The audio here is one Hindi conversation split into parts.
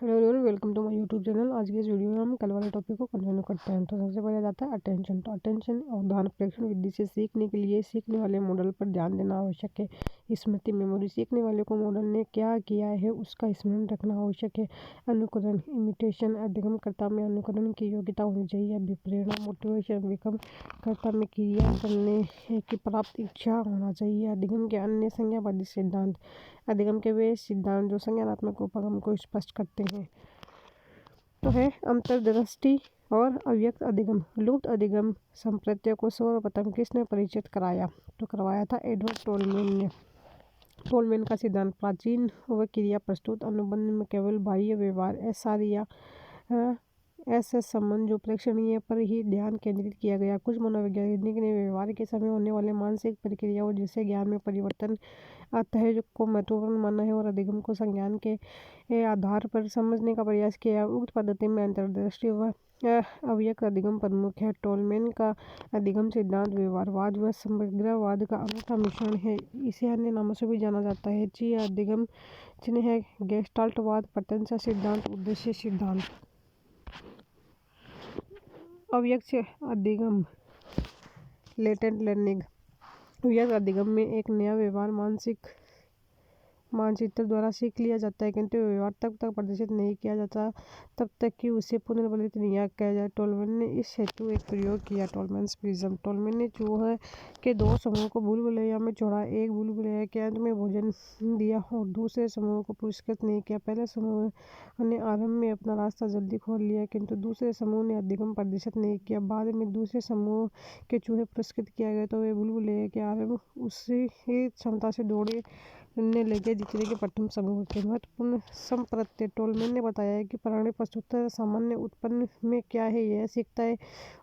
Hello everyone, welcome to my YouTube channel. आज के इस वीडियो में हम कल वाले टॉपिक को कंटिन्यू करते हैं। तो सबसे पहले जाता है अटेंशन। तो अटेंशन और ध्यान प्रेक्षण विधि से सीखने के लिए सीखने वाले मॉडल पर ध्यान देना आवश्यक है। स्मृति मेमोरी, सीखने वाले को मॉडल ने क्या किया है उसका स्मरण रखना आवश्यक है। अनुकरण इमिटेशन, अधिगमकर्ता में अनुकरण की योग्यता होनी चाहिए। अभिप्रेरणा मोटिवेशन, अधिगमकर्ता में क्रिया करने की प्राप्त इच्छा होना चाहिए। अधिगम के अन्य संज्ञावादी सिद्धांत, अधिगम के वे सिद्धांत जो संज्ञानात्मक उपगम को स्पष्ट करते हैं तो है अंतर्दृष्टि और अव्यक्त अधिगम। लुप्त अधिगम संप्रत्यय को सर्वप्रथम किसने परिचित कराया? तो करवाया था एडवर्ड टोलमैन ने। टोलमैन का सिद्धांत प्राचीन व क्रिया प्रस्तुत अनुबंध में केवल बाह्य व्यवहार एसआर या ऐसे संबंध जो प्रेक्षणीय पर ही ध्यान केंद्रित किया गया। कुछ मनोवैज्ञानिक ने व्यवहार के समय होने वाले मानसिक प्रक्रियाओं जिससे ज्ञान में परिवर्तन आता है को महत्वपूर्ण माना है और अधिगम को संज्ञान के आधार पर समझने का प्रयास किया। उक्त पद्धति में अंतर्दृष्टि व अव्यक्त अधिगम प्रमुख है। टोलमैन का अधिगम सिद्धांत व्यवहारवाद व समग्रवाद का अनूठा मिश्रण है। इसे अन्य नामों से भी जाना जाता है। अधिगम चिन्ह है गेस्टाल्टवाद, प्रत्यक्ष सिद्धांत, उद्देश्य सिद्धांत। अव्यक्त अधिगम लेटेंट लर्निंग। अव्यक्त अधिगम में एक नया व्यवहार मानचित्र द्वारा सीख लिया जाता है, किंतु व्यवहार तब तक प्रदर्शित नहीं किया जाता तब तक कि उसे पुनर्बलित नहीं किया जाए। टोलमैन ने इस हेतु एक प्रयोग किया, टोलमैन्स प्रिज्म। टोलमैन ने चूहे के दो समूह को भूलभुलैया में छोड़ा। एक भूलभुलैया के अंत में भोजन दिया और दूसरे समूह को पुरस्कृत नहीं किया। पहले समूह ने आरंभ में अपना रास्ता जल्दी खोल लिया, किंतु दूसरे समूह ने अधिगम प्रदर्शित नहीं किया। बाद में दूसरे समूह के चूहे पुरस्कृत किया गया तो वे भूलभुलैया के आरंभ उसी क्षमता से दौड़ने लगे जितने के प्रथम समूह के। महत्वपूर्ण संप्रत्यय। टोलमैन ने बताया कि प्राणी प्रस्तुत सामान्य उत्पन्न में क्या है यह सीखता है,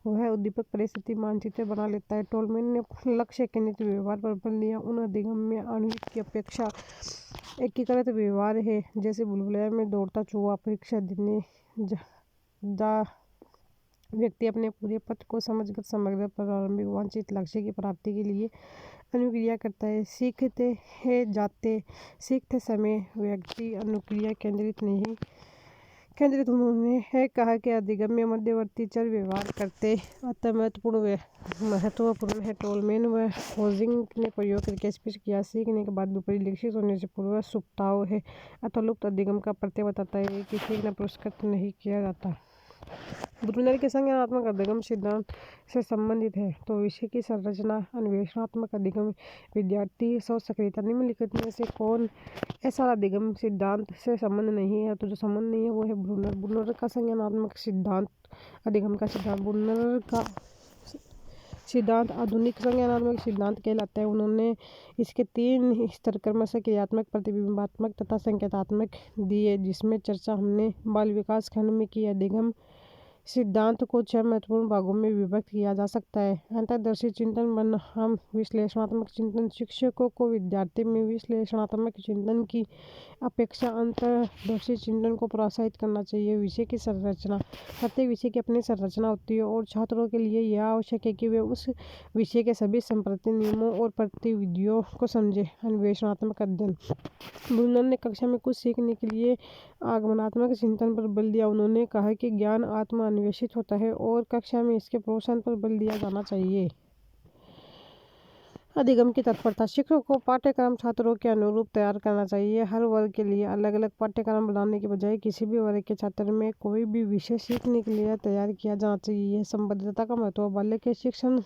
वह उद्दीपक परिस्थिति मानचित्र बना लेता है। टोलमैन ने लक्ष्य केंद्रित व्यवहार पर बल दिया। उन अधिगम में आणविक की अपेक्षा एकीकृत व्यवहार है, जैसे बुलबुला में दौड़ता चूहा। परीक्षा देने व्यक्ति अपने पूरे पथ को समझकर समग्र प्रारंभिक वांछित लक्ष्य की प्राप्ति के लिए अनुक्रिया करता है। सीखते समय व्यक्ति अनुक्रिया केंद्रित उन्होंने कहा कि अधिगम में मध्यवर्ती चर व्यवहार करते अतः महत्वपूर्ण है। टोलमैन व होजिंग ने प्रयोग करके स्पष्ट किया, सीखने के बाद विपरीत होने से पूर्व सुप्ताव है अतः लुप्त अधिगम का प्रत्यय बताता है कि सीखना पुरस्कृत नहीं किया जाता। ब्रूनर के संज्ञानात्मक अधिगम सिद्धांत से संबंधित है तो विषय की संरचना, अन्वेषणात्मक अधिगम, विद्यार्थी सोच सक्रियता, निम्नलिखित में से कौन ऐसा अधिगम सिद्धांत से संबंध नहीं है? तो जो संबंध नहीं है वो है ब्रूनर का संज्ञानात्मक सिद्धांत अधिगम का सिद्धांत। ब्रूनर का सिद्धांत आधुनिक संज्ञानात्मक सिद्धांत कहलाता है। उन्होंने इसके 3 स्तर क्रमशः क्रियात्मक, प्रतिबिंबात्मक तथा संकेतात्मक दिए, जिसमें चर्चा हमने बाल विकास खंड में की। अधिगम सिद्धांत को 6 महत्वपूर्ण भागों में विभक्त किया जा सकता है। अंतर्दर्शी चिंतन बनाम विश्लेषणात्मक चिंतन। शिक्षकों को विद्यार्थी में विश्लेषणात्मक चिंतन की अपेक्षा अंतर्दर्शी चिंतन को प्रोत्साहित करना चाहिए। विषय की संरचना। प्रत्येक विषय की अपनी संरचना होती है और छात्रों के लिए यह आवश्यक है कि वे उस विषय के सभी संप्रति नियमों और प्रतिविधियों को समझें। अन्वेषणात्मक अध्ययन। ब्रूनर ने कक्षा में कुछ सीखने के लिए आगमनात्मक चिंतन पर बल दिया। उन्होंने कहा कि ज्ञान आत्म अन्वेषित होता है और कक्षा में इसके प्रोत्साहन पर बल दिया जाना चाहिए। अधिगम की तत्परता। शिक्षक को पाठ्यक्रम छात्रों के अनुरूप तैयार करना चाहिए। हर वर्ग के लिए अलग अलग पाठ्यक्रम बनाने के बजाय किसी भी वर्ग के छात्र में कोई भी विषय सीखने के लिए तैयार किया जाना चाहिए। संबद्धता का महत्व। बालक के शिक्षण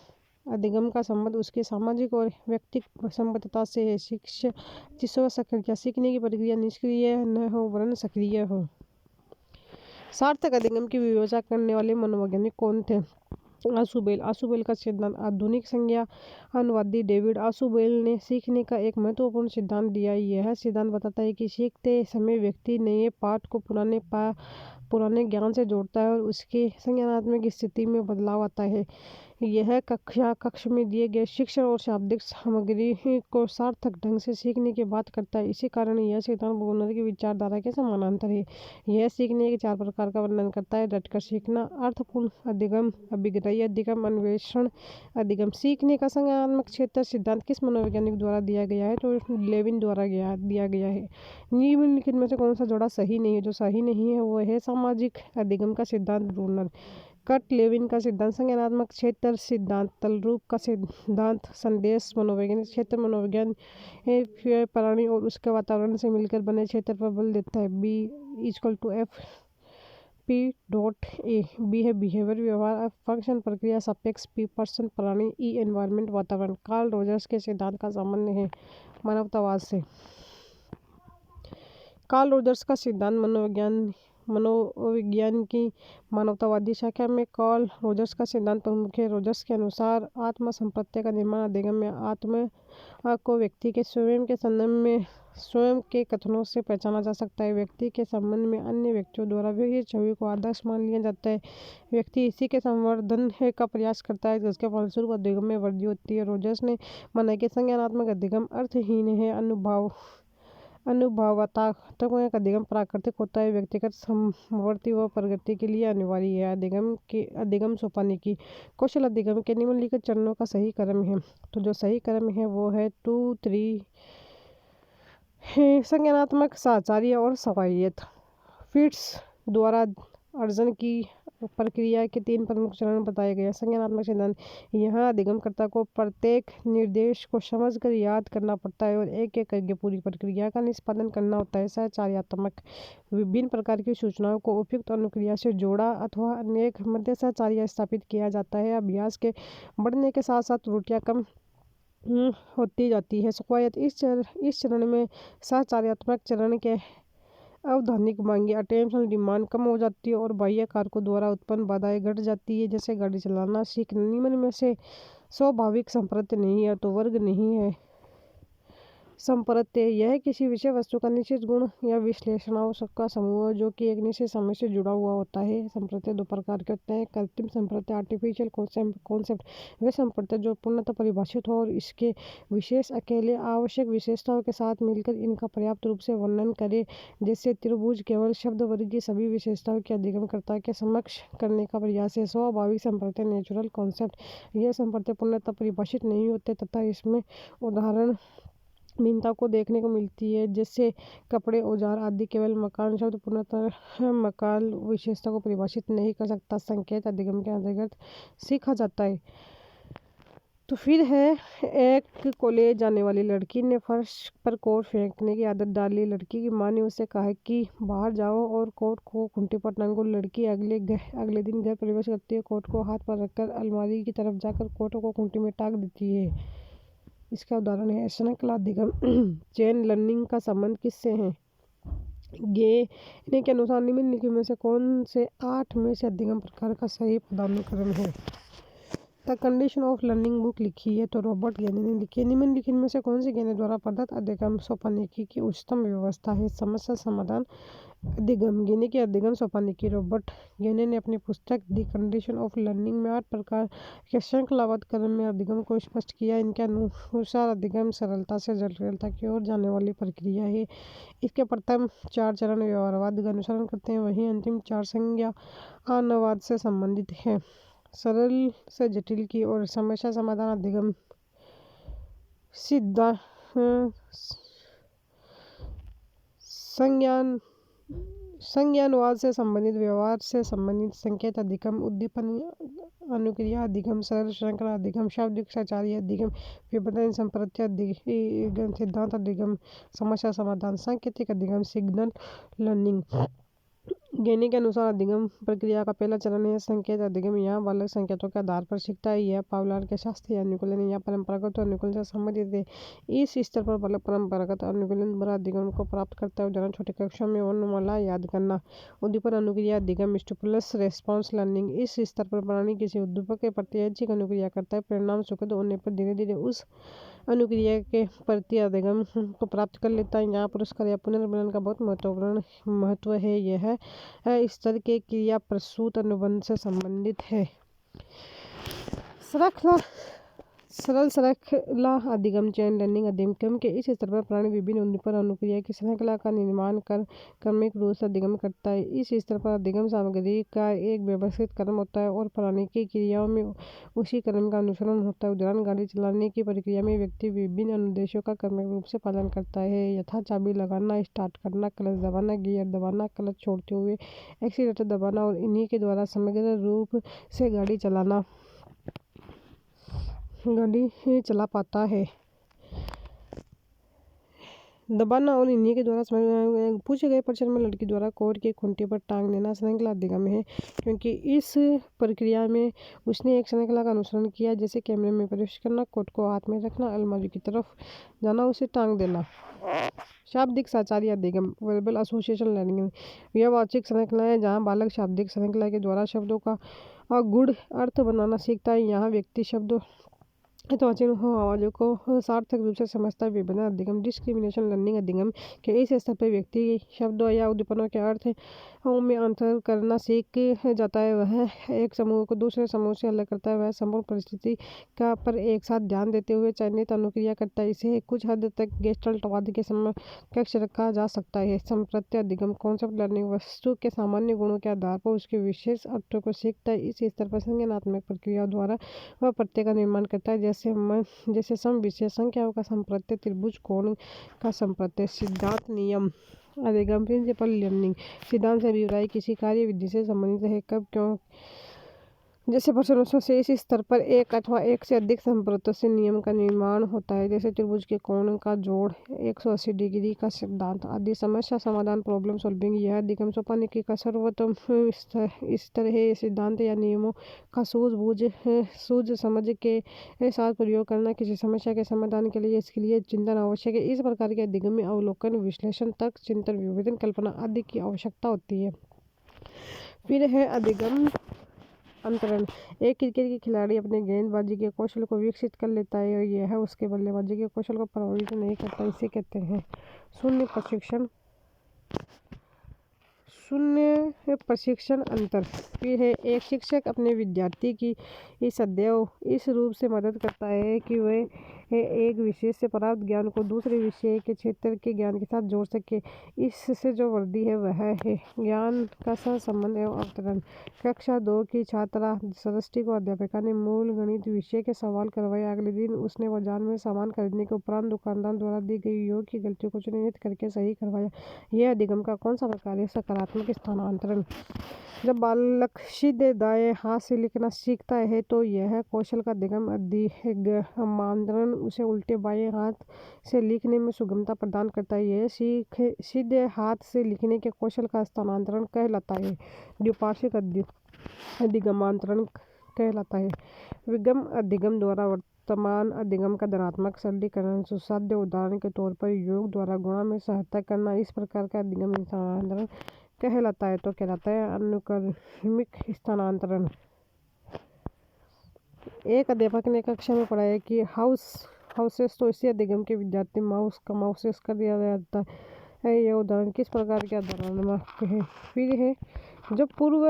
अधिगम का संबंध उसके सामाजिक और व्यक्तिगत संबद्धता से है। शिष्य सक्रियता। सीखने की प्रक्रिया निष्क्रिय न हो वरन सक्रिय हो। सार्थक अधिगम की विवेचना करने वाले मनोवैज्ञानिक कौन थे? आशुबेल का सिद्धांत। आधुनिक संज्ञानवादी डेविड आशुबेल ने सीखने का एक महत्वपूर्ण सिद्धांत दिया। यह सिद्धांत बताता है कि सीखते समय व्यक्ति नए पाठ को पुराने ज्ञान से जोड़ता है और उसके संज्ञानात्मक स्थिति में बदलाव आता है। यह कक्ष में दिए गए शिक्षण और शाब्दिक सामग्री को सार्थक ढंग से सीखने की बात करता है। इसी कारण यह सिद्धांत ब्रूनर की विचारधारा के समानांतर है। यह सीखने के 4 प्रकार का वर्णन करता है: रटकर सीखना, अर्थपूर्ण अधिगम, अभिग्राही अधिगम, अन्वेषण अधिगम। सीखने का संज्ञानात्मक क्षेत्र सिद्धांत किस मनोवैज्ञानिक द्वारा दिया गया है? तो लेविन द्वारा दिया गया है। निम्नलिखित में से कौन सा जोड़ा सही नहीं है? जो सही नहीं है वो है सामाजिक अधिगम का सिद्धांत ब्रूनर। कट लेविन का सिद्धांत संज्ञानात्मक क्षेत्र सिद्धांत, तलरूप का सिद्धांत संदेश मनोवैज्ञानिक क्षेत्र मनोविज्ञान प्राणी और उसके वातावरण से मिलकर बने क्षेत्र पर बल देता है। B=F_P.A। बी है बिहेवियर व्यवहार, फंक्शन प्रक्रिया, सापेक्ष, P पर्सन प्राणी, E एनवायरनमेंट वातावरण। कार्ल रोजर्स के सिद्धांत का संबंध है मानवतावाद से। कार्ल रोजर्स का सिद्धांत मनोविज्ञान की मानवतावादी शाखा में कार्ल रोजर्स का सिद्धांत प्रमुख है। रोजर्स के अनुसार आत्म संप्रत्यय का निर्माण अधिगम में आत्मा को व्यक्ति के स्वयं के संबंध में स्वयं के कथनों से पहचाना जा सकता है। व्यक्ति के संबंध में अन्य व्यक्तियों द्वारा भी छवि को आदर्श मान लिया जाता है। व्यक्ति इसी के संवर्धन का प्रयास करता है जिसके फलस्वरूप अधिगम में वृद्धि होती है। रोजर्स ने माना कि संज्ञानात्मक अधिगम अर्थहीन है, अनुभवात्मक अधिगम प्राकृतिक होता है, व्यक्तिगत समवर्ती व प्रगति के लिए अनिवार्य है। अधिगम सोपानिकी कौशल अधिगम के निम्नलिखित चरणों का सही क्रम है। तो जो सही क्रम है वो है 2, 3 है। संज्ञानात्मक साहचर्य और स्वायत्त। फिट्स द्वारा अर्जन की प्रक्रिया के 3 प्रमुख चरण बताए गए। संज्ञानात्मक सिद्धांत, यहाँ अधिगमकर्ता को प्रत्येक निर्देश को समझकर याद करना पड़ता है और एक एक करके पूरी प्रक्रिया का निष्पादन करना होता है। सहचार्यात्मक, विभिन्न प्रकार की सूचनाओं को उपयुक्त अनुक्रिया से जोड़ा अथवा अनेक मध्य सहचार्य स्थापित किया जाता है। अभ्यास के बढ़ने के साथ साथ त्रुटियां कम होती जाती है। स्वायत्त, इस चरण में सहचार्यात्मक चरण के अवधानिक मांगे अटेंशन डिमांड कम हो जाती है और बाह्य कारकों द्वारा उत्पन्न बाधाएं घट जाती है, जैसे गाड़ी चलाना सीखना। निम्न में से स्वाभाविक संप्रत्य नहीं है तो वर्ग नहीं है। संप्रत्य, यह किसी विषय वस्तु का निश्चित गुण या विश्लेषणों का समूह जो कि एक निश्चित समय से जुड़ा हुआ होता है। संप्रत्य 2 प्रकार के होते हैं: कृत्रिम संप्रत्य, आर्टिफिशियल कॉन्सेप्ट। वे संप्रत्य जो पूर्णतः परिभाषित हो और इसके विशेष अकेले आवश्यक विशेषताओं के साथ मिलकर इनका पर्याप्त रूप से वर्णन करे। जैसे त्रिभुज केवल शब्द वर्ग की सभी विशेषताओं के अधिगमकर्ता के समक्ष करने का प्रयास है। स्वाभाविक संप्रत्य, नेचुरल कॉन्सेप्ट, यह संप्रत्य पूर्णतः परिभाषित नहीं होते तथा इसमें उदाहरण भिन्नता को देखने को मिलती है, जैसे कपड़े, औजार आदि। केवल मकान शब्द पूर्णतः मकान विशेषता को परिभाषित नहीं कर सकता। संकेत अधिगम के अंतर्गत सीखा जाता है। तो फिर है, एक कॉलेज जाने वाली लड़की ने फर्श पर कोट फेंकने की आदत डाली। लड़की की माँ ने उसे कहा कि बाहर जाओ और कोट को खूंटी पर टांगो। लड़की अगले दिन घर प्रवेश करती है, कोट को हाथ पर रखकर अलमारी की तरफ जाकर कोट को खूंटी में टांग देती है। इसका उदाहरण है श्रृंखला अधिगम। चेन लर्निंग का संबंध किससे है? गेने के अनुसार निम्नलिखित में से कौन से 8 में से अधिगम प्रकार का सही पदानुक्रम है? The condition of learning book लिखी है तो रॉबर्ट गेने ने लिखी है। निम्नलिखित में से कौन सी गेने द्वारा प्रदत्त अधिगम सोपानिकी की उच्चतम व्यवस्था है? समस्या समाधान अधिगम। गेने की अधिगम सोपानिकी। रॉबर्ट गेने ने अपनी पुस्तक द कंडीशन ऑफ लर्निंग में 8 प्रकार के श्रृंखलाबद्ध क्रम में अधिगम को स्पष्ट किया। इनके अनुसार अधिगम सरलता से जटिलता की ओर जाने वाली प्रक्रिया है। इसके प्रथम 4 चरण व्यवहारवाद का अनुसरण करते हैं, वहीं अंतिम 4 संज्ञानवाद से संबंधित है। सरल से जटिल की ओर समस्या समाधान अधिगम संज्ञानवाद से संबंधित, व्यवहार से संबंधित, संकेत अधिगम, उद्दीपन अनुक्रिया अधिगम, सरल श्रृंखला अधिगम, शाब्दिक सहचार्य अधिगम, विभेदन संप्रत्य अधिगम, सिद्धांत अधिगम, समस्या समाधान, सांकेतिक अधिगम, सिग्नल लर्निंग। गेने के अनुसार अधिगम प्रक्रिया का पहला चरण है संकेत अधिगम। यहाँ बालक संकेतों के आधार पर सीखता है। यह पावलार के शास्त्रीय अनुकूलन या परंपरागत अनुकूलन से संबंधित है। इस स्तर पर बालक परंपरागत अनुकूलन द्वारा अधिगम को प्राप्त करता है। उदाहरण, छोटे कक्षों में वर्णमाला याद करना। उद्दीपन अनुक्रिया अधिगम, स्टिमुलस रेस्पॉन्स लर्निंग। इस स्तर पर प्राणी किसी उद्दीपक के प्रति ऐच्छिक अनुक्रिया करता है। परिणाम सुखद होने पर धीरे धीरे उस अनुक्रिया के प्रति अधिगम को प्राप्त कर लेता है। यहाँ पुरस्कार या पुनर्मिलन का बहुत महत्व है। यह स्तर के क्रिया प्रसूत अनुबंध से संबंधित है। सरल श्रृंखला अधिगम चेन लर्निंग अधिगम के इस स्तर पर प्राणी विभिन्न पर अनुक्रिया की श्रृंखला का निर्माण कर क्रमिक रूप से अधिगम करता है। इस स्तर पर अधिगम सामग्री का एक व्यवस्थित क्रम होता है और प्राणी की क्रियाओं में उसी क्रम का अनुसरण होता है। उदाहरण, गाड़ी चलाने की प्रक्रिया में व्यक्ति विभिन्न अनुदेशों का क्रमिक रूप से पालन करता है, यथा चाबी लगाना, स्टार्ट करना, क्लच दबाना, गियर दबाना, क्लच छोड़ते हुए एक्सीलरेटर दबाना, और इन्हीं के द्वारा समग्र रूप से गाड़ी चला पाता है। दबाना और इन्हीं के द्वारा पूछे गए प्रश्न में लड़की द्वारा कोट के खूंटे पर टांग देना श्रृंखला अधिगम है, क्योंकि इस प्रक्रिया में उसने एक श्रृंखला का अनुसरण किया, जैसे कैमरे में प्रवेश करना, कोट को हाथ में रखना, अलमारी की तरफ जाना, उसे टांग देना। शाब्दिक साचार्य अधिगम वर्बल एसोसिएशन लर्निंग, यह वाचिक श्रृंखला है जहाँ बालक शाब्दिक श्रृंखला के द्वारा शब्दों का गूढ़ अर्थ बनाना सीखता है। यहाँ व्यक्ति शब्दों आवाज़ों को सार्थक रूप से समझता है। विभिन्न अधिगम डिस्क्रिमिनेशन लर्निंग अधिगम के इस स्तर पर व्यक्ति शब्दों या उद्दीपनों के अर्थ में अंतर करना सीख जाता है। वह एक समूह को दूसरे समूह से अलग करता है। वह संपूर्ण परिस्थिति का पर एक साथ ध्यान देते हुए चयनित अनुक्रिया करता है। इसे कुछ हद तक गेस्टल्टवाद के समकक्ष रखा जा सकता है। संप्रत्य अधिगम कॉन्सेप्ट लर्निंग वस्तु के सामान्य गुणों के आधार पर उसके विशेष अर्थों को सीखता है। इस स्तर पर संज्ञानात्मक प्रक्रियाओं द्वारा वह प्रत्यय का निर्माण करता है, जैसे सम विशेष संख्याओं का संप्रत्यय, त्रिभुज कोण का संप्रत्यय। सिद्धांत नियम अधिगम प्रिंसिपल लर्निंग, सिद्धांत से अभिप्राय किसी कार्य विधि से संबंधित है, कब, क्यों जैसे प्रश्नों से इस स्तर पर एक अथवा एक से अधिक संप्रत्ययों से नियम का निर्माण होता है, जैसे त्रिभुज के कोण का जोड़, 180 डिग्री का सिद्धांत आदि। समस्या समाधान प्रॉब्लम सॉल्विंग, यह अधिगम सोपानिकी का सर्वोत्तम स्तर है। सिद्धांत या नियमों का सूझ समझ के साथ प्रयोग करना किसी समस्या के समाधान के लिए, इसके लिए चिंतन आवश्यक है। इस प्रकार के अधिगम में अवलोकन, विश्लेषण, तर्क, चिंतन, विवेचन, कल्पना आदि की आवश्यकता होती है। फिर है अधिगम अंतरण। एक क्रिकेट के खिलाड़ी अपने गेंदबाजी के कौशल को विकसित कर लेता है और यह उसके बल्लेबाजी के कौशल को प्रभावित नहीं करता। इसे कहते हैं शून्य प्रशिक्षण अंतर। फिर है एक शिक्षक अपने विद्यार्थी की सदैव इस रूप से मदद करता है कि वह एक विषय से प्राप्त ज्ञान को दूसरे विषय के क्षेत्र के ज्ञान के साथ जोड़ सके। इससे जो वृद्धि है वह है ज्ञान का सहसंबंध एवं अवतरण। कक्षा 2 की छात्रा सरस्वती को अध्यापिका ने मूल गणित विषय के सवाल करवाए। अगले दिन उसने बाजार में सामान खरीदने के उपरांत दुकानदार द्वारा दी गई योग की गलतियों को चिन्हित करके सही करवाया। यह अधिगम का कौन सा प्रकार है? सकारात्मक स्थानांतरण। जब बालक सीधे दाएं हाथ से लिखना सीखता है तो यह कौशल का अधिगम अधिगमांतरण उसे उल्टे बाएं हाथ से लिखने में सुगमता प्रदान करता है। यह सीधे हाथ से लिखने के कौशल का स्थानांतरण कहलाता है। द्विपार्श्विक अधिगमांतरण कहलाता है। विगम अधिगम द्वारा वर्तमान अधिगम का धनात्मक सरलीकरण सुसाध्य। उदाहरण के तौर पर योग द्वारा गुणा में सहायता करना इस प्रकार का अधिगम स्थानांतरण कहलाता है। तो कहलाता है अनुक्रमिक स्थानांतरण। एक अध्यापक ने कक्षा में पढ़ाया कि हाउसेस, तो इसी अधिगम के विद्यार्थी माउस का माउसेस कर दिया जाता है। यह उदाहरण किस प्रकार के आधारात्मक है? फिर है जब पूर्व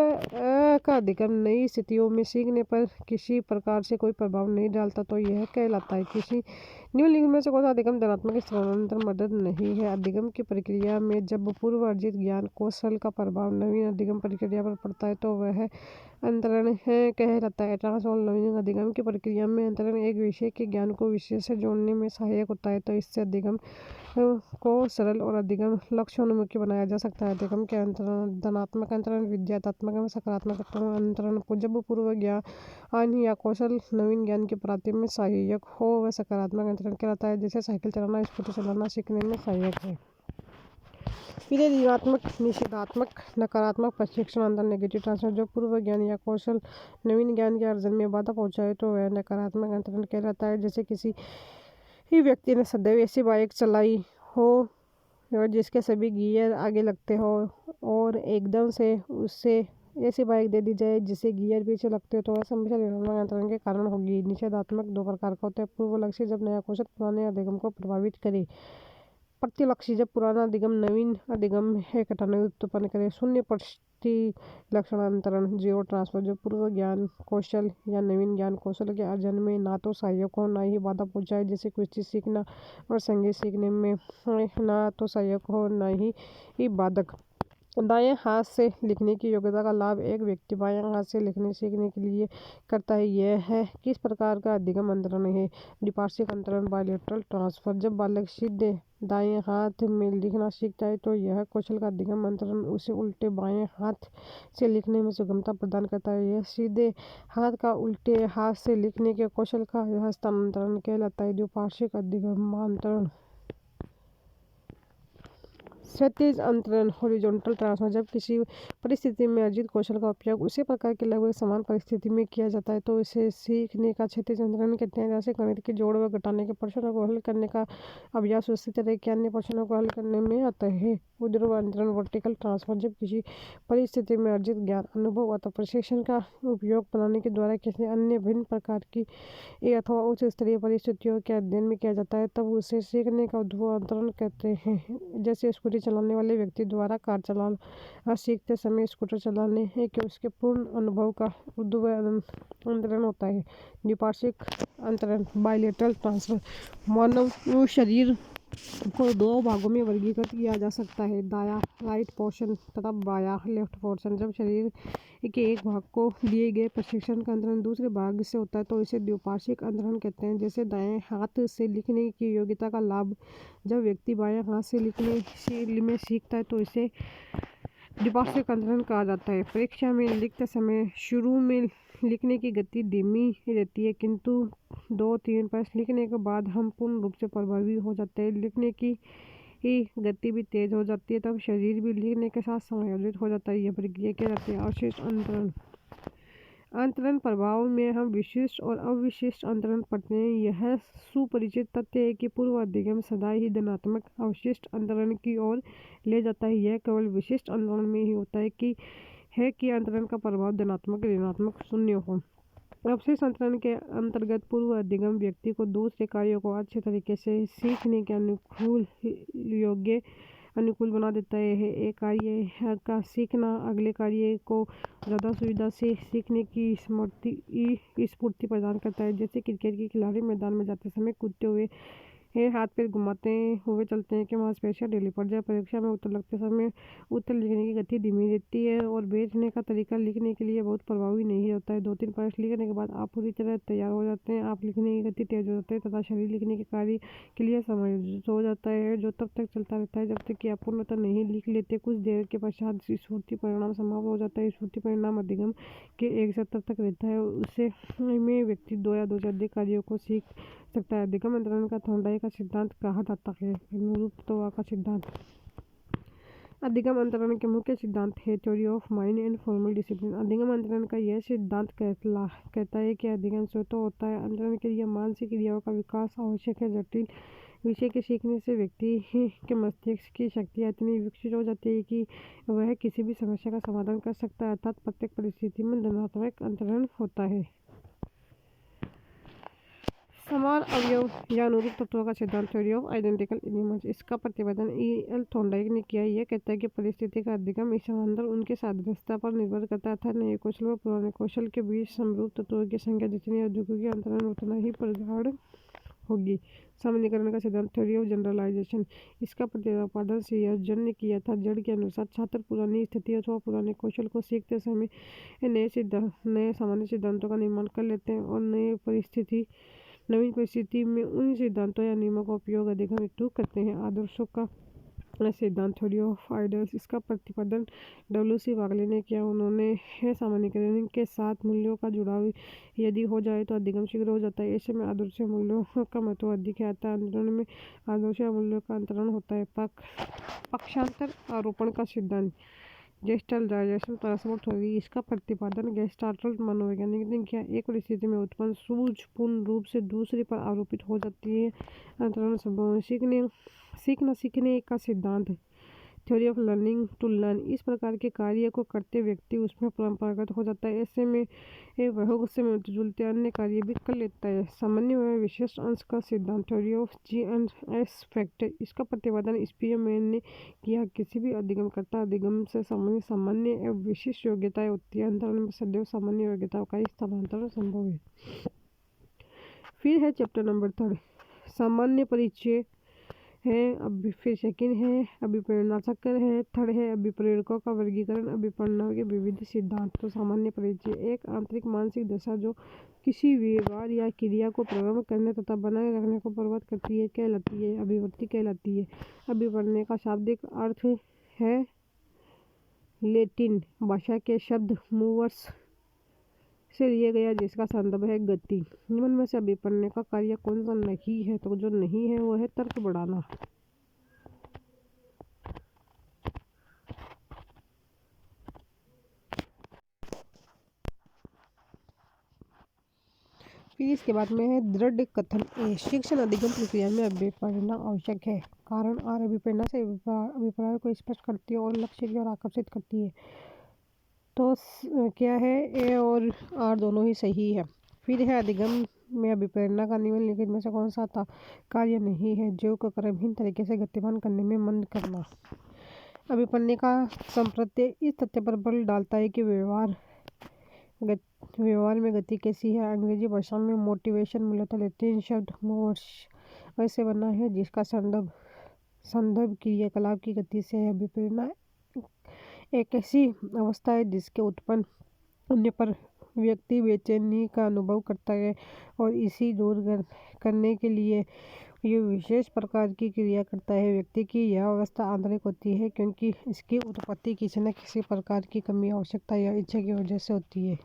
का अधिगम नई स्थितियों में सीखने पर किसी प्रकार से कोई प्रभाव नहीं डालता तो यह कहलाता है। किसी निम्नलिखित में से कौन सा अधिगम धनात्मक स्थानांतरण मदद नहीं है? अधिगम की प्रक्रिया में जब पूर्व अर्जित ज्ञान कौशल का प्रभाव नवीन अधिगम प्रक्रिया पर पड़ता है तो वह अंतरण कहलाता है। ट्रांसफॉर्म लर्निंग अधिगम की प्रक्रिया में अंतरण एक विषय के ज्ञान को विषय से जोड़ने में सहायक होता है, तो इससे अधिगम को सरल और अधिगम लक्ष्योन्मुखी बनाया जा सकता है। अधिगम के अंतरण धनात्मक अंतरण, विद्यात्मक एवं सकारात्मक अंतरण। जब पूर्व ज्ञान या कौशल नवीन ज्ञान की प्राप्ति में सहायक हो वह सकारात्मक अंतरण कहलाता है, जैसे साइकिल चलाना स्कूटी चलाना सीखने में सहायक है। फिर ऋणात्मक निषेधात्मक नकारात्मक प्रशिक्षण अंतर नेगेटिव ट्रांसफर। जो पूर्व ज्ञान या कौशल नवीन ज्ञान के अर्जन में बाधा पहुंचाए तो वह नकारात्मक अंतरण कहलाता है, जैसे किसी ही व्यक्ति ने सदैव ऐसी बाइक चलाई हो और जिसके सभी गियर आगे लगते हो और एकदम से उससे ऐसी बाइक दे दी जाए जिससे गियर पीछे लगते हो तो वह समस्या ऋणात्मक अंतरण के कारण होगी। निषेधात्मक 2 प्रकार का होता है। पूर्व लक्ष्य, जब नया कौशल पुराने अधिगम को प्रभावित करे। प्रतिलक्षी, जब पुराना अधिगम नवीन अधिगम है घटना उत्पन्न करे। शून्य प्रतिलक्षणांतरण जीरो ट्रांसफर, जो पूर्व ज्ञान कौशल या नवीन ज्ञान कौशल के अर्जन में ना तो सहायक हो ना ही बाधा पहुंचाए, जैसे कुश्ती सीखना और संगीत सीखने में ना तो सहायक हो ना ही बाधक। दाएं हाथ से लिखने की योग्यता का लाभ एक व्यक्ति बाएं हाथ से लिखने सीखने के लिए करता है। यह है किस प्रकार का अधिगम अंतरण है? द्विपार्श्विक अंतरण, बायलैटरल ट्रांसफर। जब बालक सीधे दाएं हाथ में लिखना सीखता है तो यह कौशल का अधिगम अंतरण उसे उल्टे बाएं हाथ से लिखने में सुगमता प्रदान करता है। यह सीधे हाथ का उल्टे हाथ से लिखने के कौशल का हस्तांतरण कहलाता है। द्विपार्श्विक अधिगमांतरण। क्षैतिज अंतरण, हॉरिजॉन्टल ट्रांसफर। जब किसी परिस्थिति में अर्जित कौशल का उपयोग उसी प्रकार की लगभग समान परिस्थिति में किया जाता है तो इसे सीखने का क्षैतिज अंतरण कहते हैं। जैसे गणित के जोड़ व घटाने के प्रश्नों को हल करने का अभ्यास उसी तरह के अन्य प्रश्नों को हल करने में आता है। ऊर्ध्व अंतरण, वर्टिकल ट्रांसफर। जब किसी परिस्थिति में अर्जित ज्ञान, अनुभव अथवा प्रशिक्षण का उपयोग प्रणाली के द्वारा किसी अन्य भिन्न प्रकार की अथवा उच्च स्तरीय परिस्थितियों के अध्ययन में किया जाता है तब उसे सीखने का ऊर्ध्व अंतरण कहते हैं। जैसे स्कूटी चलाने वाले व्यक्ति द्वारा कार चलाना सीखते समय स्कूटर चलाने के उसके पूर्ण अनुभव का ऊर्ध्व अंतरण होता है। द्विपार्श्विक अंतरण, बायलैटरल ट्रांसफर। मानव शरीर को दो भागों में वर्गीकृत किया जा सकता है, दायां राइट पोर्शन तथा बायां लेफ्ट पोर्शन। जब शरीर के एक भाग को दिए गए प्रशिक्षण का अंतरण दूसरे भाग से होता है तो इसे द्विपार्श्विक अंतरण कहते हैं। जैसे दाएं हाथ से लिखने की योग्यता का लाभ जब व्यक्ति बाएं हाथ से लिखने में सीखता है तो इसे द्विपार्श्विक अंतरण कहा जाता है। परीक्षा में लिखते समय शुरू में लिखने की गति धीमी रहती है, किंतु 2-3 प्रश्न लिखने के बाद हम पूर्ण रूप से प्रभावी हो जाते हैं। लिखने की गति भी तेज हो जाती है, तब शरीर भी लिखने के साथ समायोजित हो जाता है। यह प्रक्रिया क्या जाती है? अवशिष्ट अंतरण। अंतरण प्रभाव में हम विशिष्ट और अविशिष्ट अंतरण पढ़ते हैं। यह सुपरिचित तथ्य है कि पूर्व अधिगम सदा ही धनात्मक अवशिष्ट अंतरण की ओर ले जाता है। यह केवल विशिष्ट अंतरण में ही होता है कि अंतरण का प्रभाव धनात्मक ऋणात्मक शून्य हो। अवशिष्ट अंतरण के अंतर्गत पूर्व अधिगम व्यक्ति को दूसरे कार्यों को अच्छे तरीके से सीखने के अनुकूल बना देता है। एक कार्य का सीखना अगले कार्य को ज़्यादा सुविधा से सीखने की स्फूर्ति प्रदान करता है। जैसे क्रिकेट के खिलाड़ी मैदान में जाते समय कूदते हुए हाथ पैर घुमाते हुए चलते हैं कि मांसपेशियां ढीली पड़ जाए। परीक्षा में उत्तर लिखते समय उत्तर लिखने की गति धीमी रहती है और बैठने का तरीका लिखने के लिए बहुत प्रभावी नहीं होता है। 2-3 प्रश्न लिखने के बाद आप पूरी तरह तैयार हो जाते हैं। आप लिखने की गति तेज हो जाती है तथा शरीर लिखने के कार्य के लिए समायोजित हो जाता है, जो तब तक चलता रहता है जब तक कि आप पूर्णतः नहीं लिख लेते। कुछ देर के पश्चात स्फूर्ति परिणाम समाप्त हो जाता है। स्फूर्ति परिणाम अधिगम के एक स्तर तक रहता है, उसे में व्यक्ति 2 या 2 से अधिक कार्यों को सीख सकता है। अधिगम अंतरण का थॉर्नडाइक का सिद्धांत कहा जाता है। अनुरूपता का सिद्धांत। अधिगम अंतरण के मुख्य सिद्धांत है theory of mind and formal discipline. अधिगम अंतरण का यह सिद्धांत कहता है कि अधिगम स्वतः होता है। अंतरण के लिए मानसिक क्रियाओं का विकास आवश्यक है। जटिल विषय के सीखने से व्यक्ति के मस्तिष्क की शक्तियाँ इतनी विकसित हो जाती है कि वह किसी भी समस्या का समाधान कर सकता है, अर्थात प्रत्येक परिस्थिति में धनात्मक अंतरण होता है। समान अवयव या अनुरूप तत्वों का सिद्धांत थ्योरी ऑफ आइडेंटिकल एलिमेंट्स। इसका प्रतिपादन एल थॉर्नडाइक ने किया। यह कहता है कि परिस्थिति का अधिगम स्थानांतर उनके सादृश्यता पर निर्भर करता है, अर्थात नए कौशल व पुराने कौशल के बीच समरूप तत्वों की संख्या जितनी अधिक होगी अंतरण उतना ही प्रगाढ़ होगी। सामान्यीकरण का सिद्धांत थ्योरी ऑफ जनरलाइजेशन। इसका प्रतिपादन से यह जन्य किया था जड़ के अनुसार छात्र पुरानी स्थिति अथवा पुराने कौशल को सीखते समय नए सामान्य सिद्धांतों का निर्माण कर लेते हैं और नवीन परिस्थिति में उन सिद्धांतों या नियमों का उपयोग अधिगम हेतु करते हैं। आदर्शों का सिद्धांत थ्योरी ऑफ आइडियल्स। इसका प्रतिपादन W.C. वागले ने किया। उन्होंने सामान्यीकरण के साथ मूल्यों का जुड़ाव यदि हो जाए तो अधिगम शीघ्र हो जाता है। ऐसे में आदर्श मूल्यों का महत्व अधिक है, अतः अंतरण में आदर्श मूल्यों का अंतरण होता है। पक्षांतर आरोपण का सिद्धांत गेस्टाल्टाइजेशन ट्रांसफर थ्योरी। इसका प्रतिपादन गेस्टाल्ट मनोवैज्ञानिक ने किया। एक परिस्थिति में उत्पन्न सूझ पूर्ण रूप से दूसरे पर आरोपित हो जाती है। अंतरण संभव सीखना सीखने का सिद्धांत theory of learning to learn. इस प्रकार के कार्य को करते व्यक्ति उसमें परंपरागत हो जाता है। ऐसे में वह उससे मिलते जुलते अन्य कार्य भी कर लेता है। सामान्य व विशेष अंश का सिद्धांत, थ्योरी ऑफ जी&एस फैक्टर। इसका प्रतिपादन स्पीयरमैन ने किया। किसी भी अधिगमकर्ता अधिगम से सामान्य एवं विशिष्ट योग्यताएं होती है। अंतराल में सदैव सामान्य योग्यताओं का ही स्थानांतरण संभव है। फिर है चैप्टर नंबर 3, सामान्य परिचय है। अभी फिर सेकंड है अभिप्रेरणा चक्र है। थर्ड है अभिप्रेरकों का वर्गीकरण, अभिप्रेरणा के विविध सिद्धांत। तो सामान्य परिचय एक आंतरिक मानसिक दशा जो किसी व्यवहार या क्रिया को प्रारंभ करने तथा बनाए रखने को प्रभावित करती है कहलाती है, अभिवृत्ति कहलाती है। अभिप्रेरणा का शाब्दिक अर्थ है लैटिन भाषा के शब्द मूवर्स से लिया गया, जिसका संदर्भ है गति। निम्न में से अभिप्रेरणा का कार्य कौन सा नहीं है? तो जो नहीं है वो है तर्क बढ़ाना। फिर इसके बाद में है दृढ़ कथन ए। शिक्षण अधिगम प्रक्रिया में अभिप्रेरणा आवश्यक है। कारण आर अभिप्रेरणा से अभिप्राय को स्पष्ट करती है और लक्ष्य की ओर आकर्षित करती है। तो क्या है, ए और आर दोनों ही सही है। फिर है अधिगम में अभिप्रेरणा का निम्नलिखित में से कौन सा कार्य नहीं है? जीव को क्रमहीन तरीके से गतिमान करने में मंद करना। अभिप्रेरणा का संप्रत्यय इस तथ्य पर बल डालता है कि व्यवहार में गति कैसी है। अंग्रेजी भाषा में मोटिवेशन मूलतः लैटिन शब्द मोवर्स से बना है, जिसका संदर्भ क्रियाकलाप की गति से है। अभिप्रेरणा एक ऐसी अवस्था है जिसके उत्पन्न होने पर व्यक्ति बेचैनी का अनुभव करता है और इसी दूर करने के लिए ये विशेष प्रकार की क्रिया करता है। व्यक्ति की यह अवस्था आंतरिक होती है क्योंकि इसकी उत्पत्ति किसी न किसी प्रकार की कमी, आवश्यकता या इच्छा की वजह से होती है।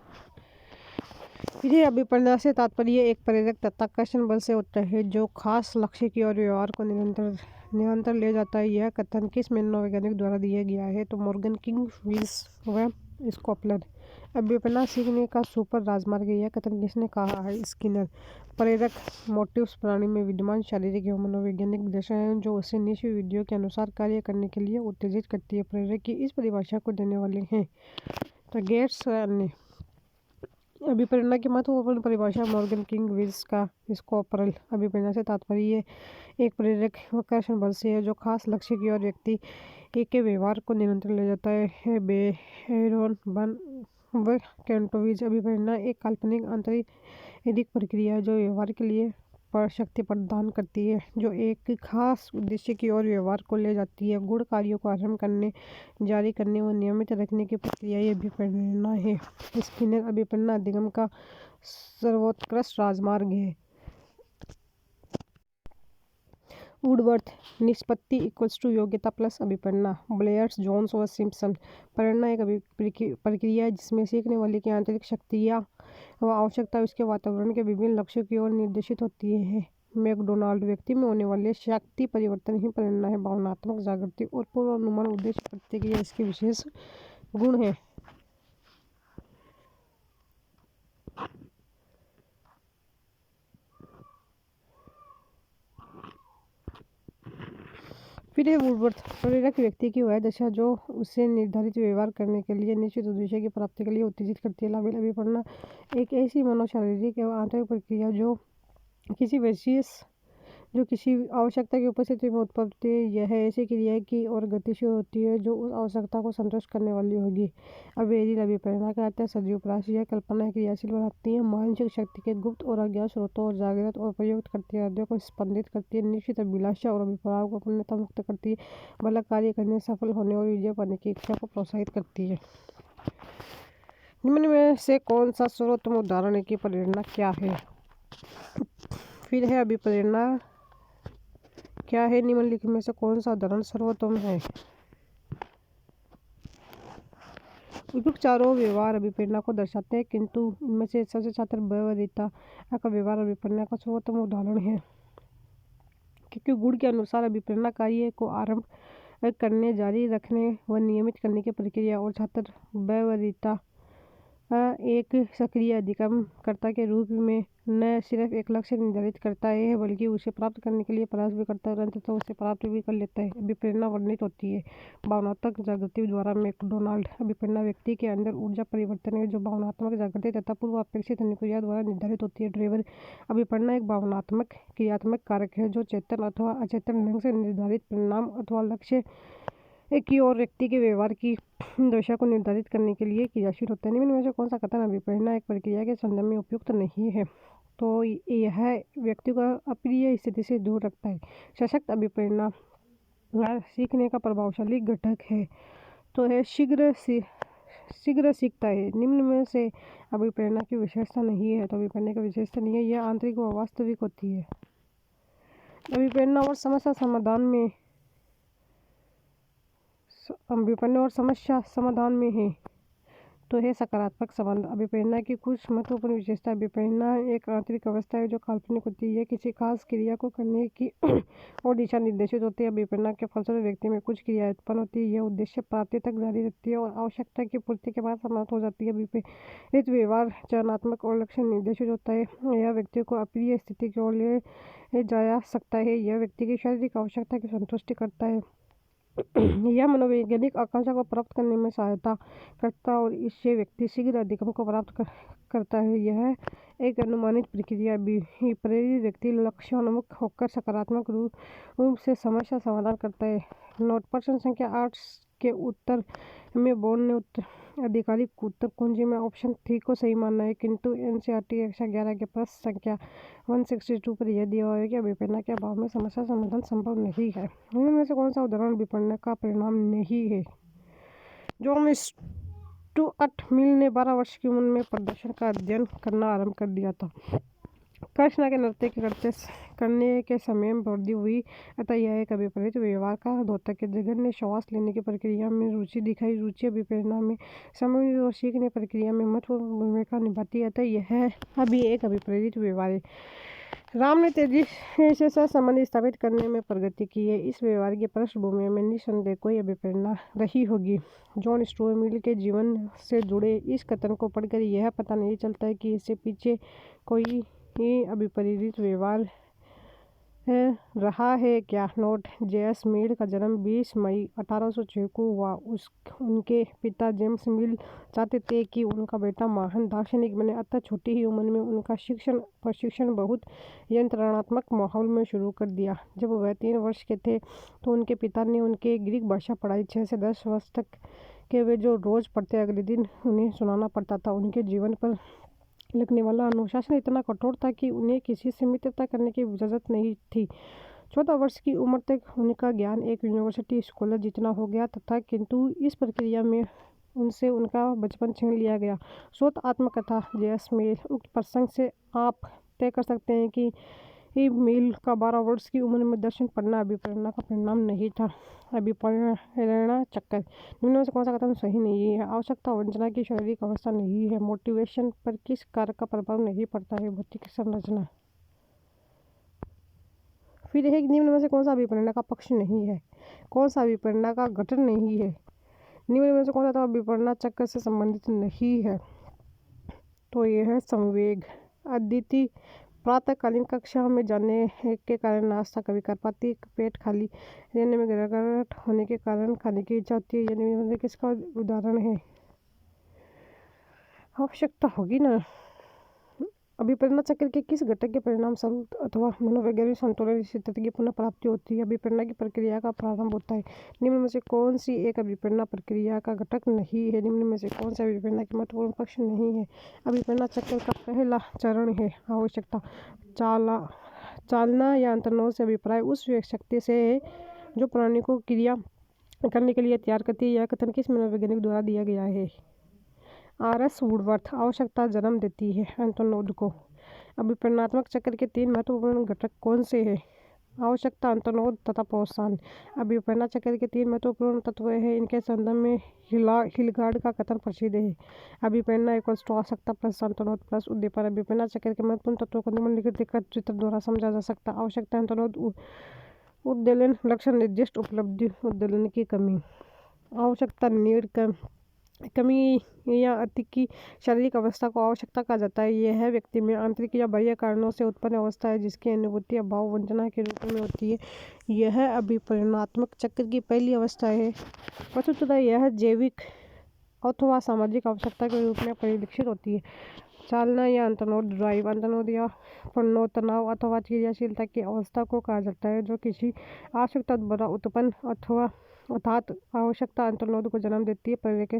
यह अभिप्रेरणा से तात्पर्य एक प्रेरक तत्वाकर्षण बल से होता है जो खास लक्ष्य की ओर व्यवहार को निरंतर ले जाता है। यह कथन किस मनोवैज्ञानिक द्वारा दिया गया है? तो मॉर्गन, किंग, विल्स व स्कोपलर। अभिप्रेरणा सीखने का सुपर राजमार्ग है। यह कथन किसने कहा है? स्किनर। प्रेरक मोटिव्स प्राणी में विद्यमान शारीरिक एवं मनोवैज्ञानिक दशाएं जो उसे निश्चित विधियों के अनुसार कार्य करने के लिए उत्तेजित करती है। प्रेरक की इस परिभाषा को देने वाले हैं तो गेट्स ने। अभिप्रेरणा की महत्वपूर्ण परिभाषा मॉर्गन, किंग, विल्स का स्कोपरल। अभिप्रेरणा से तात्पर्य एक प्रेरक आकर्षण बल से है जो खास लक्ष्य की ओर व्यक्ति के व्यवहार को निरंतर ले जाता है। बेरोन, बन व कैंटोविज। अभिप्रेरणा एक काल्पनिक आंतरिक प्रक्रिया है जो व्यवहार के लिए शक्ति प्रदान करती है, जो एक खास उद्देश्य की ओर व्यवहार को ले जाती है। गुण कार्यों को आरंभ करने, जारी करने व नियमित रखने की प्रक्रिया ये अभिप्रेरणा है। स्किनर। अभिप्रेरणा अधिगम का सर्वोत्कृष्ट राजमार्ग है। वुडवर्थ। निष्पत्ति इक्वल्स टू योग्यता प्लस अभिप्रेरणा। ब्लेयर्स, जोन्स व सिम्पसन। प्रेरणा एक प्रक्रिया है जिसमें सीखने वाले की आंतरिक शक्तियाँ व आवश्यकता उसके वातावरण के विभिन्न लक्ष्यों की ओर निर्देशित होती है। मैकडोनाल्ड। व्यक्ति में होने वाले शक्ति परिवर्तन ही प्रेरणा है। भावनात्मक जागृति और पूर्वानुमान उद्देश्य प्रतिक्रिया इसके विशेष गुण है। फिर है वुडवर्थ। प्रेरक व्यक्ति की वह दशा जो उसे निर्धारित व्यवहार करने के लिए निश्चित उद्देश्य की प्राप्ति के लिए उत्तेजित करती है। लाबेल। अभिप्रेरणा एक ऐसी मनोशारीरिक एवं आंतरिक प्रक्रिया जो किसी आवश्यकता की उपस्थिति में उत्पत्ति यह ऐसी क्रिया की और गतिशील होती है जो उस आवश्यकता को संतुष्ट करने वाली होगी। अबेरिल। अभिप्रेरणा का अर्थ है सजीव प्रयास। यह कल्पना क्रियाशील बनाती है, मानसिक शक्ति के गुप्त और अज्ञात स्रोतों और जागृत और प्रयुक्त करती है, हृदय को स्पंदित करती है, निश्चित अभिलाषा और अभिप्रायों को पूर्णतः मुक्त करती है, भला कार्य करने, सफल होने और विजय पाने की इच्छा को प्रोत्साहित करती है। निम्न में से कौन सा सर्वोत्तम उदाहरण है कि प्रेरणा क्या है? फिर है अभिप्रेरणा क्या है? निम्नलिखित में से कौन सा उदाहरण सर्वोत्तम है? उपयुक्त चारों व्यवहार अभिप्रेरणा को दर्शाते हैं, किंतु इनमें से सबसे छात्र व्यवहारिता का व्यवहार अभिप्रेरणा का सर्वोत्तम उदाहरण है, क्योंकि गुण के अनुसार अभिप्रेरणा कार्य को आरंभ करने, जारी रखने व नियमित करने की प्रक्रिया और छात्र व्यवहारिता एक सक्रिय अधिगमकर्ता के रूप में न सिर्फ एक लक्ष्य निर्धारित करता है बल्कि उसे प्राप्त करने के लिए प्रयास भी करता है और अंततः उसे प्राप्त भी कर लेता है। अभिप्रेरणा वर्णित होती है भावनात्मक जागृति द्वारा। मैकडोनाल्ड। अभिप्रेरणा व्यक्ति के अंदर ऊर्जा परिवर्तन है जो भावनात्मक जागृति तथा पूर्व अपेक्षित अनुक्रिया द्वारा निर्धारित होती है। ड्राइवर। अभिप्रेरणा एक भावनात्मक क्रियात्मक कारक है जो चेतन अथवा अचेतन ढंग से निर्धारित परिणाम अथवा लक्ष्य की ओर व्यक्ति के व्यवहार की दिशा को निर्धारित करने के लिए क्रियाशील होता है। निम्न में से कौन सा कथन अभिप्रेरणा एक प्रक्रिया के संदर्भ में उपयुक्त नहीं है? तो यह व्यक्ति को अप्रिय स्थिति से दूर रखता है। सशक्त अभिप्रेरणा सीखने का प्रभावशाली घटक है। तो है शीघ्र सीखता है। निम्न में से अभिप्रेरणा की विशेषता नहीं है। तो अभिप्रेरणा की विशेषता नहीं है, यह आंतरिक व वास्तविक होती है। अभिप्रेरणा और समस्या समाधान में है। तो है सकारात्मक संबंध। अभिप्रेरणा की कुछ महत्वपूर्ण विशेषता। अभिप्रेरणा एक आंतरिक अवस्था है जो काल्पनिक होती है, किसी खास क्रिया को करने की और दिशा निर्देशित होती है। अभिप्रेरणा के फलस्वरूप व्यक्ति में कुछ क्रिया उत्पन्न होती है, यह उद्देश्य प्राप्ति तक जारी रहती है और आवश्यकता की पूर्ति के बाद समाप्त हो जाती है। अभिप्रेरित व्यवहार चयनात्मक और लक्ष्य निर्देशित होता है, यह व्यक्ति को अप्रिय स्थिति की ओर ले जाया सकता है, यह व्यक्ति की शारीरिक आवश्यकता की संतुष्टि करता है, यह मनोवैज्ञानिक आकांक्षा को प्राप्त करने में सहायता करता और इससे व्यक्ति शीघ्र अधिगम को प्राप्त करता है। यह एक अनुमानित प्रक्रिया। प्रेरित व्यक्ति लक्ष्योन्मुख होकर सकारात्मक रूप से समस्या समाधान करता है। नोट। प्रश्न संख्या 8 के उत्तर में बोर्ड ने आधिकारिक उत्तर कुंजी में ऑप्शन 3 को सही माना है, किंतु एनसीईआरटी कक्षा 11 के प्रश्न संख्या 162 पर यह दिया हुआ है कि अभिप्रेरणा के अभाव में समस्या समाधान संभव नहीं है। इनमें से कौन सा उदाहरण अभिप्रेरणा का परिणाम नहीं है? जॉन स्टुअर्ट मिल ने 12 वर्ष की उम्र में प्रदर्शन का अध्ययन करना आरंभ कर दिया था। कृष्णा के नृत्य करने के समय में वृद्धि हुई, अतः यह एक अभिप्रेरित व्यवहार का द्योतक है। जगन ने श्वास लेने की प्रक्रिया में रुचि दिखाई। रुचि अभिप्रेरणा में समझ और सीखने प्रक्रिया में महत्वपूर्ण भूमिका निभाती है, अतः यह अभी एक अभिप्रेरित व्यवहार है। राम ने तेजी से सहसंबंध स्थापित करने में प्रगति की है। इस व्यवहार की पृष्ठभूमि में निस्संदेह कोई अभिप्रेरणा रही होगी। जॉन स्टुअर्ट मिल के जीवन से जुड़े इस कथन को पढ़कर यह पता नहीं चलता है कि इससे पीछे कोई ही अभिप्रेरित व्यवहार रहा है क्या? नोट। जेएस मिल का जन्म 20 मई 1806 को हुआ। उनके पिता जेम्स मिल चाहते थे कि उनका बेटा महान दार्शनिक बने, अतः छोटी ही उम्र में उनका प्रशिक्षण बहुत यंत्रणात्मक माहौल में शुरू कर दिया। जब वह 3 वर्ष के थे तो उनके पिता ने उनके ग्रीक भाषा पढ़ाई। 6 से 10 वर्ष तक के वे जो रोज पढ़ते अगले दिन उन्हें सुनाना पड़ता था। उनके जीवन पर लगने वाला अनुशासन इतना कठोर था कि उन्हें किसी से मित्रता करने की इजाज़त नहीं थी। 14 वर्ष की उम्र तक उनका ज्ञान एक यूनिवर्सिटी स्कॉलर जितना हो गया था, किंतु इस प्रक्रिया में उनसे उनका बचपन छीन लिया गया। शोध आत्मकथा। जेएस मिल। उक्त प्रसंग से आप तय कर सकते हैं कि मिल का 12 वर्ष की उम्र में दर्शन पढ़ना अभिप्रेरणा का परिणाम नहीं था। अभिप्रेरणा चक्कर। निम्न में से कौन सा कथन सही नहीं है? आवश्यकता वंचना की शारीरिक अवस्था नहीं है। मोटिवेशन पर किस कारक का प्रभाव नहीं पड़ता है? भौतिक संरचना। फिर एक निम्न में से कौन सा अभिप्रेरणा का पक्ष नहीं है? कौन सा अभिप्रेरणा का घटन नहीं है? निम्न में से कौन सा अभिप्रेरणा चक्र से संबंधित नहीं है? तो यह है संवेग। अदिति प्रातःकालीन कक्षा में जाने के कारण नाश्ता कभी कर पाती, पेट खाली रहने में गिरावट होने के कारण खाने की इच्छा होती है। यानी किसका उदाहरण है? आवश्यकता होगी ना। अभिप्रेरणा चक्र के किस घटक के परिणाम स्वरूप अथवा मनोवैज्ञानिक संतुलन स्थिति की पुनः प्राप्ति होती है? अभिप्रेरणा की प्रक्रिया का प्रारंभ होता है। निम्न में से कौन सी एक अभिप्रेरणा प्रक्रिया का घटक नहीं है? निम्न में से कौन सा अभिप्रेरणा के महत्वपूर्ण पक्ष नहीं है? अभिप्रेरणा चक्र का पहला चरण है आवश्यकता। चालना या अंतर्नोद से अभिप्राय उस शक्ति से है जो प्राणी को क्रिया करने के लिए तैयार करती है। यह कथन किस मनोवैज्ञानिक द्वारा दिया गया है? आर.एस. वुडवर्थ। आवश्यकता जन्म देती है अंतर्नोद को। अभिप्रेरणात्मक चक्र के 3 महत्वपूर्ण घटक कौन से हैं? आवश्यकता, अंतर्नोद तथा प्रोत्साहन। अभिप्रेरणा चक्र के 3 महत्वपूर्ण तत्व हैं। इनके संदर्भ में हिलगार्ड का कथन प्रसिद्ध है। अभिप्रेरणा = आवश्यकता प्लस अंतर्नोद प्लस उद्दीपन। अभिप्रेरणा चक्र के महत्वपूर्ण तत्वों को निम्नलिखित चित्र द्वारा समझा जा सकता है। आवश्यकता, अंतर्नोद, उद्दोलन, लक्ष्य निर्दिष्ट उपलब्धि, उद्दोलन की कमी। आवश्यकता नीड कमी या अति की शारीरिक अवस्था को आवश्यकता कहा जाता है। यह व्यक्ति में आंतरिक या बाह्य कारणों से उत्पन्न अवस्था है जिसकी अनुभूति अभाव वंचना के रूप में होती है। यह अभिपरिणात्मक चक्र की पहली अवस्था है। वस्तुतः यह जैविक अथवा सामाजिक आवश्यकता के रूप में परिलक्षित होती है। चालना या अंतर्नोद ड्राइव, अंतर्नोद या प्रणोद तनाव अथवा क्रियाशीलता की अवस्था को कहा जाता है जो किसी आवश्यकता द्वारा उत्पन्न अथवा अर्थात आवश्यकता अंतर्नोद को जन्म देती है। परिरेख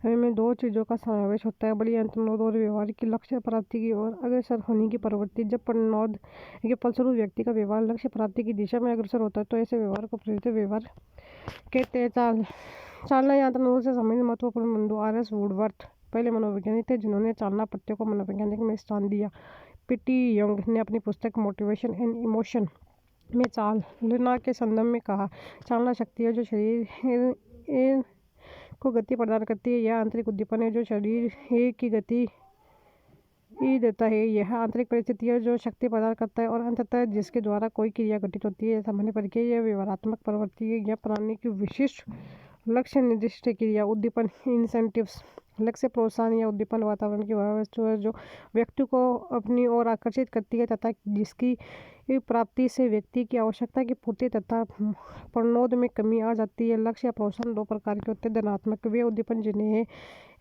में दो चीज़ों का समावेश होता है, बड़ी अंतर्नोद और व्यवहार की लक्ष्य प्राप्ति की ओर अग्रसर होने की प्रवृत्ति। जब प्रणोद के फलस्वरूप व्यक्ति का व्यवहार लक्ष्य प्राप्ति की दिशा में अग्रसर होता है तो ऐसे व्यवहार को प्रेरित व्यवहार कहते हैं। चालना या अंतर्नोद से संबंधित महत्वपूर्ण बिंदु R.S. वुडवर्थ पहले मनोवैज्ञानिक थे जिन्होंने चालना पट्टियों को मनोवैज्ञानिक में स्थान दिया। P.T. यंग ने अपनी पुस्तक मोटिवेशन एंड इमोशन में चालना के संदर्भ में कहा, चालना शक्ति है जो शरीर को गति प्रदान करती है। यह आंतरिक उद्दीपन है जो शरीर की गति देता है। यह आंतरिक परिस्थिति है जो शक्ति प्रदान करता है और अंततः जिसके द्वारा कोई क्रिया घटित होती है। सामान्य प्रक्रिया यह व्यवहारात्मक प्रवृत्ति है। यह प्राणी की विशिष्ट लक्ष्य निर्दिष्ट क्रिया उद्दीपन इंसेंटिव्स लक्ष्य प्रोत्साहन या उद्दीपन वातावरण की वह वस्तु है जो व्यक्ति को अपनी ओर आकर्षित करती है तथा जिसकी प्राप्ति से व्यक्ति की आवश्यकता की पूर्ति तथा प्रणोद में कमी आ जाती है। लक्ष्य या प्रोत्साहन दो प्रकार के होते हैं। धनात्मक वे उद्दीपन जिन्हें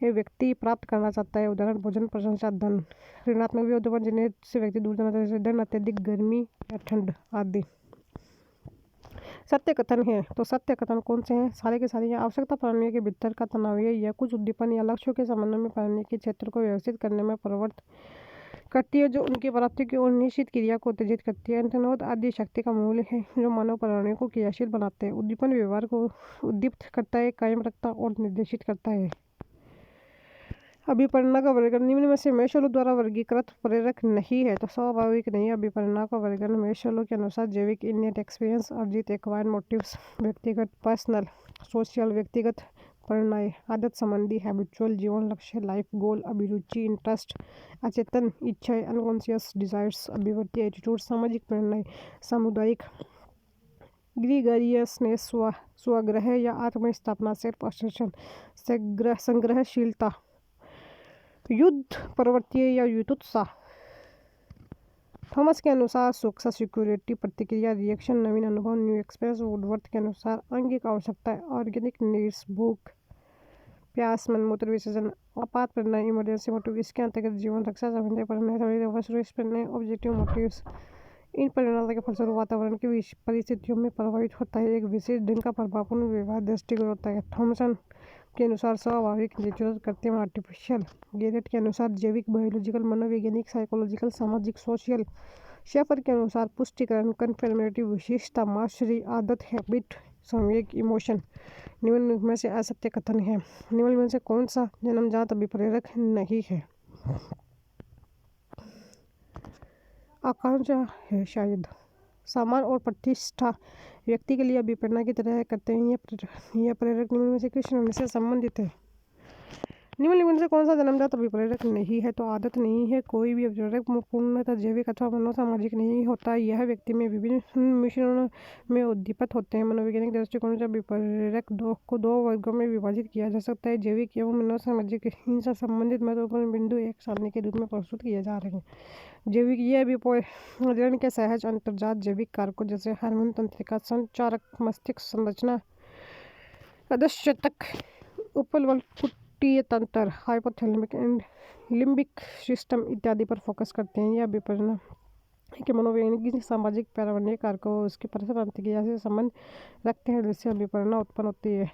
व्यक्ति प्राप्त करना चाहता है, उदाहरण भोजन, प्रशंसा, धन। ऋणात्मक वे उद्दीपन जिन्हें से व्यक्ति दूर जाना चाहता है, धन, अत्यधिक गर्मी या ठंड आदि। सत्य कथन है तो सत्य कथन कौन से हैं? सारे के सारे आवश्यकता प्राणियों के भीतर का तनाव है। यह कुछ उद्दीपन या लक्ष्यों के संबंध में प्राणी के क्षेत्र को व्यवस्थित करने में प्रवृत्त करती है जो उनकी प्राप्ति की ओर निश्चित क्रिया को उत्तेजित करती है। अंतर्नोद आदि शक्ति का मूल्य है जो मानव प्राणियों को क्रियाशील बनाते हैं। उद्दीपन व्यवहार को उद्दीप्त करता है, कायम रखता और निर्देशित करता है। अभिप्रेरणा का वर्गीकरण निम्न में से मेशेलो द्वारा वर्गीकृत प्रेरक नहीं है तो स्वाभाविक नहीं। अभिप्रेरणा का वर्गीकरण मेशेलो के अनुसार जैविक, इनेट एक्सपीरियंस, अर्जित, एक्वायर्ड मोटिव्स, व्यक्तिगत, पर्सनल, सोशल, व्यक्तिगत प्रेरणाएं, आदत संबंधी, हैबिचुअल, जीवन लक्ष्य, लाइफ गोल, अभिरुचि, इंटरेस्ट, अचेतन इच्छाएं, अनकॉन्शियस डिजायर्स, अभिवृत्ति, एटीट्यूड, सामाजिक प्रेरणाएं, सामुदायिक, ग्रीगरियसनेस, स्वग्रह या आत्म स्थापना, सेल्फ असर्शन, संग्रहशीलता, युद्ध प्रवृत्ति या युद्धोत्साह। थॉमस के अनुसार सुरक्षा, सिक्योरिटी, प्रतिक्रिया, रिएक्शन, नवीन अनुभव, न्यू एक्सपीरियंस। वुडवर्थ के अनुसार आंगिक आवश्यकता, ऑर्गेनिक नीड्स, भूख, प्यास, मनमूत्र विसर्जन, आपात प्रेरणाएं, इमरजेंसी मोटिव। इसके अंतर्गत जीवन रक्षा संबंधी प्रेरणाएं, ऑब्जेक्टिव मोटिव्स। इन प्रेरणाओं के फलस्वरूप वातावरण की परिस्थितियों में प्रभावित होता है, एक विशेष ढंग का प्रभावपूर्ण व्यवहार दृष्टिगत होता है। थॉमसन के अनुसार स्वाभाविक, नेचुरल, कृत्रिम, आर्टिफिशियल। गेरेट के अनुसार जैविक, बायोलॉजिकल, मनोवैज्ञानिक, साइकोलॉजिकल, सामाजिक, सोशल। शेफर के अनुसार पुष्टिकरण, कन्फर्मेटिव, विशिष्टता, मास्टरी, आदत, हैबिट, संवेग, इमोशन। निम्न में से असत्य कथन है। निम्न में से कौन सा जन्मजात अभिप्रेरक नहीं है? आकांक्षा है शायद। सम्मान और प्रतिष्ठा व्यक्ति के लिए अभिप्रेरणा की तरह करते हैं। यह प्रेरक निम्न में से किस श्रेणी से संबंधित है? निम्न में से कौन सा जन्मजात अभिप्रेरक नहीं है? तो आदत नहीं है। कोई भी अभिप्रेरक पूर्णतः जैविक अथवा मनोसामाजिक नहीं होता। यह व्यक्ति में विभिन्न मिश्रणों में उद्दीपित होते हैं। मनोवैज्ञानिक दृष्टिकोण से अभिप्रेरक को दो वर्गों में विभाजित किया जा सकता है, जैविक एवं मनोसामाजिक। इनसे संबंधित महत्वपूर्ण बिंदु एक सारणी के रूप में प्रस्तुत किए जा रहे हैं। जैविक, यह अभिप्रेरण के सहज अंतर्जात जैविक कारकों जैसे हार्मोन, तंत्रिका, संचारक, मस्तिष्क संरचना, अधश्चतक, उपलवलकुटीय तंत्र, हाइपोथैलेमिक एंड लिम्बिक सिस्टम इत्यादि पर फोकस करते हैं। यह अभिप्रेरण के मनोवैज्ञानिक, सामाजिक, पर्यावरणीय कारकों और उसकी परस्पर अंतक्रिया से संबंध रखते हैं जिससे अभिप्रेरणा उत्पन्न होती है।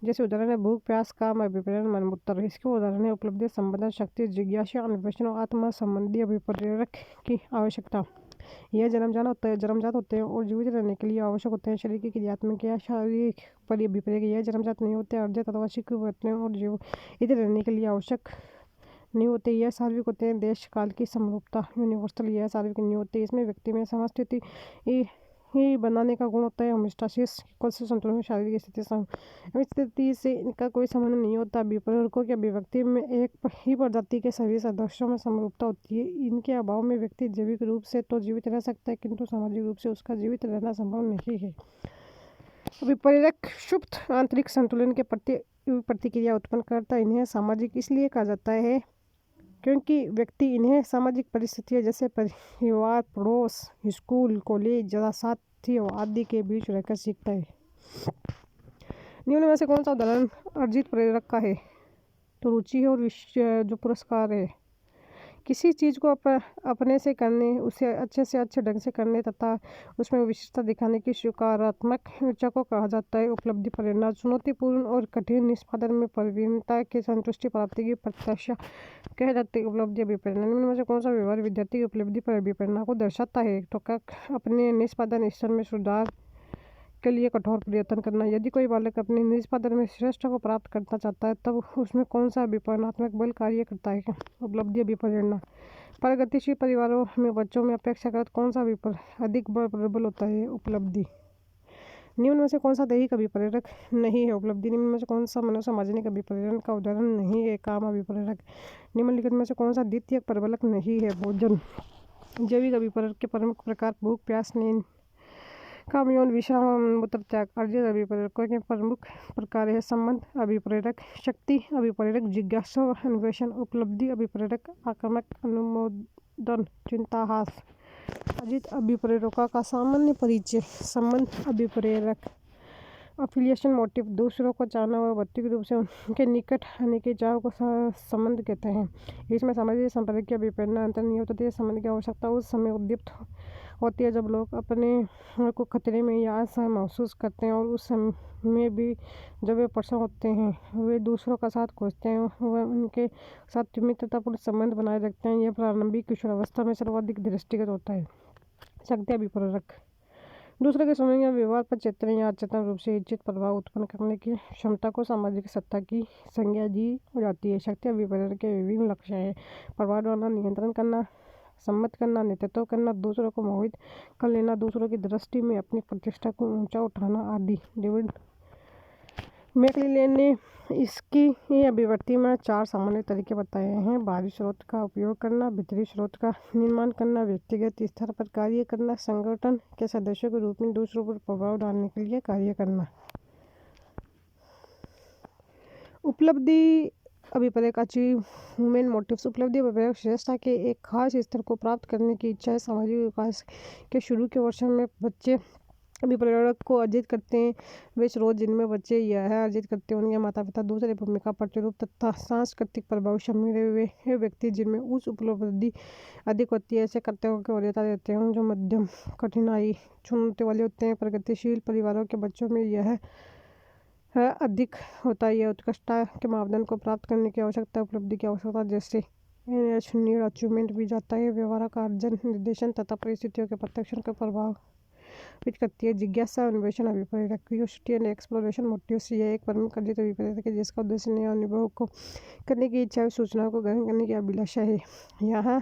जैसे उदाहरण है भूख, प्यास, काम, अभिप्रेरण, मनमूत्र। इसके उदाहरण है उपलब्धि, संबंधन, शक्ति, जिज्ञासा, अन्वेषण और आत्मा संबंधी अभिप्रेरक की आवश्यकता। यह जन्मजात होते हैं और जीवित रहने के लिए आवश्यक होते हैं। शरीर की क्रियात्मक या शारीरिक अभिप्रेरक यह जन्मजात नहीं होते, अर्जित अथवा सीखे होते हैं और जीवित रहने के लिए आवश्यक नहीं होते। यह सार्वत्रिक होते हैं। देश काल की समरूपता, यूनिवर्सल, यह सार्वत्रिक नहीं होते। इसमें व्यक्ति में समस्थिति ही बनाने का गुण होता है। होमियोस्टेसिस, संतुलन, शारीरिक स्थिति से इनका कोई संबंध नहीं होता। अभिप्रेरकों की अभिव्यक्ति में एक ही प्रजाति के सभी सदस्यों में समरूपता होती है। इनके अभाव में व्यक्ति जैविक रूप से तो जीवित रह सकता है किंतु सामाजिक रूप से उसका जीवित रहना संभव नहीं है। अभिप्रेरक सुप्त आंतरिक संतुलन के प्रति प्रतिक्रिया उत्पन्न करता है। इन्हें सामाजिक इसलिए कहा जाता है क्योंकि व्यक्ति इन्हें सामाजिक परिस्थितियाँ जैसे परिवार, पड़ोस, स्कूल, कॉलेज या साथियों आदि के बीच रहकर सीखता है। निम्न में से कौन सा उदाहरण अर्जित प्रेरक का है? तो रुचि है और जो पुरस्कार है। किसी चीज़ को अपने से करने, उसे अच्छे ढंग से करने तथा उसमें विशेषता दिखाने की सकारात्मक ऊर्जा को कहा जाता है उपलब्धि। प्रेरणा चुनौतीपूर्ण और कठिन निष्पादन में प्रवीणता की संतुष्टि प्राप्ति की प्रत्याशा कह जाती है उपलब्धि अभिप्रेरणा। निम्न में से कौन सा व्यवहार विद्यार्थी की उपलब्धि पर अभिप्रेरणा को दर्शाता है? तो अपने निष्पादन स्तर में सुधार के लिए कठोर प्रयत्न करना। यदि कोई बालक अपने निष्पादन में श्रेष्ठ को प्राप्त करना चाहता है तब उसमें कौन सा अभिप्रेरणात्मक बल कार्य करता है? उपलब्धि अभिप्रेरणा। प्रगतिशील परिवारों में बच्चों में अपेक्षाकृत कौन सा अधिक प्रबल होता है? उपलब्धि। निम्न में से कौन सा दैहिक अभिप्रेरक नहीं है? उपलब्धि। निम्न में से कौन सा मनोसामाजिक अभिप्रेरण का उदाहरण नहीं है? काम अभिप्रेरक। निम्नलिखित में से कौन सा द्वितीयक प्रबलक नहीं है? भोजन। जैविक अभिप्रेरक के प्रमुख प्रकार भूख, प्यास, नींद, काम, यौन, विश्राम, मूत्र त्याग। अर्जित अभिप्रेरकों के प्रमुख प्रकार है संबंध अभिप्रेरक, शक्ति अभिप्रेरक, जिज्ञासा अन्वेषण। उपलब्धि अभिप्रेरक आक्रामक, अनुमोदन, चिंता, हास। अर्जित अभिप्रेरकों का सामान्य परिचय। संबंध अभिप्रेरक अफिलिएशन मोटिव, दूसरों को चाहना व भौतिक रूप से उनके निकट आने की चाह को संबंध कहते हैं। इसमें सामाजिक संपर्क की अभिप्रेरणा अंतर्निहित होती है। संबंध की आवश्यकता उस समय उद्दीप्त होती है जब लोग अपने को खतरे में या असहाय महसूस करते हैं और उस समय भी जब वे प्रसन्न होते हैं वे दूसरों का साथ खोजते हैं व उनके साथ मित्रतापूर्ण संबंध बनाए रखते हैं। यह प्रारंभिक किशोरावस्था में सर्वाधिक दृष्टिगत होता है। शक्ति अभिप्रेरक दूसरे के समय या व्यवहार पर चेतन या अचेतन रूप से इच्छित प्रभाव उत्पन्न करने की क्षमता को सामाजिक सत्ता की संज्ञा दी जाती है। शक्ति अभिप्रेरक के विभिन्न लक्ष्य हैं: प्रभाव डालना, नियंत्रण करना, सम्मत करना, नेतृत्व करना, दूसरों को मोहित कर लेना, दूसरों की दृष्टि में अपनी प्रतिष्ठा को ऊंचा उठाना आदि। डेविड मैकक्लेलन ने इसकी अभिव्यक्ति में 4 सामान्य तरीके बताए हैं: बाहरी स्रोत का उपयोग करना, भीतरी स्रोत का निर्माण करना, व्यक्तिगत स्तर पर कार्य करना, संगठन के सदस्यों के रूप में दूसरों पर प्रभाव डालने के लिए कार्य करना। उपलब्धि अभिप्रेरक अचीवमेंट मोटिव्स। उपलब्धि अभिप्रेरक श्रेष्ठता के एक खास स्तर को प्राप्त करने की इच्छा है। सामाजिक विकास के शुरू के वर्षों में बच्चे अभिप्रेरक को अर्जित करते हैं। वे स्रोत जिनमें बच्चे यह अर्जित करते हैं उनके माता पिता, दूसरे भूमिका प्रतिरूप तथा सांस्कृतिक प्रभाव शामिल है। वे व्यक्ति जिनमें उच्च उपलब्धि अधिक होती है ऐसे कर्तव्यों की वरीयता देते हैं जो मध्यम कठिनाई चुनौती वाले होते हैं। प्रगतिशील परिवारों के बच्चों में यह अधिक होता है। यह उत्कृष्टता के मापदंड को प्राप्त करने की आवश्यकता, उपलब्धि की आवश्यकता जैसे नीड अचीवमेंट भी जाता है। व्यवहार का अर्जन, निर्देशन तथा परिस्थितियों के प्रत्यक्षण का प्रभाव करती है। जिज्ञासा अन्वेषण अभिप्रेरक क्यूरियोसिटी एंड एक्सप्लोरेशन मोटिव्स। यह एक प्रमुख अर्जित अभिप्रेरक है जिसका उद्देश्य नए अनुभव को करने की इच्छा है, सूचनाओं को ग्रहण करने की अभिलाषा है। यहाँ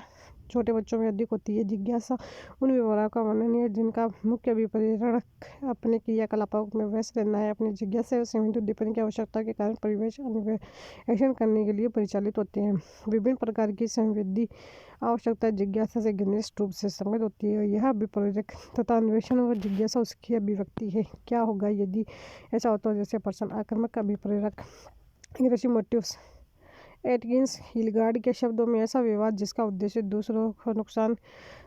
छोटे बच्चों में अधिक होती है। जिज्ञासा उन व्यवहारों का वर्णन है जिनका मुख्य अभिप्रेरक अपने क्रियाकलापों में व्यस्त रहना है। अपनी जिज्ञासा और सीमित उद्दीपन की आवश्यकता के कारण परिवेश अन्वेषण करने के लिए परिचालित होते हैं। विभिन्न प्रकार की संवेदी आवश्यकता जिज्ञासा से घनिष्ठ रूप से संबंधित होती है। यह अभिप्रेरक तथा अन्वेषण और जिज्ञासा उसकी अभिव्यक्ति है। क्या होगा यदि ऐसा होता है? जैसे पर्सन। आक्रामक अभिप्रेरक एग्रेसिव मोटिव्स। एटकिंस हिलगार्ड के शब्दों में ऐसा व्यवहार जिसका उद्देश्य दूसरों को नुकसान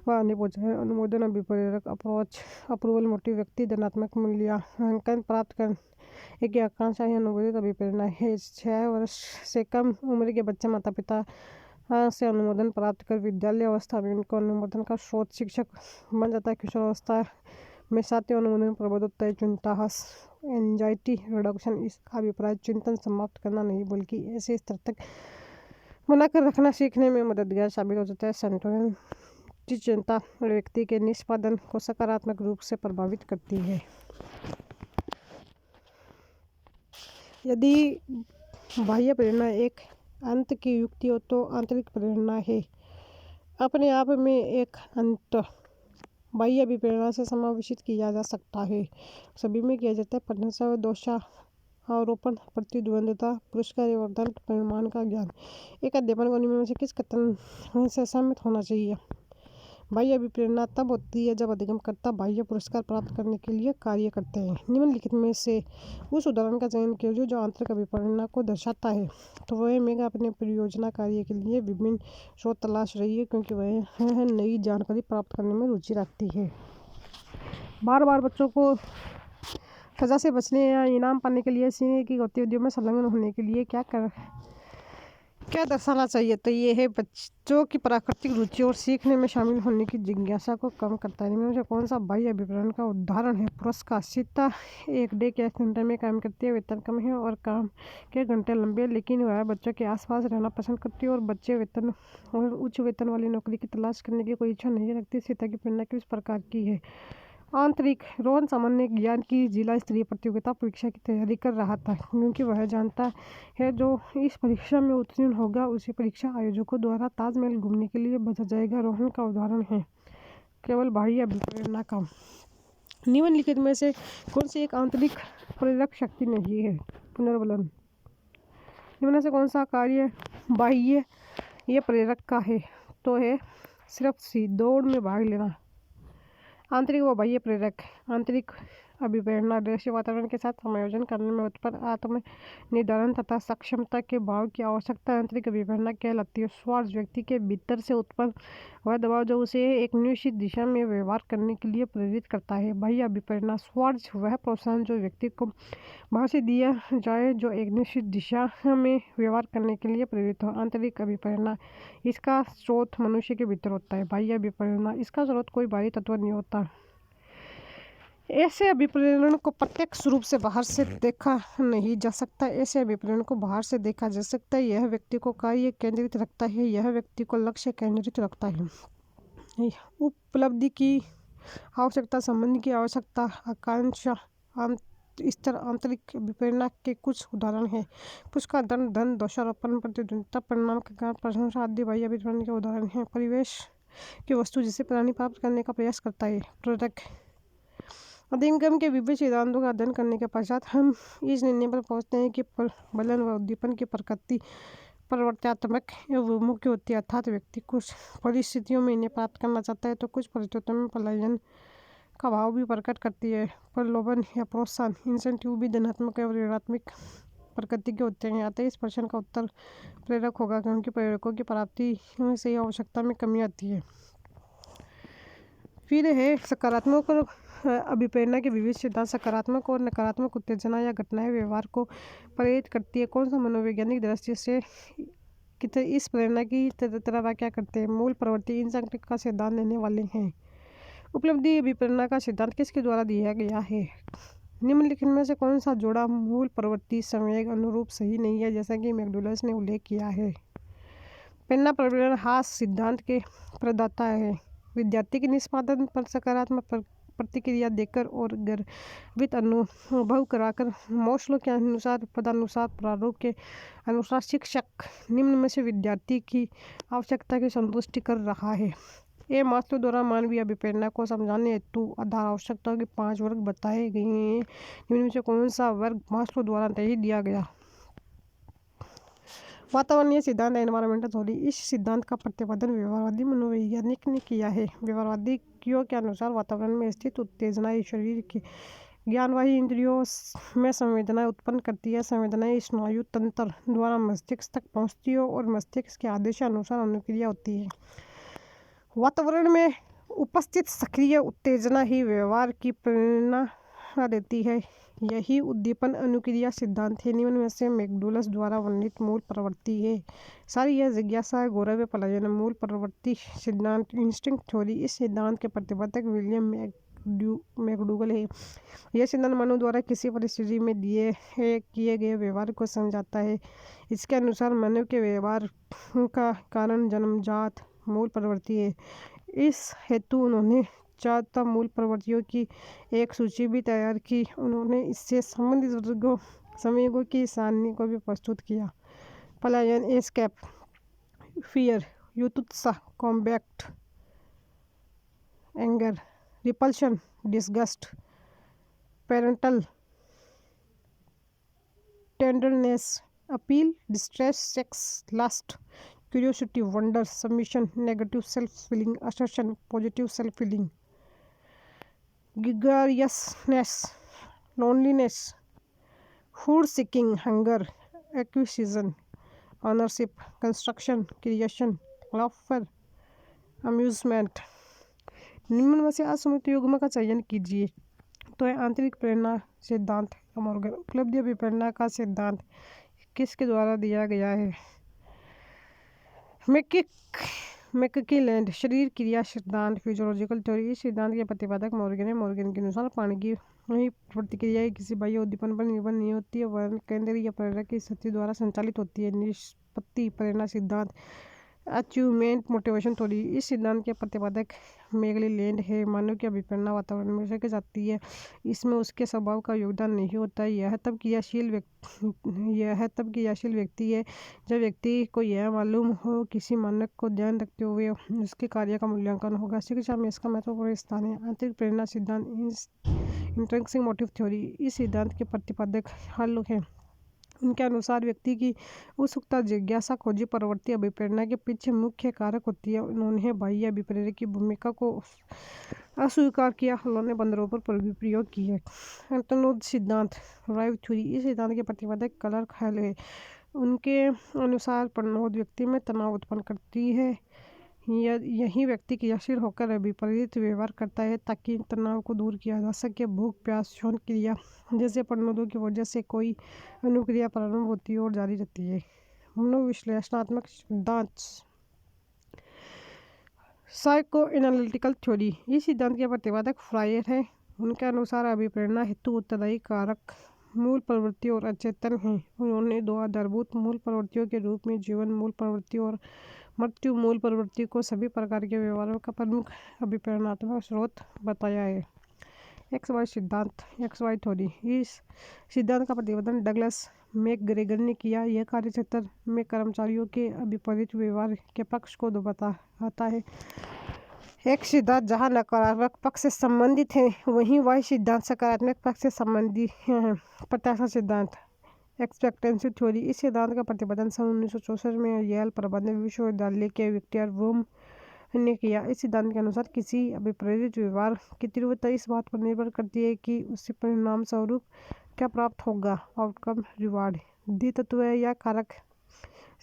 व हानि पहुंचाए। अनुमोदन अभिप्रेरक अप्रूवल मोटिव। व्यक्ति धनात्मक मूल्यांकन प्राप्त करने की आकांक्षा ही अनुमोदित अभिप्रेरणा है। 6 वर्ष से कम उम्र के बच्चे माता पिता से अनुमोदन प्राप्त कर विद्यालय अवस्था में उनको अनुमोदन का स्रोत शिक्षक बन जाता है। किशोरावस्था में सातवें अनुमोदन प्रबोध होता है। चिंता, हास, एंजाइटी रिडक्शन। इसका अभिप्राय चिंतन समाप्त करना नहीं बल्कि ऐसे स्तर तक बनाकर रखना सीखने में मददगार साबित हो जाता है। संतुलन की चिंता व्यक्ति के निष्पादन को सकारात्मक रूप से प्रभावित करती है। यदि बाह्य प्रेरणा एक अंत की युक्ति हो तो आंतरिक प्रेरणा है अपने आप में एक अंत। बाह्य अभिप्रेरणा से समावेशित किया जा सकता है। सभी में किया जाता है प्रशंसा व दोषारोपण, प्रतिद्वंद्विता, पुरस्कार वर्धन, परिमाण का ज्ञान। एक अध्यापन को निम्न में से किस कथन से सहमत होना चाहिए? बाह्य अभिप्रेरणा तब होती है जब अधिगमकर्ता बाह्य पुरस्कार प्राप्त करने के लिए कार्य करते हैं। निम्नलिखित में से उस उदाहरण का चयन कीजिए जो आंतरिक अभिप्रेरणा को दर्शाता है। तो वह मेगा अपने परियोजना कार्य के लिए विभिन्न स्रोत तलाश रही है क्योंकि वह नई जानकारी प्राप्त करने में रुचि रखती है। बार बार बच्चों को सजा से बचने या इनाम पाने के लिए सीखने की गतिविधियों में संलग्न होने के लिए क्या दर्शाना चाहिए। तो ये है बच्चों की प्राकृतिक रुचि और सीखने में शामिल होने की जिज्ञासा को कम करता है। इनमें से कौन सा बाह्य अभिप्रेरण का उदाहरण है। पुरस्कार। सीता एक डे केयर सेंटर में काम करती है, वेतन कम है और काम के घंटे लंबे, लेकिन वह बच्चों के आसपास रहना पसंद करती है और उच्च वेतन वाली नौकरी की तलाश करने की कोई इच्छा नहीं रखती। सीता की प्रेरणा किस प्रकार की है। आंतरिक। रोहन सामान्य ज्ञान की जिला स्तरीय प्रतियोगिता परीक्षा की तैयारी कर रहा था क्योंकि वह जानता है जो इस परीक्षा में उत्तीर्ण होगा उसे परीक्षा आयोजकों द्वारा ताजमहल घूमने के लिए भेजा जाएगा। रोहन का उदाहरण है केवल बाह्य अभिप्रेरणा का। निम्नलिखित में से कौन सी एक आंतरिक प्रेरक शक्ति नहीं है। पुनर्बलन। निम्न से कौन सा कार्य बाह्य ये प्रेरक का है। तो है सिर्फ दौड़ में भाग लेना। आंतरिक व बाह्य प्रेरक। आंतरिक अभिप्रेरणा दृश्य वातावरण के साथ समायोजन करने में उत्पन्न आत्म निर्धारण तथा सक्षमता के भाव की आवश्यकता आंतरिक अभिप्रेरणा कहलाती है। स्वार्थ। व्यक्ति के भीतर से उत्पन्न वह दबाव जो उसे एक निश्चित दिशा में व्यवहार करने के लिए प्रेरित करता है। बाह्य अभिप्रेरणा। स्वार्थ वह प्रोत्साहन जो व्यक्ति को बाहर से दिया जाए जो एक निश्चित दिशा में व्यवहार करने के लिए प्रेरित हो। आंतरिक अभिप्रेरणा। इसका स्रोत मनुष्य के भीतर होता है। बाह्य अभिप्रेरणा। इसका स्रोत कोई बाहरी तत्व नहीं होता। ऐसे अभिप्रेरण को प्रत्यक्ष रूप से बाहर से देखा नहीं जा सकता। ऐसे अभिप्रेरण को बाहर से देखा जा सकता है। यह व्यक्ति को कार्य केंद्रित रखता है। यह व्यक्ति को लक्ष्य केंद्रित रखता है। उपलब्धि की आवश्यकता, संबंध की आवश्यकता, आकांक्षा स्तर। आंतरिक अभिप्रेरणा के कुछ उदाहरण हैं। पुरस्कार, दंड, धन, दोषारोपण, प्रतिद्वंदिता, परिणाम के कारण प्रशंसा आदि बाह्य अभिप्रेरण के उदाहरण हैं। परिवेश की वस्तु जिसे प्राणी प्राप्त करने का प्रयास करता है। प्रेरक। अधिगम के विभिन्न सिद्धांतों का अध्ययन करने के पश्चात हम इस निर्णय पर पहुंचते हैं कि प्रबलन व उद्दीपन की प्रकृति परिवर्तनात्मक एवं मुख्य होती है, अर्थात व्यक्ति कुछ परिस्थितियों में इन्हें प्राप्त करना चाहता है तो कुछ परिस्थितियों में पलायन का भाव भी प्रकट करती है। प्रलोभन या प्रोत्साहन इंसेंटिव भी धनात्मक एवं ऋणात्मक प्रकृति के होते हैं। अतः इस प्रश्न का उत्तर प्रेरक होगा क्योंकि प्रेरकों की प्राप्ति से आवश्यकता में कमी आती है। फिर है सकारात्मक और अभिप्रेरणा के विविध सिद्धांत। सकारात्मक और नकारात्मक उत्तेजना या घटनाएं व्यवहार को प्रेरित करती है। कौन सा मनोवैज्ञानिक दृष्टि से इस प्रेरणा की तरह व्याख्या करते हैं। मूल प्रवृत्ति। इन संकट का सिद्धांत देने वाले हैं। उपलब्धि अभिप्रेरणा का सिद्धांत किसके द्वारा दिया गया है। निम्नलिखित में से कौन सा जोड़ा मूल प्रवृत्ति संवेग अनुरूप सही नहीं है, जैसा कि मैकडूगल ने उल्लेख किया है। प्रेरणा प्रबंधन हास सिद्धांत के प्रदाता है। विद्यार्थी के निष्पादन पर सकारात्मक प्रतिक्रिया देकर और गर्वित अनुभव कराकर मोस्लो के अनुसार पदानुसार प्रारूप के अनुसार शिक्षक निम्न में से विद्यार्थी की आवश्यकता की संतुष्टि कर रहा है। ये मास्लो द्वारा मानवीय अभिप्रेरणा को समझाने हेतु आधार आवश्यकताओं के 5 वर्ग बताए गए हैं। निम्न में से कौन सा वर्ग मास्लो द्वारा नहीं दिया गया। वातावरणीय सिद्धांत एनवायरमेंटल थ्योरी। इस सिद्धांत का प्रतिपादन व्यवहारवादी मनोवैज्ञानिक ने किया है। व्यवहारवादियों के अनुसार वातावरण में स्थित उत्तेजनाएं शरीर के ज्ञानवाही इंद्रियों में संवेदनाएं उत्पन्न करती है। संवेदनाएं स्नायु तंत्र द्वारा मस्तिष्क तक पहुंचती है और मस्तिष्क के आदेशानुसार अनुक्रिया होती है। वातावरण में उपस्थित सक्रिय उत्तेजना ही व्यवहार की प्रेरणा देती है। यही उद्दीपन अनुक्रिया सिद्धांत है। निम्न में से मैकडूगल द्वारा वर्णित मूल प्रवृत्ति है। सारी यह जिज्ञासा गौरव पलायन। मूल प्रवृत्ति सिद्धांत इंस्टिंक्ट थ्योरी। इस सिद्धांत के प्रतिपादक विलियम मैकडूगल है। यह सिद्धांत मानव द्वारा किसी परिस्थिति में किए गए व्यवहार को समझाता है। इसके अनुसार मानव के व्यवहार का कारण जन्मजात मूल प्रवृत्ति है। इस हेतु उन्होंने 4 मूल प्रवृत्तियों की एक सूची भी तैयार की। उन्होंने इससे संबंधित संवेगों की सारणी को भी प्रस्तुत किया। पलायन, एस्केप, फियर, युत्सा, combat, anger, repulsion, disgust, parental, tenderness, appeal, distress, sex, lust, curiosity, wonder, submission, negative self feeling, assertion, positive self feeling, gregariousness, loneliness, food seeking, hunger, acquisition, ownership, construction, creation, laughter, amusement. निम्न में से असममित युग्म का चयन कीजिए। तो है आंतरिक प्रेरणा सिद्धांत मॉर्गन। उपलब्धि अभिप्रेरणा का सिद्धांत किसके द्वारा दिया गया है? मैकक्लेलैंड। शरीर क्रिया सिद्धांत, फिजियोलॉजिकल थ्योरी। इस सिद्धांत के प्रतिपादक मॉर्गन है। मॉर्गन के अनुसार प्राणी की प्रतिक्रिया किसी बाह्य उद्दीपन पर निर्भर नहीं होती है, वरन केंद्र या प्रेरक की शक्ति द्वारा संचालित होती है। निष्पत्ति प्रेरणा सिद्धांत, अचीवमेंट मोटिवेशन थ्योरी। इस सिद्धांत के प्रतिपादक मैकक्लेलैंड है। मानव की अभिप्रेरणा वातावरण में से जाती है, इसमें उसके स्वभाव का योगदान नहीं होता। यह तब क्रियाशील व्यक्ति है जब व्यक्ति को यह मालूम हो किसी मानक को ध्यान रखते हुए उसके कार्य का मूल्यांकन होगा। शिक्षा में इसका महत्वपूर्ण स्थान है। आंतरिक प्रेरणा सिद्धांत, इंट्रिंसिक मोटिव थ्योरी। इस सिद्धांत के प्रतिपादक हल है। उनके अनुसार व्यक्ति की उत्सुकता, जिज्ञासा, खोजी प्रवृत्ति अभिप्रेरणा के पीछे मुख्य कारक होती है। उन्होंने बाह्य अभिप्रेरक की भूमिका को अस्वीकार किया। उन्होंने बंदरों पर प्रयोग किए। अंतर्निहित सिद्धांत, राइव थ्योरी। इस सिद्धांत के प्रतिपादक क्लार्क हॉल है। उनके अनुसार प्रनोद व्यक्ति में तनाव उत्पन्न करती है। यही व्यक्ति क्रियाशील होकर विपरीत व्यवहार करता है ताकि तनाव को दूर किया जा सके। भूख, प्यास, शोध क्रिया जैसे प्रनोदों की वजह से कोई अनुक्रिया प्रारंभ होती है और जारी रहती है। मनोविश्लेषणात्मक सिद्धांत, साइको एनालिटिकल थ्योरी। इस सिद्धांत के प्रतिपादक फ्रायर है। उनके अनुसार अभिप्रेरणा हेतु उत्तरदायी कारक मूल प्रवृत्ति और अचेतन हैं। उन्होंने दो आधारभूत मूल प्रवृत्तियों के रूप में जीवन मूल प्रवृत्ति और मृत्यु मूल प्रवृत्ति को सभी प्रकार के व्यवहारों का प्रमुख अभिप्रेरणात्मक स्रोत बताया है। XY सिद्धांत, XY थ्योरी। इस सिद्धांत का प्रतिपादन डगलस मैकग्रेगर ने किया। यह कार्यक्षेत्र में कर्मचारियों के विपरीत व्यवहार के पक्ष को बताता है। एक सिद्धांत जहां नकारात्मक पक्ष से संबंधित है, वहीं वह सिद्धांत सकारात्मक पक्ष से संबंधित है। प्रत्याशा सिद्धांत, एक्सपेक्टेंसी थ्योरी। इस सिद्धांत का प्रतिपादन सन 1964 में येल प्रबंध विश्वविद्यालय के विक्टर रूम ने किया। इस सिद्धांत के अनुसार किसी अभिप्रेरित व्यवहार की तीव्रता इस बात पर निर्भर करती है कि उससे परिणाम स्वरूप क्या प्राप्त होगा। आउटकम रिवार्ड, द्वितत्व या कारक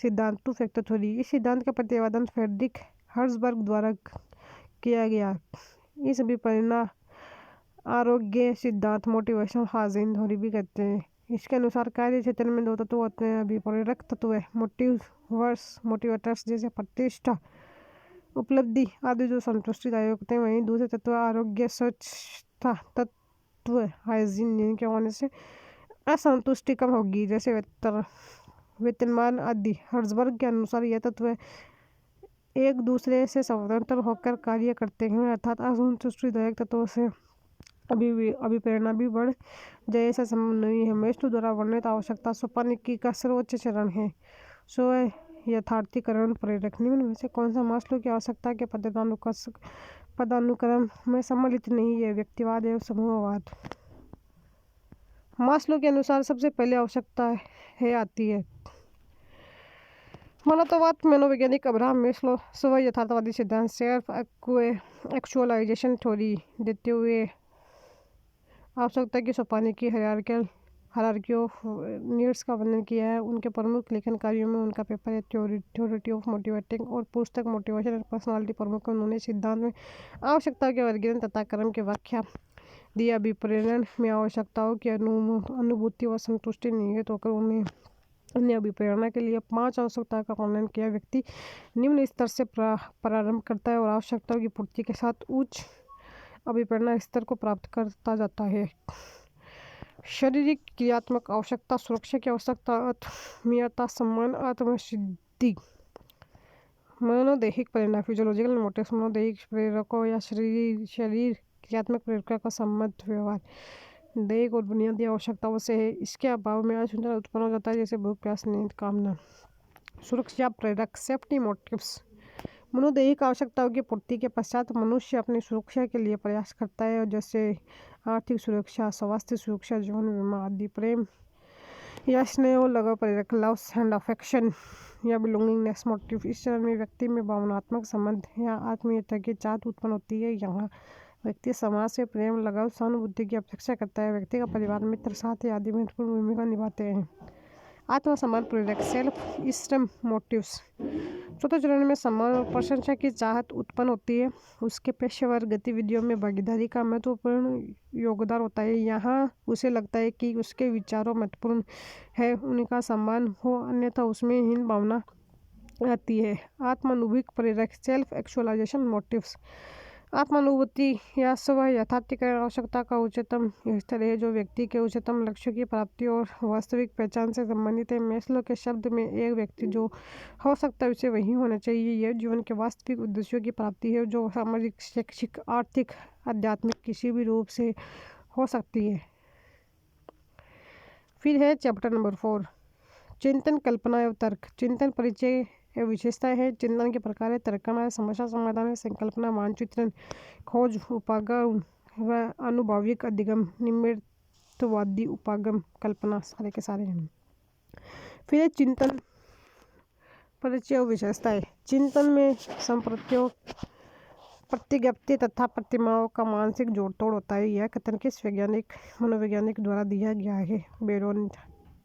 सिद्धांत, टू फैक्टर थ्योरी। इस सिद्धांत का प्रतिपादन फ्रेडरिक हर्ट्जबर्ग द्वारा किया गया। इस अभिप्रेरणा आरोग्य सिद्धांत, मोटिवेशन हाजिन थ्योरी भी कहते हैं। इसके अनुसार कार्य क्षेत्र में दो तत्व होते हैं, अभिप्रेरक तत्व, मोटिवेटर्स जैसे प्रतिष्ठा, उपलब्धि आदि जो संतुष्टिदायक होते हैं। वहीं दूसरे तत्व आरोग्य, स्वच्छता तत्व, हाइजीन जिनके होने से असंतुष्टि कम होगी, जैसे वेतनमान आदि। हर्ट्जबर्ग के अनुसार यह तत्व एक दूसरे से स्वतंत्र होकर कार्य करते हैं, अर्थात असंतुष्टिदायक तत्वों से अभिप्रेरणा भी बढ़ जाए ऐसा संभव नहीं है। मेस्लो द्वारा वर्णित आवश्यकता सोपानिकी का सर्वोच्च चरण है। स्व यथार्थीकरण प्रेरक। निम्न में से कौन सा मास्लो की आवश्यकता के पदानुक्रम में सम्मिलित नहीं है? व्यक्तिवाद एवं समूहवाद। मास्लो के अनुसार सबसे पहले आवश्यकता है आती है मानवतावाद। मनोवैज्ञानिक अब्राहम मास्लो स्व यथार्थवादी सिद्धांत, सेल्फ एक्चुअलाइजेशन थ्योरी देते हुए आवश्यकता की सोपानिकी हायरार्की ऑफ नीड्स का वर्णन किया है। उनके प्रमुख लेखन कार्यों में उनका पेपर है थ्योरी ऑफ मोटिवेटिंग और पुस्तक मोटिवेशन एंड पर्सनालिटी प्रमुख है। उन्होंने सिद्धांत में आवश्यकता के वर्गीकरण तथा क्रम की व्याख्या दी। अभिप्रेरण में आवश्यकताओं की अनुभूति व संतुष्टि निहित होकर उन्हें अभिप्रेरणा के लिए 5 आवश्यकताओं का वर्णन किया। व्यक्ति निम्न स्तर से प्रारंभ करता है और आवश्यकताओं की पूर्ति के साथ उच्च अभिप्रेरणा स्तर को प्राप्त करता जाता है। शारीरिक क्रियात्मक आवश्यकता, सुरक्षा की आवश्यकता, आत्मीयता, सम्मान, आत्मसिद्धि। मनोदैहिक प्रेरणा, फिजियोलॉजिकल मोटिव्स। मनोदैहिक प्रेरकों या शरीर क्रियात्मक प्रेरकों का संबंध व्यवहार दैहिक और बुनियादी आवश्यकताओं से है। इसके अभाव में असंतुलन उत्पन्न हो जाता है, जैसे भूख, प्यास, नींद, कामना। सुरक्षा प्रेरक, सेफ्टी मोटिव्स। मनोदैहिक आवश्यकताओं की पूर्ति के पश्चात मनुष्य अपनी सुरक्षा के लिए प्रयास करता है, जैसे आर्थिक सुरक्षा, स्वास्थ्य सुरक्षा, जीवन बीमा आदि। प्रेम या स्नेह और लगाव प्रेरक लव्स एंड अफेक्शन या बिलोंगिंगनेस मोटिव। इस चरण में व्यक्ति में भावनात्मक संबंध या आत्मीयता की चाहत उत्पन्न होती है। यहाँ व्यक्ति समाज से प्रेम, लगाव, सहानुभूति की अपेक्षा करता है। व्यक्ति का परिवार, मित्र, साथी आदि महत्वपूर्ण भूमिका निभाते हैं। आत्मसम्मान प्रेरक सेल्फ स्टीम मोटिव्स। चौथे चरण में सम्मान और प्रशंसा की चाहत उत्पन्न होती है। उसके पेशेवर गतिविधियों में भागीदारी का महत्वपूर्ण योगदान होता है। यहाँ उसे लगता है कि उसके विचारों महत्वपूर्ण है, उनका सम्मान हो, अन्यथा उसमें हीन भावना आती है। आत्मानुभूति प्रेरक सेल्फ एक्चुअलाइजेशन मोटिव्स। आत्मानुभूति या स्व यथार्थीकरण आवश्यकता का उच्चतम स्तर है, जो व्यक्ति के उच्चतम लक्ष्यों की प्राप्ति और वास्तविक पहचान से संबंधित है। मैस्लो के शब्द में एक व्यक्ति जो हो सकता है उसे वही होना चाहिए। यह जीवन के वास्तविक उद्देश्यों की प्राप्ति है, जो सामाजिक, शैक्षिक, आर्थिक, आध्यात्मिक किसी भी रूप से हो सकती है। फिर है चैप्टर नंबर 4, चिंतन, कल्पना एवं तर्क। चिंतन परिचय एवं विशेषताएं है। चिंतन के प्रकार है तर्कना है, समस्या समाधान है, संकल्पना, मानचित्रण, खोज, उपागम व अनुभाविक अधिगम, निमित्तवादी उपागम, कल्पना, सारे के सारे हैं। फिर है चिंतन परिचय और विशेषताएं। चिंतन में संप्रत्यों, प्रतिज्ञप्ति तथा प्रतिमाओं का मानसिक जोड़ तोड़ होता है। यह कथन किस वैज्ञानिक मनोवैज्ञानिक द्वारा दिया गया है? बेरोन।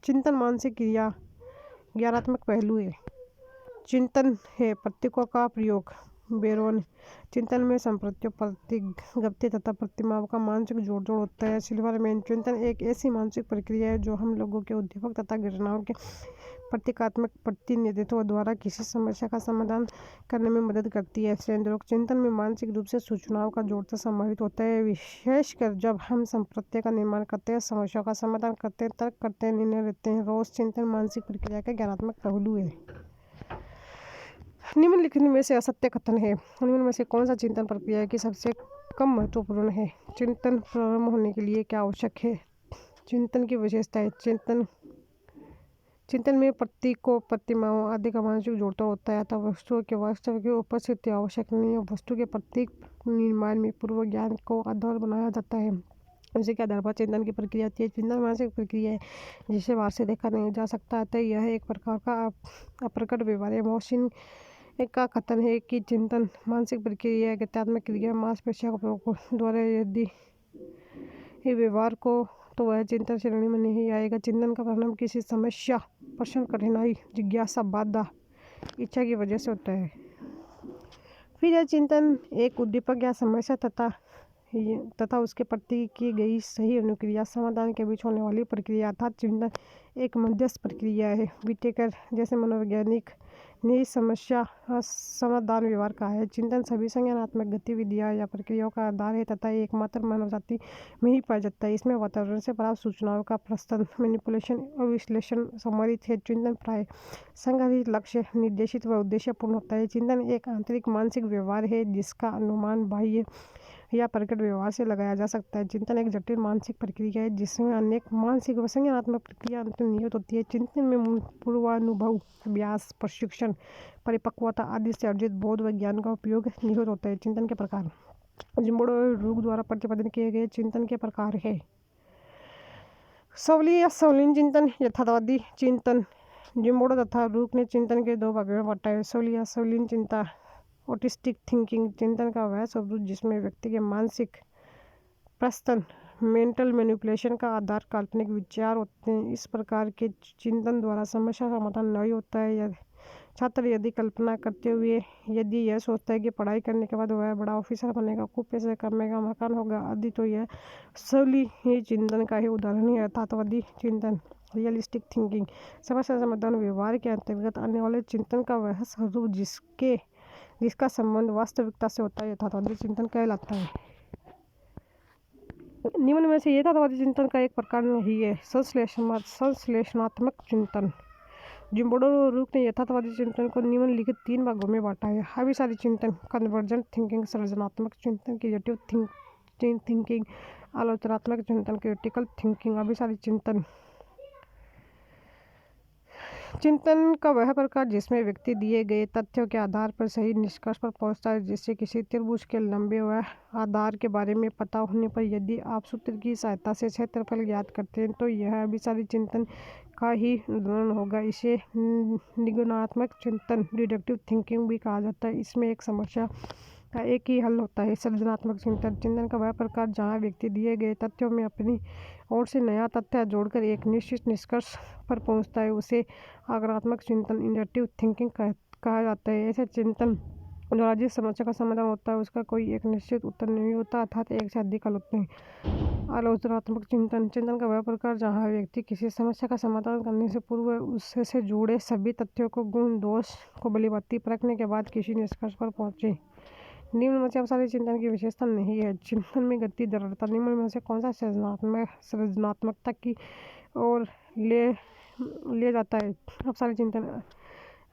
चिंतन मानसिक क्रिया ज्ञानात्मक पहलू है। चिंतन है प्रतीकों का प्रयोग। बेरोन। चिंतन में संप्रत्यों, प्रतिज्ञप्ति तथा प्रतिमाओं का मानसिक जोड़ तोड़ होता है। सिल्वरमैन। चिंतन एक ऐसी मानसिक प्रक्रिया है जो हम लोगों के उद्दीपक तथा घटनाओं के प्रतीकात्मक प्रतिनिधित्व द्वारा किसी समस्या का समाधान करने में मदद करती है। सेंद्रोक। चिंतन में मानसिक रूप से सूचनाओं का जोड़ता संभावित होता है, विशेषकर जब हम संप्रत्य का निर्माण करते हैं, समस्याओं का समाधान करते हैं, तर्क करते हैं, निर्णय लेते हैं। रोज। चिंतन मानसिक प्रक्रिया का ज्ञानात्मक पहलू है। निम्नलिखित में से असत्य कथन है। निम्न में से कौन सा चिंतन प्रक्रिया की सबसे कम महत्वपूर्ण है? चिंतन प्रारंभ होने के लिए क्या आवश्यक है? चिंतन की विशेषताएं। चिंतन में प्रतीकों, प्रतिमाओं आदि का मानसिक जोड़तोड़ होता है, अतः वस्तुओं के वास्तव की उपस्थिति आवश्यक नहीं है। वस्तु के प्रतीक निर्माण में पूर्व ज्ञान को आधार बनाया जाता है, उसी के आधार पर चिंतन की प्रक्रिया होती है। चिंतन मानसिक प्रक्रिया है जिसे बाहर से देखा नहीं जा सकता, अतः यह एक प्रकार का अप्रकट व्यवहार है। मोहसिन का कथन है कि चिंतन मानसिक प्रक्रिया गत्यात्मक क्रिया मांसपेशियों के प्रयोग द्वारा यदि व्यवहार को तो वह चिंतन श्रेणी में नहीं आएगा। चिंतन का परिणाम किसी समस्या, प्रश्न, कठिनाई, जिज्ञासा, बाधा, इच्छा की वजह से होता है। फिर यह चिंतन एक उद्दीपक या समस्या तथा उसके प्रति की गई सही अनुक्रिया समाधान के बीच होने वाली प्रक्रिया, अर्थात चिंतन एक मध्यस्थ प्रक्रिया है। विटेकर जैसे मनोवैज्ञानिक ने इस समस्या समाधान व्यवहार कहा है। चिंतन सभी संज्ञानात्मक गतिविधियां या प्रक्रियाओं का आधार है तथा एकमात्र मानव जाति में ही पाया जाता है। इसमें वातावरण से प्राप्त सूचनाओं का प्रस्तुत, मैनिपुलेशन और विश्लेषण सम्मिलित है। चिंतन प्राय संगठित, लक्ष्य निर्देशित व उद्देश्यपूर्ण होता है। चिंतन एक आंतरिक मानसिक व्यवहार है जिसका अनुमान बाह्य या प्रकट व्यवहार से लगाया जा सकता है। चिंतन एक जटिल मानसिक प्रक्रिया है जिसमें अनेक मानसिक व संज्ञानात्मक प्रक्रिया अंतर्निहित होती है। चिंतन में पूर्वानुभव, अभ्यास, प्रशिक्षण, परिपक्वता आदि से अर्जित बोध व ज्ञान का उपयोग निहित होता है। चिंतन के प्रकार। जिम्बोडो और रूक द्वारा प्रतिपादन किए गए चिंतन के प्रकार है। सवली या सवलीन चिंतन, यथार्थवादी चिंतन। जिम्बोडो तथा रूक ने चिंतन के दो भागों में बांटा है। सवली या सवलीन चिंता ऑटिस्टिक थिंकिंग। चिंतन का वह स्वरूप जिसमें व्यक्ति के मानसिक प्रस्तन, मेंटल मैनिपुलेशन का आधार काल्पनिक विचार होते हैं। इस प्रकार के चिंतन द्वारा समस्या समाधान नहीं होता है। छात्र यदि कल्पना करते हुए यदि यह सोचता है कि पढ़ाई करने के बाद वह बड़ा ऑफिसर बनेगा, खूब पैसे कमाएगा, मकान होगा आदि, तो यह सवली ही चिंतन का ही उदाहरण है। यथार्थवादी चिंतन, रियलिस्टिक थिंकिंग, समस्या समाधान व्यवहार के अंतर्गत आने वाले चिंतन का वह स्वरूप जिसका संबंध वास्तविकता से होता है, यथार्थवादी चिंतन कहलाता है। निम्न में से यथार्थवादी चिंतन का एक प्रकार नहीं है। संश्लेषणात्मक चिंतन। जिम्बोडो और रूक ने यथार्थवादी चिंतन को निम्नलिखित 3 भागों में बांटा है। अभिसारी चिंतन, कन्वर्जेंट थिंकिंग, सृजनात्मक चिंतन, क्रिएटिव थिंकिंग, आलोचनात्मक चिंतन, क्रिटिकल थिंकिंग। अभिसारी चिंतन चिंतन का वह प्रकार जिसमें व्यक्ति दिए गए तथ्यों के आधार पर सही निष्कर्ष पर पहुंचता है, जिससे किसी त्रिभुज के लंबे व आधार के बारे में पता होने पर यदि आप सूत्र की सहायता से क्षेत्रफल ज्ञात करते हैं तो यह अभिसारी चिंतन का ही उदाहरण होगा। इसे निगुणात्मक चिंतन डिडक्टिव थिंकिंग भी कहा जाता है। इसमें एक समस्या का एक ही हल होता है। सृजनात्मक चिंतन का वह प्रकार जहाँ व्यक्ति दिए गए तथ्यों में अपनी ओर से नया तथ्य जोड़कर एक निश्चित निष्कर्ष पर पहुंचता है, उसे आग्रात्मक चिंतन इंडक्टिव थिंकिंग कहा जाता है। ऐसे चिंतन द्वारा जिस समस्या का समाधान होता है उसका कोई एक निश्चित उत्तर नहीं होता, अर्थात एक से अधिक हल होते हैं। आलोचनात्मक चिंतन का वह प्रकार जहाँ व्यक्ति किसी समस्या का समाधान करने से पूर्व उससे जुड़े सभी तथ्यों को गुण दोष को भलीभांति परखने के बाद किसी निष्कर्ष पर पहुंचे। निम्न में से अवसादी चिंतन की विशेषता नहीं है। चिंतन में गति दृढ़ता निम्न में से कौन सा सृजनात्मकता की ओर ले जाता है? अवसादी चिंतन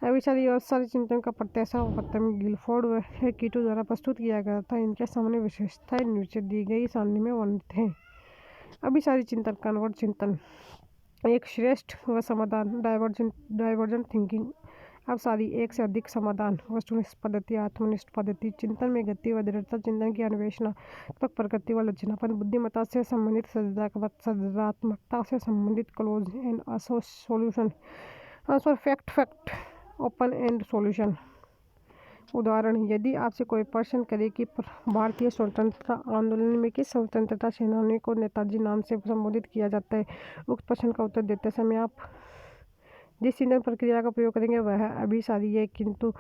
अवसादी चिंतन का प्रत्याशा पत्र गिलफोर्ड व कीटो द्वारा प्रस्तुत किया गया था। इनके सामान्य विशेषताएं नीचे दी गई सारणी में वर्णित हैं। अभिसारी चिंतन कन्वर्ट चिंतन एक श्रेष्ठ व समाधान डाइवर्जेंट थिंकिंग। अवसादी एक से अधिक समाधान वस्तुनिष्ठ पद्धति आत्मनिष्ठ पद्धति। चिंतन में गति व दृढ़ता चिंतन की अन्वेषणात्मक प्रकृति व लक्षणापन बुद्धिमत्ता से संबंधित सृजनात्मकता से संबंधित close and solution answer fact open and solution. उदाहरण, यदि आपसे कोई प्रश्न करे कि भारतीय स्वतंत्रता आंदोलन में किस स्वतंत्रता सेनानी को नेताजी नाम से संबोधित किया जाता है, उक्त प्रश्न का उत्तर देते समय आप जिस चिंतन प्रक्रिया का प्रयोग करेंगे वह अभिसारी है। किंतु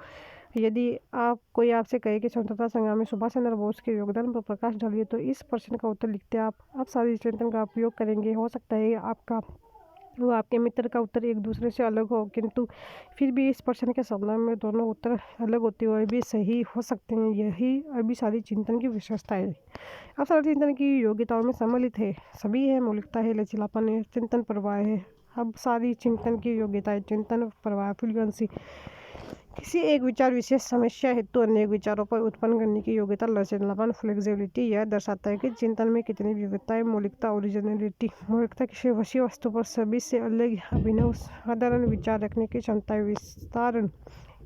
यदि कोई आपसे कहे कि स्वतंत्रता संग्राम में सुभाष चंद्र बोस के योगदान पर प्रकाश डालिए, तो इस प्रश्न का उत्तर लिखते आप अभिसारी चिंतन का उपयोग करेंगे। हो सकता है आपका वो आपके मित्र का उत्तर एक दूसरे से अलग हो, किंतु फिर भी इस प्रश्न के संदर्भ में दोनों उत्तर अलग होते हुए भी सही हो सकते हैं। यही अभिसारी चिंतन की विशेषता है। अभिसारी चिंतन की योग्यताओं में सम्मिलित है सभी है, मौलिकता है, लचीलापन है, चिंतन प्रवाह है। अभिसारी चिंतन की योग्यताएं चिंतन प्रवाह फ्लुएंसी किसी एक विचार विशेष समस्या हेतु अनेक विचारों पर उत्पन्न करने की योग्यता, लचीलापन फ्लेक्सिबिलिटी। यह दर्शाता है कि चिंतन में कितनी विविधताएं, मौलिकता ओरिजिनलिटी। मौलिकता किसी विषय वस्तु पर सभी से अलग अभिनव साधारण विचार रखने की क्षमता। विस्तारण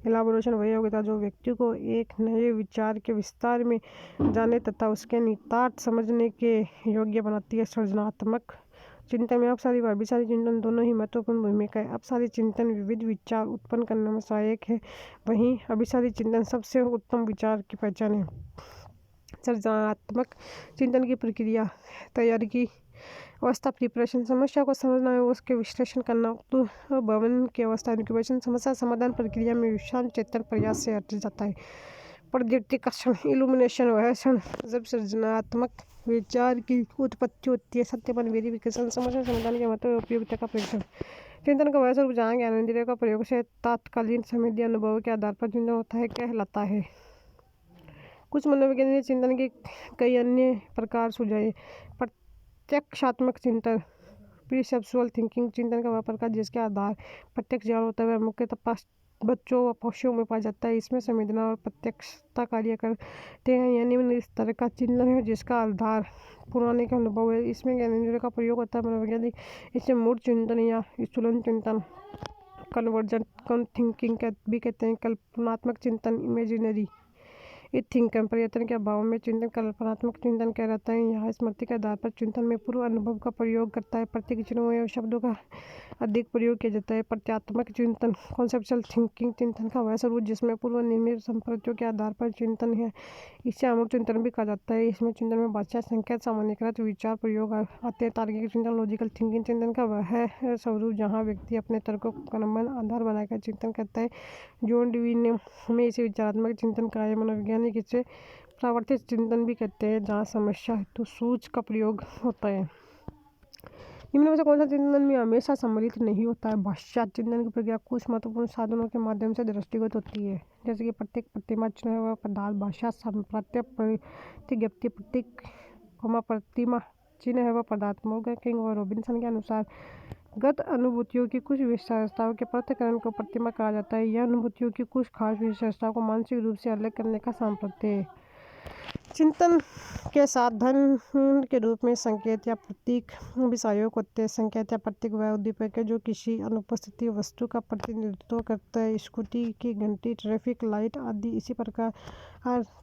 एलाबोरेशन वह योग्यता जो व्यक्ति को एक नए विचार के विस्तार में जाने तथा उसके निहितार्थ समझने के योग्य बनाती है। सृजनात्मक चिंतन में अभिसारी व अभिसारी चिंतन दोनों ही महत्वपूर्ण भूमिका है। अभिसारी चिंतन विविध विचार उत्पन्न करने में सहायक है, वहीं अभिसारी चिंतन सबसे उत्तम विचार की पहचान है। सृजनात्मक चिंतन की प्रक्रिया तैयारी की अवस्था प्रिपरेशन, समस्या को समझना है उसके विश्लेषण करना। तो भवन की अवस्था इंक्यूबेशन, समस्या समाधान प्रक्रिया में विशाल चेतन प्रयास से हट जाता है। प्रदीप्तिकरण इल्यूमिनेशन वह क्षण जब सृजनात्मक विचार की उत्पत्ति होती है। सत्यपन वेरिफिकेशन, समस्या समाधान के महत्व उपयोगिता का परीक्षण। चिंतन का वह स्वरूप जहाँ ज्ञानेंद्रियों का प्रयोग से तात्कालीन संवेदी अनुभवों के आधार पर चिंतन होता है कहलाता है। कुछ मनोवैज्ञानिक चिंतन के कई अन्य प्रकार सुझाए। प्रत्यक्षात्मक चिंतन प्रीसेप्चुअल थिंकिंग चिंतन का वह प्रकार जिसके आधार प्रत्यक्ष ज्ञान होता है, वह मुख्यतः बच्चों व पशुओं में पाया जाता है। इसमें संवेदना और प्रत्यक्षता कार्य करते हैं। यह निम्न स्तर का चिंतन है जिसका आधार पुराने के अनुभव है। इसमें ज्ञानेंद्रियों का प्रयोग होता है। मनोवैज्ञानिक इसे मूर्त चिंतन या स्थूल चिंतन कन्वर्जेंट थिंकिंग भी कहते हैं। कल्पनात्मक चिंतन इमेजिनरी थिंकिंग परिवर्तन के अभाव में चिंतन कल्पनात्मक चिंतन कहलाता है। यहाँ स्मृति के आधार पर चिंतन में पूर्व अनुभव का प्रयोग करता है। प्रत्येक चिन्हों एवं शब्दों का अधिक प्रयोग किया जाता है। प्रत्यात्मक चिंतन कॉन्सेप्चुअल थिंकिंग चिंतन का वह स्वरूप जिसमें पूर्व निर्मित संपत्तियों के आधार पर चिंतन है, इसे अमूर्त चिंतन भी कहा जाता है। इसमें चिंतन में भाषा संकेत सामान्यकृत विचार प्रयोग आते हैं। तार्किक चिंतन लॉजिकल थिंकिंग चिंतन का वह स्वरूप जहाँ व्यक्ति अपने तर्कों को क्रमबद्ध आधार बनाकर चिंतन करता है। जॉन डेवी ने हमें इसे विचारात्मक चिंतन कहा है। मनोवैज्ञानिक इसे प्रावर्तित चिंतन भी कहते हैं जहाँ समस्या हेतु सूझ का प्रयोग होता है। निम्न में से कौन सा चिंतन में हमेशा सम्मिलित नहीं होता है? भाष्य चिंतन की प्रक्रिया कुछ महत्वपूर्ण साधनों के माध्यम से दृष्टिगत होती है, जैसे कि प्रत्येक प्रतिमा चिन्ह व पदार्थ, भाषा संप्रत्य प्रतिज्ञप्ति प्रतीक प्रतिमा चिन्ह व पदार्थ। मॉर्गन किंग व रॉबिन्सन के अनुसार गत अनुभूतियों की कुछ विशेषताओं के पृथक्करण को प्रतिमा कहा जाता है। यह अनुभूतियों की कुछ खास विशेषताओं को मानसिक रूप से अलग करने का सामर्थ्य है। चिंतन के साधन के रूप में संकेत या प्रतीक भी सहायक होते हैं। संकेत या प्रतीक वह उद्दीपक है जो किसी अनुपस्थित वस्तु का प्रतिनिधित्व करता है। स्कूटी की घंटी, ट्रैफिक लाइट आदि इसी प्रकार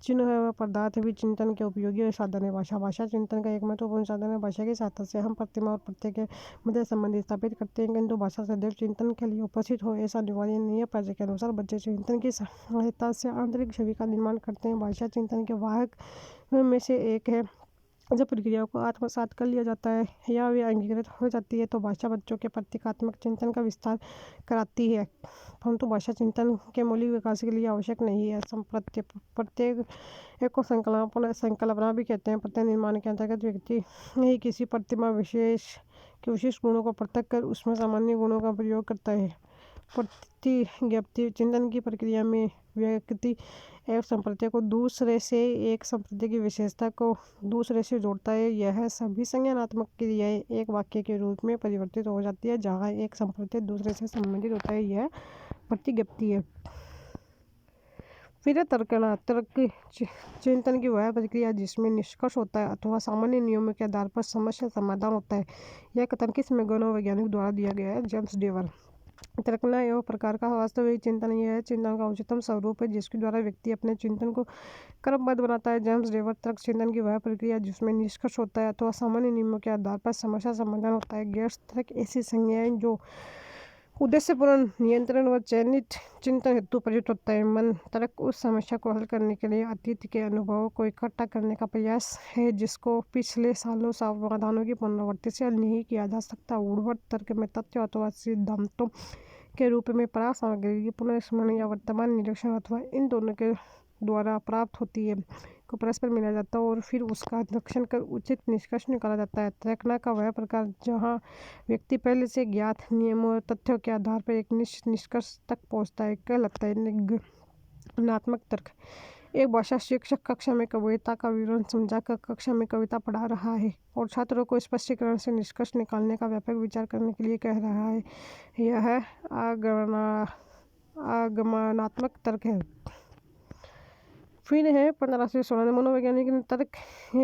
चिन्ह व पदार्थ भी चिंतन के उपयोगी साधन है। भाषा चिंतन का एक महत्वपूर्ण साधन है। भाषा की सहायता से हम प्रतिमा और प्रत्यय के मध्य संबंध स्थापित करते हैं, किंतु भाषा सदैव चिंतन के लिए उपस्थित हो ऐसा अनिवार्य नहीं है। पर्याय के अनुसार बच्चे चिंतन की सहायता से आंतरिक छवि का निर्माण करते हैं। भाषा चिंतन के वाहक में से एक है। जब प्रक्रियाओं को आत्मसात कर लिया जाता है या वे अंगीकृत हो जाती है तो भाषा बच्चों के प्रतीकात्मक चिंतन का विस्तार कराती है, परंतु भाषा चिंतन के मौलिक विकास के लिए आवश्यक नहीं है। प्रत्यय को संकल्पना भी कहते हैं। प्रत्यय निर्माण के अंतर्गत व्यक्ति ही किसी प्रतिमा विशेष के विशिष्ट गुणों को पृथक कर उसमें सामान्य गुणों का प्रयोग करता है। प्रतिज्ञप्ति चिंतन की प्रक्रिया में व्यक्ति एक संप्रत्यय को दूसरे से, एक संप्रत्यय की विशेषता को दूसरे से जोड़ता है। यह सभी संज्ञानात्मक क्रियाएं एक वाक्य के रूप में परिवर्तित हो जाती है जहाँ एक संप्रत्यय दूसरे से संबंधित होता है। यह प्रतिज्ञप्ति है। फिर तर्क चिंतन की वह प्रक्रिया जिसमें निष्कर्ष होता है अथवा सामान्य नियमों के आधार पर समस्या समाधान होता है। यह कथन किस मनोवैज्ञानिक द्वारा दिया गया है? जेम्स डेवर। तर्कना एवं प्रकार का वास्तविक चिंतन यह है चिंतन का उच्चतम स्वरूप है जिसके द्वारा व्यक्ति अपने चिंतन को क्रमबद्ध बनाता है। जेम्स डेवर। तर्क चिंतन की वह प्रक्रिया जिसमें निष्कर्ष होता है अथवा सामान्य नियमों के आधार पर समस्या समाधान होता है। गेट्स। तर्क ऐसी संज्ञाएं जो उद्देश्यपूर्ण, नियंत्रण व चयनित चिंतन हेतु प्रयुक्त होता है। मन। तर्क उस समस्या को हल करने के लिए अतीत के अनुभवों को इकट्ठा करने का प्रयास है जिसको पिछले सालों समाधानों की पुनरावृत्ति से हल नहीं किया जा सकता। ऊर्ध्वत तर्क में तथ्यों अथवा सिद्धांतों के रूप में प्राप्त सामग्री की पुनर्स्मरण या वर्तमान निरीक्षण अथवा इन दोनों के द्वारा प्राप्त होती है को परस्पर मिलाया जाता है और फिर उसका निरीक्षण कर उचित निष्कर्ष निकाला जाता है। तर्कना का वह प्रकार जहाँ व्यक्ति पहले से ज्ञात नियमों और तथ्यों के आधार पर एक निश्चित निष्कर्ष तक पहुँचता है कहलाता है। निगमनात्मक तर्क। एक भाषा शिक्षक कक्षा में कविता का विवरण समझाकर कक्षा में कविता पढ़ा रहा है और छात्रों को स्पष्टीकरण से निष्कर्ष निकालने का व्यापक विचार करने के लिए कह रहा है। यह आगमनात्मक तर्क है। फिर है 1516 मनोवैज्ञानिक ने तर्क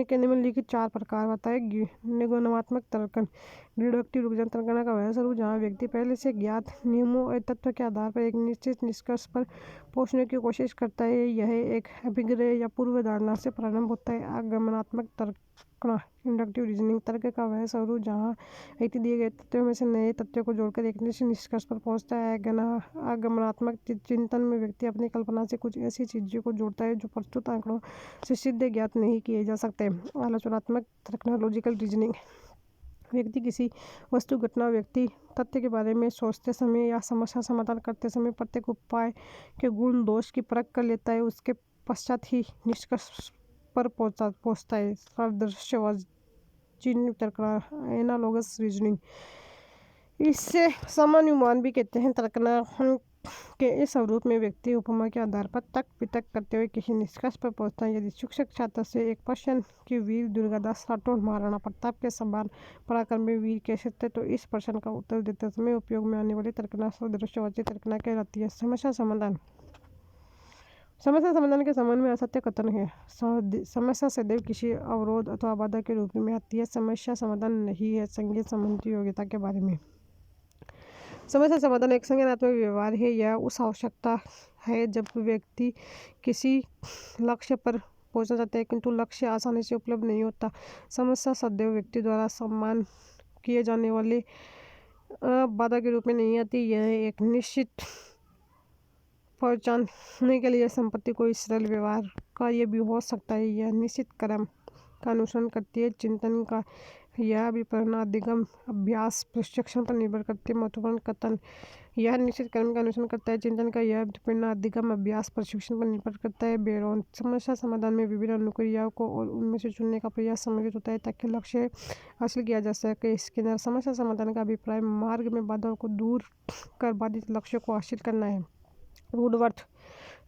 के निम्नलिखित 4 प्रकार बताए। निगमनात्मक तर्कन। डिडक्टिव तर्कना का वह स्वरूप जहाँ व्यक्ति पहले से ज्ञात नियमों और तथ्यों के आधार पर एक निश्चित निष्कर्ष पर पहुँचने की कोशिश करता है। यह एक अभिग्रह या पूर्व धारणा से प्रारंभ होता है। आगमनात्मक तर्कना। Inductive reasoning. तर्क का वह स्वरूप जहाँ व्यक्ति दिए गए तथ्यों में से नए तथ्यों को जोड़कर एक निश्चित निष्कर्ष पर पहुँचता है। आगमनात्मक चिंतन में व्यक्ति अपनी कल्पना से कुछ ऐसी चीज़ों को जोड़ता है जो प्रस्तुत आंकड़ों से सीधे ज्ञात नहीं किए जा सकते। आलोचनात्मक तर्कना। Logical reasoning. व्यक्ति किसी वस्तु, घटना, व्यक्ति, तथ्य के बारे में सोचते समय या समस्या समाधान करते समय प्रत्येक उपाय के गुण दोष की परख कर लेता है। उसके पश्चात ही निष्कर्ष पर पहुँचता है। सादृश्यवाची तर्कना। Analogous reasoning. इससे सामान्य अनुमान भी कहते हैं। तर्कना के इस स्वरूप में व्यक्ति उपमा के आधार पर तक वितर्क करते हुए किसी निष्कर्ष पर पहुंचता है। यदि शिक्षक छात्र से एक प्रश्न कि वीर दुर्गादास राठौड़ महाराणा प्रताप के समान पराक्रम में वीर कैसे थे तो इस प्रश्न का उत्तर देते समय उपयोग में आने वाली तर्कना सादृश्यवाची तर्कना कहलाती है। समस्या समाधान। समस्या समाधान के संबंध में असत्य कथन है। समस्या सदैव किसी अवरोध अथवा बाधा के रूप में आती है। समस्या समाधान नहीं है। संगीत संबंधी योग्यता के बारे में। समस्या समाधान एक संज्ञानात्मक व्यवहार है। यह उस आवश्यकता है जब व्यक्ति किसी लक्ष्य पर पहुंचना चाहता है किंतु लक्ष्य आसानी से उपलब्ध नहीं होता। समस्या सदैव व्यक्ति द्वारा सम्मान किए जाने वाले बाधा के रूप में नहीं आती। यह एक निश्चित पहुंचाने के लिए संपत्ति कोई सरल व्यवहार कार्य भी हो सकता है। यह निश्चित क्रम का अनुसरण करती है। चिंतन का यह भी परिणाम अभ्यास प्रशिक्षण पर निर्भर करती है। महत्वपूर्ण कथन। यह निश्चित क्रम का अनुसरण करता है। चिंतन का यह परिणाम अभ्यास प्रशिक्षण पर निर्भर करता है। बेरोन। समस्या समाधान में विभिन्न अनुक्रियाओं को और उनमें से चुनने का प्रयास सम्मिलित होता है ताकि लक्ष्य हासिल किया जा सके। स्किनर। समस्या समाधान का अभिप्राय मार्ग में बाधाओं को दूर कर बाधित लक्ष्य को हासिल करना है। वुडवर्थ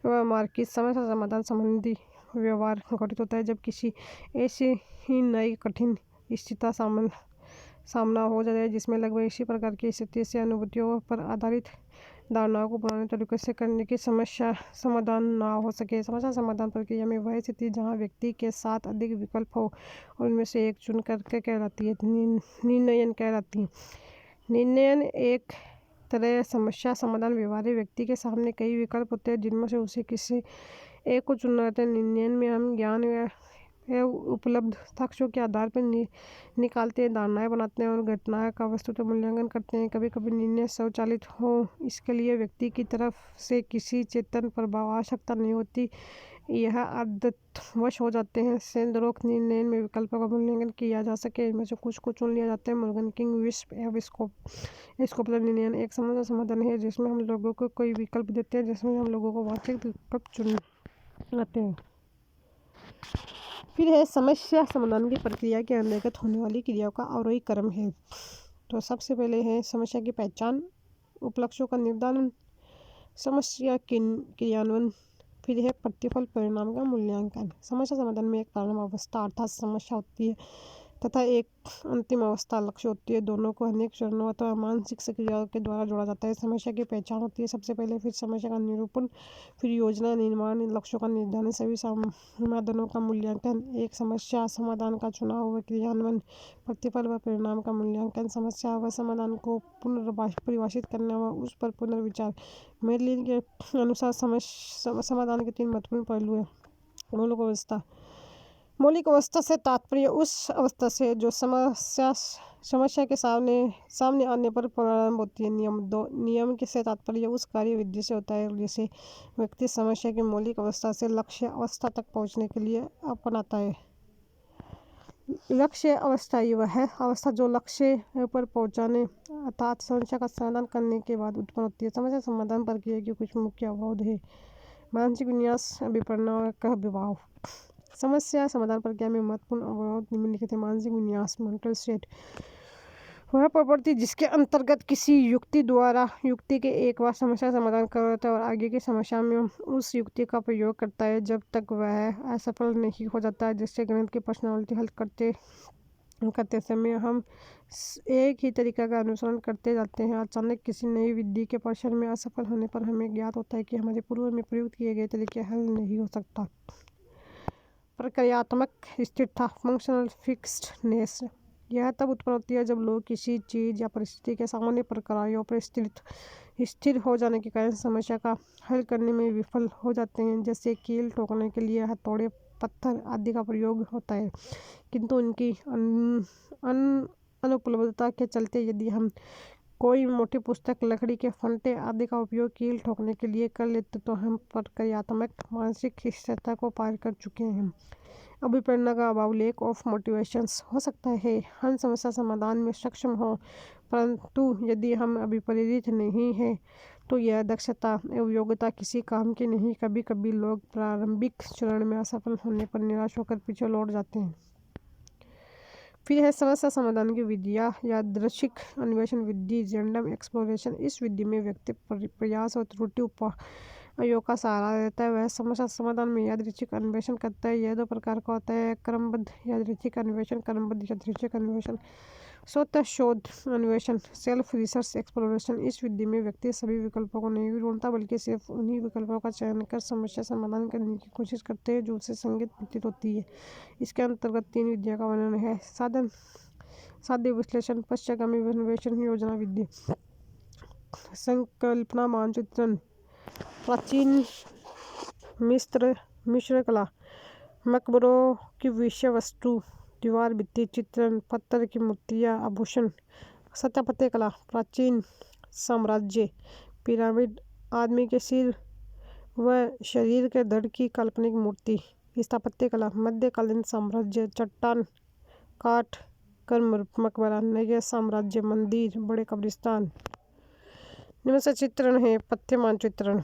व मार्किस। समस्या समाधान संबंधी व्यवहार घटित होता है जब किसी ऐसी ही नई कठिन स्थिति सामना हो जाता है जिसमें लगभग इसी प्रकार की स्थिति से अनुभूतियों पर आधारित धारणाओं को पुराने तरीकों से करने की समस्या समाधान ना हो सके। समस्या समाधान प्रक्रिया में वह स्थिति जहाँ व्यक्ति के साथ अधिक विकल्प हो और उनमें से एक चुन करके कहलाती है निर्णयन कहलाती है। निर्णयन एक तरह समस्या समाधान व्यवहार है। व्यक्ति के सामने कई विकल्प होते हैं जिनमें से उसे किसी एक को चुनना रहता है। निर्णयन में हम ज्ञान या उपलब्ध साक्ष्यों के आधार पर निकालते हैं, धारणाएं बनाते हैं और घटना का वस्तुतः मूल्यांकन करते हैं। कभी कभी निर्णय स्वचालित हो, इसके लिए व्यक्ति की तरफ से किसी चेतन प्रभाव आवश्यकता नहीं होती, यह आदतवश हो जाते हैं। सेंदरोक निर्णय में विकल्पों का मूल्यांकन किया जा सके, इनमें से कुछ को चुन लिया जाता है। मॉर्गन किंग विस्प या स्कोपलर निर्णय एक समस्या समाधान है जिसमें हम लोगों को कोई विकल्प देते हैं, जिसमें हम लोगों को वास्तविक विकल्प चुनते हैं। फिर है समस्या समाधान की प्रक्रिया के अंतर्गत होने वाली क्रियाओं का अवरोही क्रम है। तो सबसे पहले है समस्या की पहचान, उपलक्ष्यों का निर्धारण, समस्या क्रियान्वयन, फिर है प्रतिफल परिणाम का मूल्यांकन। समस्या समाधान में एक प्रारंभ अवस्था अर्थात समस्या होती है तथा एक अंतिम अवस्था लक्ष्य होती है। दोनों को अनेक चरणों अथवा मानसिक क्रियाओं के द्वारा जोड़ा जाता है। समस्या की पहचान होती है सबसे पहले, फिर समस्या का निरूपण, फिर योजना निर्माण, लक्ष्यों का निर्धारण, सभी समाधानों का मूल्यांकन, एक समस्या समाधान का चुनाव व क्रियान्वयन, प्रतिफल व परिणाम का मूल्यांकन। समस्या व समाधान को पुनर्परिभाषित करना व उस पर पुनर्विचार। मेरलिन के अनुसार समाधान के 3 महत्वपूर्ण पहलू हैं। मौलिक अवस्था। मौलिक अवस्था से तात्पर्य उस अवस्था से जो समस्या के सामने आने पर प्रारंभ होती है। नियम 2। नियम से तात्पर्य उस कार्य विधि से होता है जिसे व्यक्ति समस्या की मौलिक अवस्था से लक्ष्य अवस्था तक पहुंचने के लिए अपनाता है। लक्ष्य अवस्था वह अवस्था जो लक्ष्य पर पहुंचाने अर्थात समस्या का समाधान करने के बाद उत्पन्न होती है। समस्या समाधान प्रक्रिया के कुछ मुख्य अवरोध है। मानसिक विन्यास, अभिप्रेरणा का विभाव। समस्या समाधान प्रक्रिया में महत्वपूर्ण अवरोध निम्नलिखित है। मानसिक विन्यास, मेंटल स्टेट, वह प्रवृत्ति जिसके अंतर्गत किसी युक्ति के एक बार समस्या समाधान करता है और आगे की समस्या में उस युक्ति का प्रयोग करता है जब तक वह असफल नहीं हो जाता है। जैसे गणित की प्रश्नावली हल करते समय हम एक ही तरीका का अनुसरण करते जाते हैं। अचानक किसी नई विधि के प्रश्न में असफल होने पर हमें ज्ञात होता है कि हमारे पूर्व में प्रयुक्त किए गए तरीके हल नहीं हो सकता। प्रक्रियात्मक स्थिरता, फंक्शनल फिक्स्डनेस, यह तब उत्पन्न होती है जब लोग किसी चीज़ या परिस्थिति के सामान्य प्रक्रियाओं पर स्थिर हो जाने के कारण समस्या का हल करने में विफल हो जाते हैं। जैसे कील ठोकने के लिए हथौड़े, पत्थर आदि का प्रयोग होता है, किंतु उनकी अनुपलब्धता के चलते यदि हम कोई मोटी पुस्तक, लकड़ी के फंटे आदि का उपयोग कील ठोकने के लिए कर लेते तो हम प्रक्रियात्मक मानसिक स्थिरता को पार कर चुके हैं। अभिप्रेरणा का अभाव, लेक ऑफ मोटिवेशंस, हो सकता है हम समस्या समाधान में सक्षम हो, परंतु यदि हम अभिप्रेरित नहीं हैं तो यह दक्षता एवं योग्यता किसी काम की नहीं। कभी कभी लोग प्रारंभिक चरण में असफल होने पर निराश होकर पीछे लौट जाते हैं। फिर है समस्या समाधान की विधियाँ। यादृच्छिक अन्वेषण विधि, रैंडम एक्सप्लोरेशन, इस विधि में व्यक्ति प्रयास और त्रुटि उपायों का सहारा लेता है। वह समस्या समाधान में यादृच्छिक अन्वेषण करता है। यह 2 प्रकार का होता है, क्रमबद्ध यादृच्छिक अन्वेषण, क्रमबद्ध यादृच्छिक अन्वेषण। स्वतः शोध अन्वेषण, सेल्फ रिसर्च एक्सप्लोरेशन, इस विधि में व्यक्ति सभी विकल्पों को नहीं ढूंढता बल्कि सिर्फ उन्हीं विकल्पों का चयन कर समस्या समाधान करने की कोशिश करते हैं जो उसे संगत प्रतीत होती है। इसके अंतर्गत 3 विधियों का वर्णन है। साध्य विश्लेषण, पश्चागामी अन्वेषण, योजना विधि। संकल्पना मानचित्रण, प्राचीन मिस्र कला, मकबरों की विषय वस्तु, दीवार भित्ति चित्रण, पत्थर की मूर्तियाँ, आभूषण। स्थापत्य कला, प्राचीन साम्राज्य, पिरामिड, आदमी के सिर व शरीर के धड़ की काल्पनिक मूर्ति। स्थापत्य कला, मध्यकालीन साम्राज्य, चट्टान काट कर मकबरा, नए साम्राज्य, मंदिर, बड़े कब्रिस्तान। निम्न से चित्रण है। पथ्य मानचित्रण,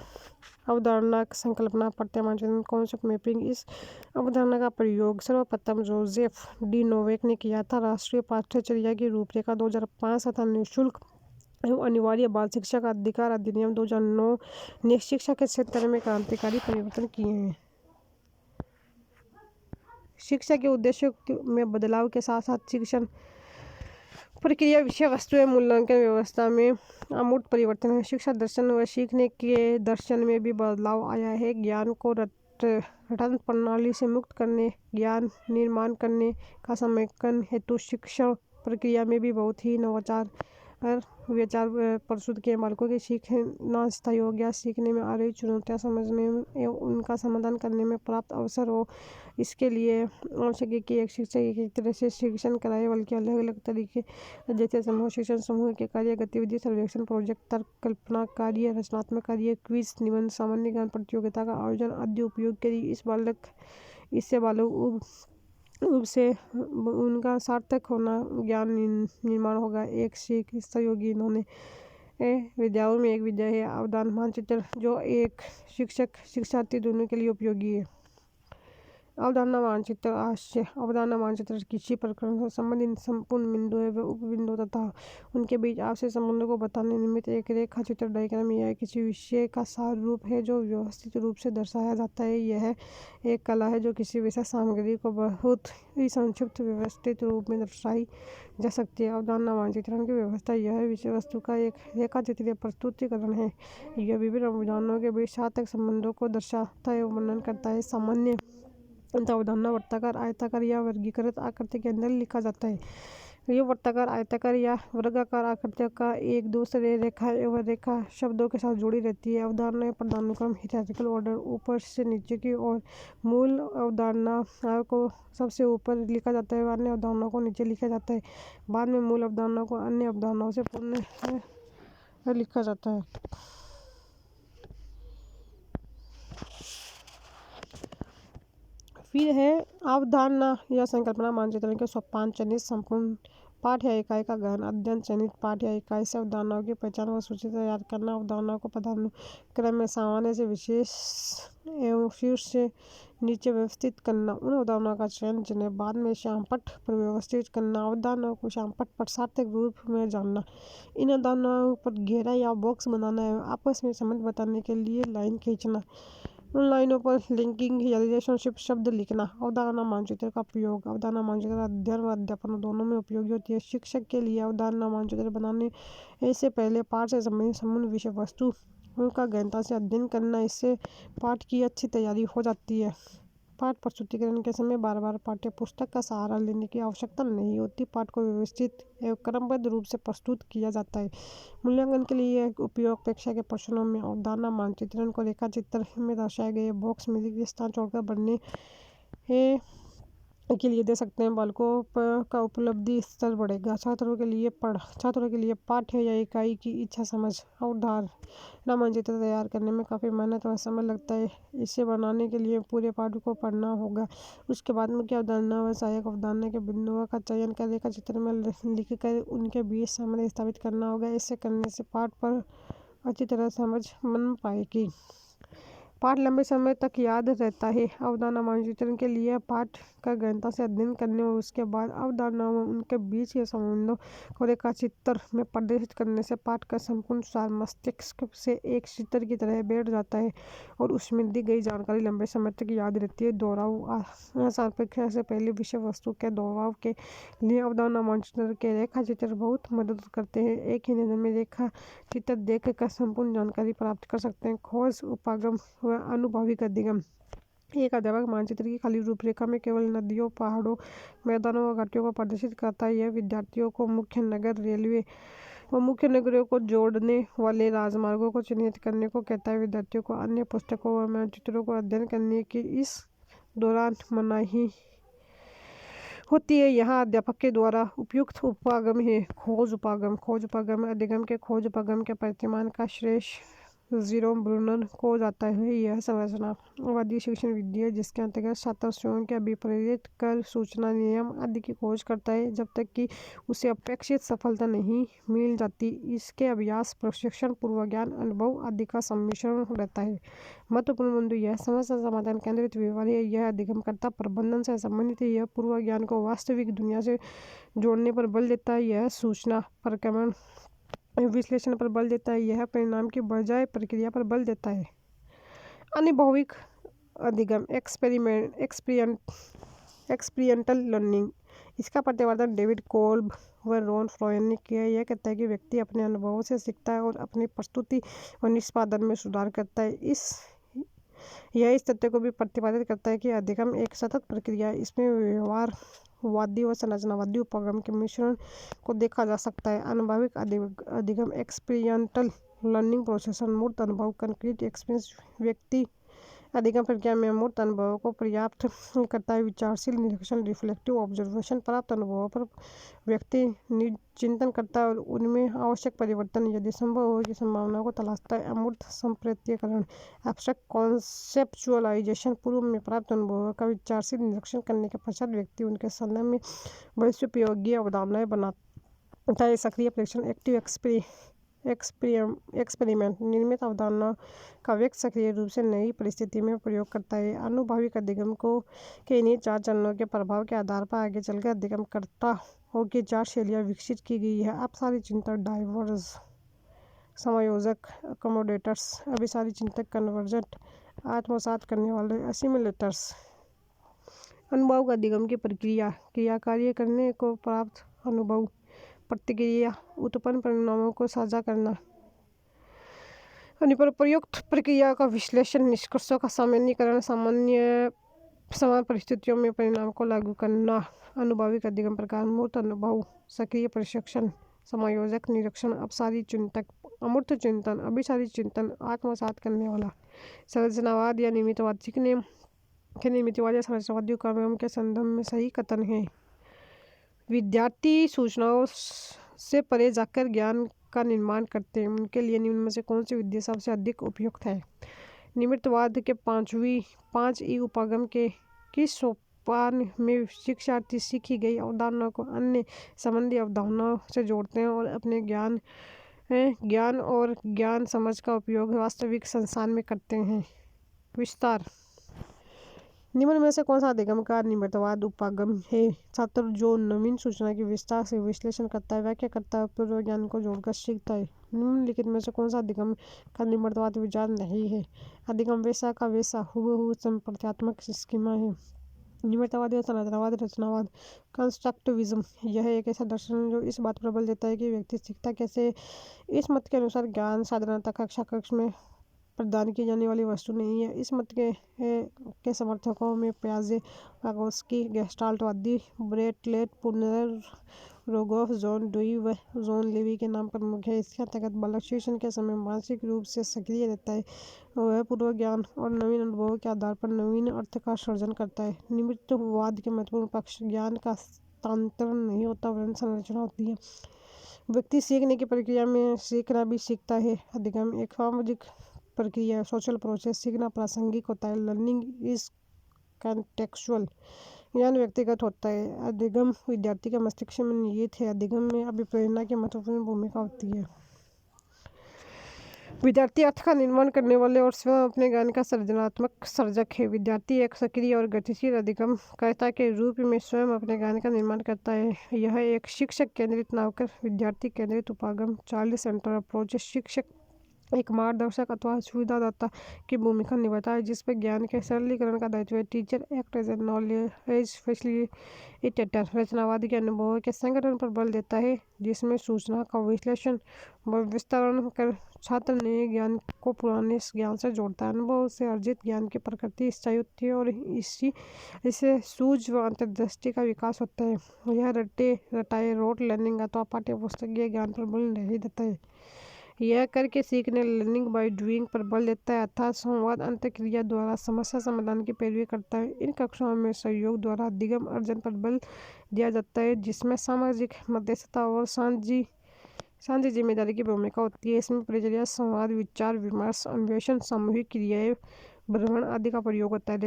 अवधारणा संकल्पना, पथ्य मानचित्रण, कॉन्सेप्ट मैपिंग। इस अवधारणा का प्रयोग सर्वप्रथम जोसेफ डी नोवेक ने किया था। राष्ट्रीय पाठ्यचर्या की रूपरेखा 2005 तथा निःशुल्क एवं अनिवार्य बाल शिक्षा का अधिकार अधिनियम 2009 ने शिक्षा के क्षेत्र में क्रांतिकारी परिवर्तन किए हैं। शिक्षा के उद्देश्यों में बदलाव के साथ साथ शिक्षण प्रक्रिया विषय वस्तु एवं मूल्यांकन व्यवस्था में आमूल परिवर्तन है। शिक्षा दर्शन व सीखने के दर्शन में भी बदलाव आया है। ज्ञान को रटन प्रणाली से मुक्त करने, ज्ञान निर्माण करने का समेकन हेतु शिक्षण प्रक्रिया में भी बहुत ही नवाचार विचार प्रस्तुत किए। बालकों के सीखना स्थायी हो गया। सीखने में आ रही चुनौतियाँ समझने एवं उनका समाधान करने में प्राप्त अवसर हो, इसके लिए आवश्यक है कि एक शिक्षक एक ही तरह से शिक्षण कराए, बल्कि अलग अलग तरीके जैसे समूह शिक्षण, समूह के कार्य, गतिविधि, सर्वेक्षण, प्रोजेक्ट, तर्क, कल्पना कार्य, रचनात्मक कार्य, क्विज, निबंध, सामान्य ज्ञान प्रतियोगिता का आयोजन आदि उपयोग करी। इससे बालक रूप से उनका सार्थक होना, ज्ञान निर्माण होगा। एक सीख सहयोगी इन्होंने विद्याओं में एक विद्या है अवधान मानचित्र, जो एक शिक्षक शिक्षार्थी दोनों के लिए उपयोगी है। अवधारणा मानचित्र आशय। अवधारणा मानचित्र किसी प्रकरण से संबंधित संपूर्ण बिंदु व उपबिंदु तथा उनके बीच आपसी संबंधों को बताने निमित्त एक रेखा चित्र डायग्राम या किसी विषय का सार रूप है जो व्यवस्थित रूप से दर्शाया जाता है। यह एक कला है जो किसी विशेष सामग्री को बहुत ही संक्षिप्त व्यवस्थित रूप में दर्शाई जा सकती है। अवधारणा मानचित्रण की व्यवस्था यह विषय वस्तु का एक रेखा चित्रीय प्रस्तुतिकरण है। यह विभिन्न अवधारणाओं के बीच सार्थक संबंधों को दर्शाता है, वर्णन करता है। सामान्य अवधारणा वर्ताकार, आयताकार या वर्गीकृत आकृति के अंदर लिखा जाता है। ये वर्ताकार, आयताकार या वर्गाकार आकृतियों का एक दूसरे रेखा एवं रेखा शब्दों के साथ जुड़ी रहती है। अवधारणा पदानुक्रम हियरार्किकल ऑर्डर, ऊपर से नीचे की ओर। मूल अवधारणा को सबसे ऊपर लिखा जाता है, अन्य अवधारणाओं को नीचे लिखा जाता है। बाद में मूल अवधारणा को अन्य अवधारणाओं से पुनः लिखा जाता है। फिर है अवधारणा या संकल्पना मानचित्रण के सोपान। चयनित संपूर्ण पाठ या इकाई का गहन अध्ययन। चयनित पाठ या इकाई से अवधारणाओं की पहचान व सूची तैयार करना। अवधारणाओं को पदानुक्रम में सामान्य से विशेष एवं शीर्ष से नीचे व्यवस्थित करना। उन अवधारणाओं का चयन जिन्हें बाद में श्यामपट्ट पर व्यवस्थित करना। अवधारणाओं को श्यामपट्ट पर सार्थक रूप में जानना। इन अवधारणाओं पर घेरा या बॉक्स बनाना एवं आपस में संबंध बताने के लिए लाइन खींचना। उन लाइनों पर लिंकिंग या रिलेशनशिप शब्द लिखना। अवधारणा मानचित्र का प्रयोग। अवधारणा मानचित्र अध्ययन व अध्यापन दोनों में उपयोगी होती है। शिक्षक के लिए अवधारणा मानचित्र बनाने से पहले पाठ से संबंधित संपूर्ण विषय वस्तु का गहनता से अध्ययन करना। इससे पाठ की अच्छी तैयारी हो जाती है। पाठ प्रस्तुतिकरण के समय बार बार पाठ्य पुस्तक का सहारा लेने की आवश्यकता नहीं होती। पाठ को व्यवस्थित एवं क्रमबद्ध रूप से प्रस्तुत किया जाता है। मूल्यांकन के लिए उपयोग परीक्षा के प्रश्नों में अवधारणा मानचित्रण को रेखा चित्र में दर्शाए गए बॉक्स में रिक्त स्थान छोड़कर बढ़ने के लिए दे सकते हैं। बालकों का उपलब्धि स्तर बढ़ेगा। छात्रों के लिए पाठ्य या इकाई की इच्छा समझ। अवधारणा मानचित्र तैयार करने में काफ़ी मेहनत और समय लगता है। इसे बनाने के लिए पूरे पाठ को पढ़ना होगा। उसके बाद मुख्य अवधारणा व सहायक अवधारणा के बिंदुओं का चयन कर रेखा चित्र में लिखकर उनके बीच संबंध स्थापित करना होगा। ऐसे करने से पाठ पर अच्छी तरह समझ बन पाएगी। पाठ लंबे समय तक याद रहता है। अवधारणा मानचित्रण के लिए पाठ का गहनता से अध्ययन करने और उसके बाद अवधारणाओं व उनके बीच के संबंधों को रेखाचित्र में प्रदर्शित करने से पाठ का संपूर्ण सार मस्तिष्क से एक चित्र की तरह बैठ जाता है और उसमें दी गई जानकारी लंबे समय तक याद रहती है। दोहराव परीक्षा से पहले विषय वस्तु के दोहराव के लिए अवधारणा मानचित्र के रेखा चित्र बहुत मदद करते हैं। एक ही नज़र में रेखा चित्र देख कर संपूर्ण जानकारी प्राप्त कर सकते हैं। खोज, उपागम व अनुभविक अधिगम। एक अध्यापक मानचित्र की खाली रूपरेखा में केवल नदियों, पहाड़ों, मैदानों व घाटियों को प्रदर्शित करता है। यह विद्यार्थियों को मुख्य नगर, रेलवे व मुख्य नगरों को जोड़ने वाले राजमार्गों को चिन्हित करने को कहता है। विद्यार्थियों को अन्य पुस्तकों व मानचित्रों को अध्ययन करने की इस दौरान मनाही होती है। यहाँ अध्यापक के द्वारा उपयुक्त उपागम है। खोज उपागम अधिगम के खोज उपागम के प्रतिमान का श्रेष्ठ जीरोम ब्रुनर को जाता है। यह संरचनावादी शिक्षण विधि है जिसके अंतर्गत छात्र स्वयं के अभिप्रेरित कर सूचना, नियम आदि की खोज करता है जब तक कि उसे अपेक्षित सफलता नहीं मिल जाती। इसके अभ्यास, प्रशिक्षण, पूर्वज्ञान, अनुभव आदि का सम्मिश्रण रहता है। महत्वपूर्ण बिंदु यह समस्या समाधान केंद्रित व्यवहार है। यह अधिगमकर्ता प्रबंधन से संबंधित है। यह पूर्वज्ञान को वास्तविक दुनिया से जोड़ने पर बल देता है। यह सूचना प्रक्रमण विश्लेषण पर बल देता है। यह परिणाम की बजाय प्रक्रिया पर बल देता है। अनुभविक अधिगम एक्सपेरिमेंटल लर्निंग इसका प्रतिपादन डेविड कोल्ब व रॉन फ्रॉयन ने किया। यह कहता है कि व्यक्ति अपने अनुभवों से सीखता है और अपनी प्रस्तुति और निष्पादन में सुधार करता है। यह इस तथ्य को भी प्रतिपादित करता है कि अधिगम एक सतत प्रक्रिया है। इसमें व्यवहारवादी और संरचनावादी उपागम के मिश्रण को देखा जा सकता है। अनुभविक अधिगम एक्सपीरियंटल लर्निंग प्रोसेस मूर्त अनुभव कंक्रीट एक्सपीरियंस व्यक्ति अधिगम प्रक्रिया में मूर्त अनुभवों को पर्याप्त करता है। विचारशील निरीक्षण रिफ्लेक्टिव ऑब्जर्वेशन प्राप्त अनुभवों पर व्यक्ति चिंतन करता है और उनमें आवश्यक परिवर्तन यदि संभव हो की संभावना को तलाशता है। अमूर्त संप्रेतीकरण एब्स्ट्रैक्ट कॉन्सेप्चुअलाइजेशन पूर्व में प्राप्त अनुभवों का विचारशील निरीक्षण करने के पश्चात व्यक्ति उनके संदर्भ में भविष्योपयोगी अवधारणाएं बनाता है। सक्रिय परीक्षण एक्टिव एक्सपेरिमेंट निर्मित अवधारणा का व्यक्त सक्रिय रूप से नई परिस्थिति में प्रयोग करता है। अनुभाविक अधिगम के इन्हीं 4 चरणों के प्रभाव के आधार पर आगे चलकर अधिगमकर्ताओं की 4 शैलियाँ विकसित की गई है। अपसारी चिंतक डाइवर्स, समायोजक अकोमोडेटर्स, अभिसारी चिंतक कन्वर्जेंट, आत्मसात करने वाले असिमिलेटर्स। अनुभाविक अधिगम की प्रक्रिया क्रियाकार्य करने को प्राप्त अनुभव प्रतिक्रिया उत्पन्न परिणामों को साझा करना प्रयुक्त प्रक्रिया का विश्लेषण निष्कर्षों का सामान्यीकरण समान परिस्थितियों में परिणाम को लागू करना। अनुभाविक अधिगम प्रकार मूर्त अनुभव सक्रिय प्रशिक्षण समायोजक निरीक्षण अपसारी चिंतक अमूर्त चिंतन अभिसारी चिंतन आत्मसात करने वाला संरचनावाद या निमित्तवाद सीखने के निमित्तवाद या संरचनावादी उपागम के संदर्भ में सही कथन है। विद्यार्थी सूचनाओं से परे जाकर ज्ञान का निर्माण करते हैं। उनके लिए निम्न में से कौन सी विद्या सबसे अधिक उपयुक्त है? निमित्तवाद के 5 ई उपागम के किस सोपान में शिक्षार्थी सीखी गई अवधारणा को अन्य संबंधी अवधारणाओं से जोड़ते हैं और अपने ज्ञान और ज्ञान समझ का उपयोग वास्तविक संसार में करते हैं? विस्तार निम्न में से कौन सा अधिगम का निमित्तवाद उपागम है? छात्र जो नवीन सूचना की विस्तार से विश्लेषण करता है, व्याख्या करता है, पूर्व ज्ञान को जोड़कर सीखता है। निम्नलिखित में से कौन सा अधिगम का निमित्तवाद विचार नहीं है? अधिगम वैसा का वैसा हुबहू संप्रत्यात्मक स्कीमा है। निमित्तवाद या संरचनावाद रचनावाद कंस्ट्रक्टिविज्म यह एक ऐसा दर्शन जो इस बात पर बल देता है कि व्यक्ति सीखता कैसे है। इस मत के अनुसार ज्ञान साधारणतः कक्ष में प्रदान की जाने वाली वस्तु नहीं है। इस मत के समर्थकों में प्याजे, वागोस्की, गेस्टाल्टवादी, ब्रेटलेट, पुनर, रोगोफ, जॉन डुई व जॉन लेवी के नाम प्रमुख है। इसके अंतर्गत बालक शिक्षण के समय मानसिक रूप से सक्रिय रहता है। वह पूर्व ज्ञान और नवीन अनुभवों के आधार पर नवीन अर्थ का सृजन करता है। निमित्तवाद के महत्वपूर्ण पक्ष ज्ञान का हस्तांतरण नहीं होता वरन संरचना होती है। व्यक्ति सीखने की प्रक्रिया में सीखना भी सीखता है। अधिगम एक सामाजिक प्रक्रिया सोशल प्रोसेस सीखना प्रासंगिक होता है। लर्निंग इज कॉन्टेक्चुअल ज्ञान व्यक्तिगत होता है। अधिगम विद्यार्थी के मस्तिष्क में निहित है। अधिगम में अभिप्रेरणा की महत्वपूर्ण भूमिका होती है। विद्यार्थी अर्थ का निर्माण करने वाले और स्वयं अपने ज्ञान का सृजनात्मक सर्जक है। विद्यार्थी एक सक्रिय और गतिशील अधिगमकर्ता के रूप में स्वयं अपने ज्ञान का निर्माण करता है। यह एक शिक्षक केंद्रित न होकर विद्यार्थी केंद्रित उपागम चाइल्ड सेंटर अप्रोच शिक्षक एक मार्गदर्शक अथवा सुविधादाता की भूमिका निभाता है जिस पर ज्ञान के सरलीकरण का दायित्व है। Teacher act as a knowledge facilitator रचनावाद के अनुभवों के संगठन पर बल देता है जिसमें सूचना का विश्लेषण व विस्तरण कर छात्र नए ज्ञान को पुराने ज्ञान से जोड़ता है। अनुभव से अर्जित ज्ञान की प्रकृति स्थायी होती है और इससे सूझ व अंतर्दृष्टि का विकास होता है। यह रटाए रोट लर्निंग अथवा पाठ्य पुस्तकीय ज्ञान पर बल नहीं देता है। यह करके सीखने लर्निंग बाय डूइंग पर बल देता है अर्थात संवाद अंतक्रिया द्वारा समस्या समाधान की पैरवी करता है। इन कक्षाओं में सहयोग द्वारा अधिगम अर्जन पर बल दिया जाता है जिसमें सामाजिक मध्यस्थता और साझी जिम्मेदारी की भूमिका होती है। इसमें परिचर्या संवाद विचार विमर्श अन्वेषण सामूहिक क्रियाएं भ्रमण आदि का प्रयोग होता है।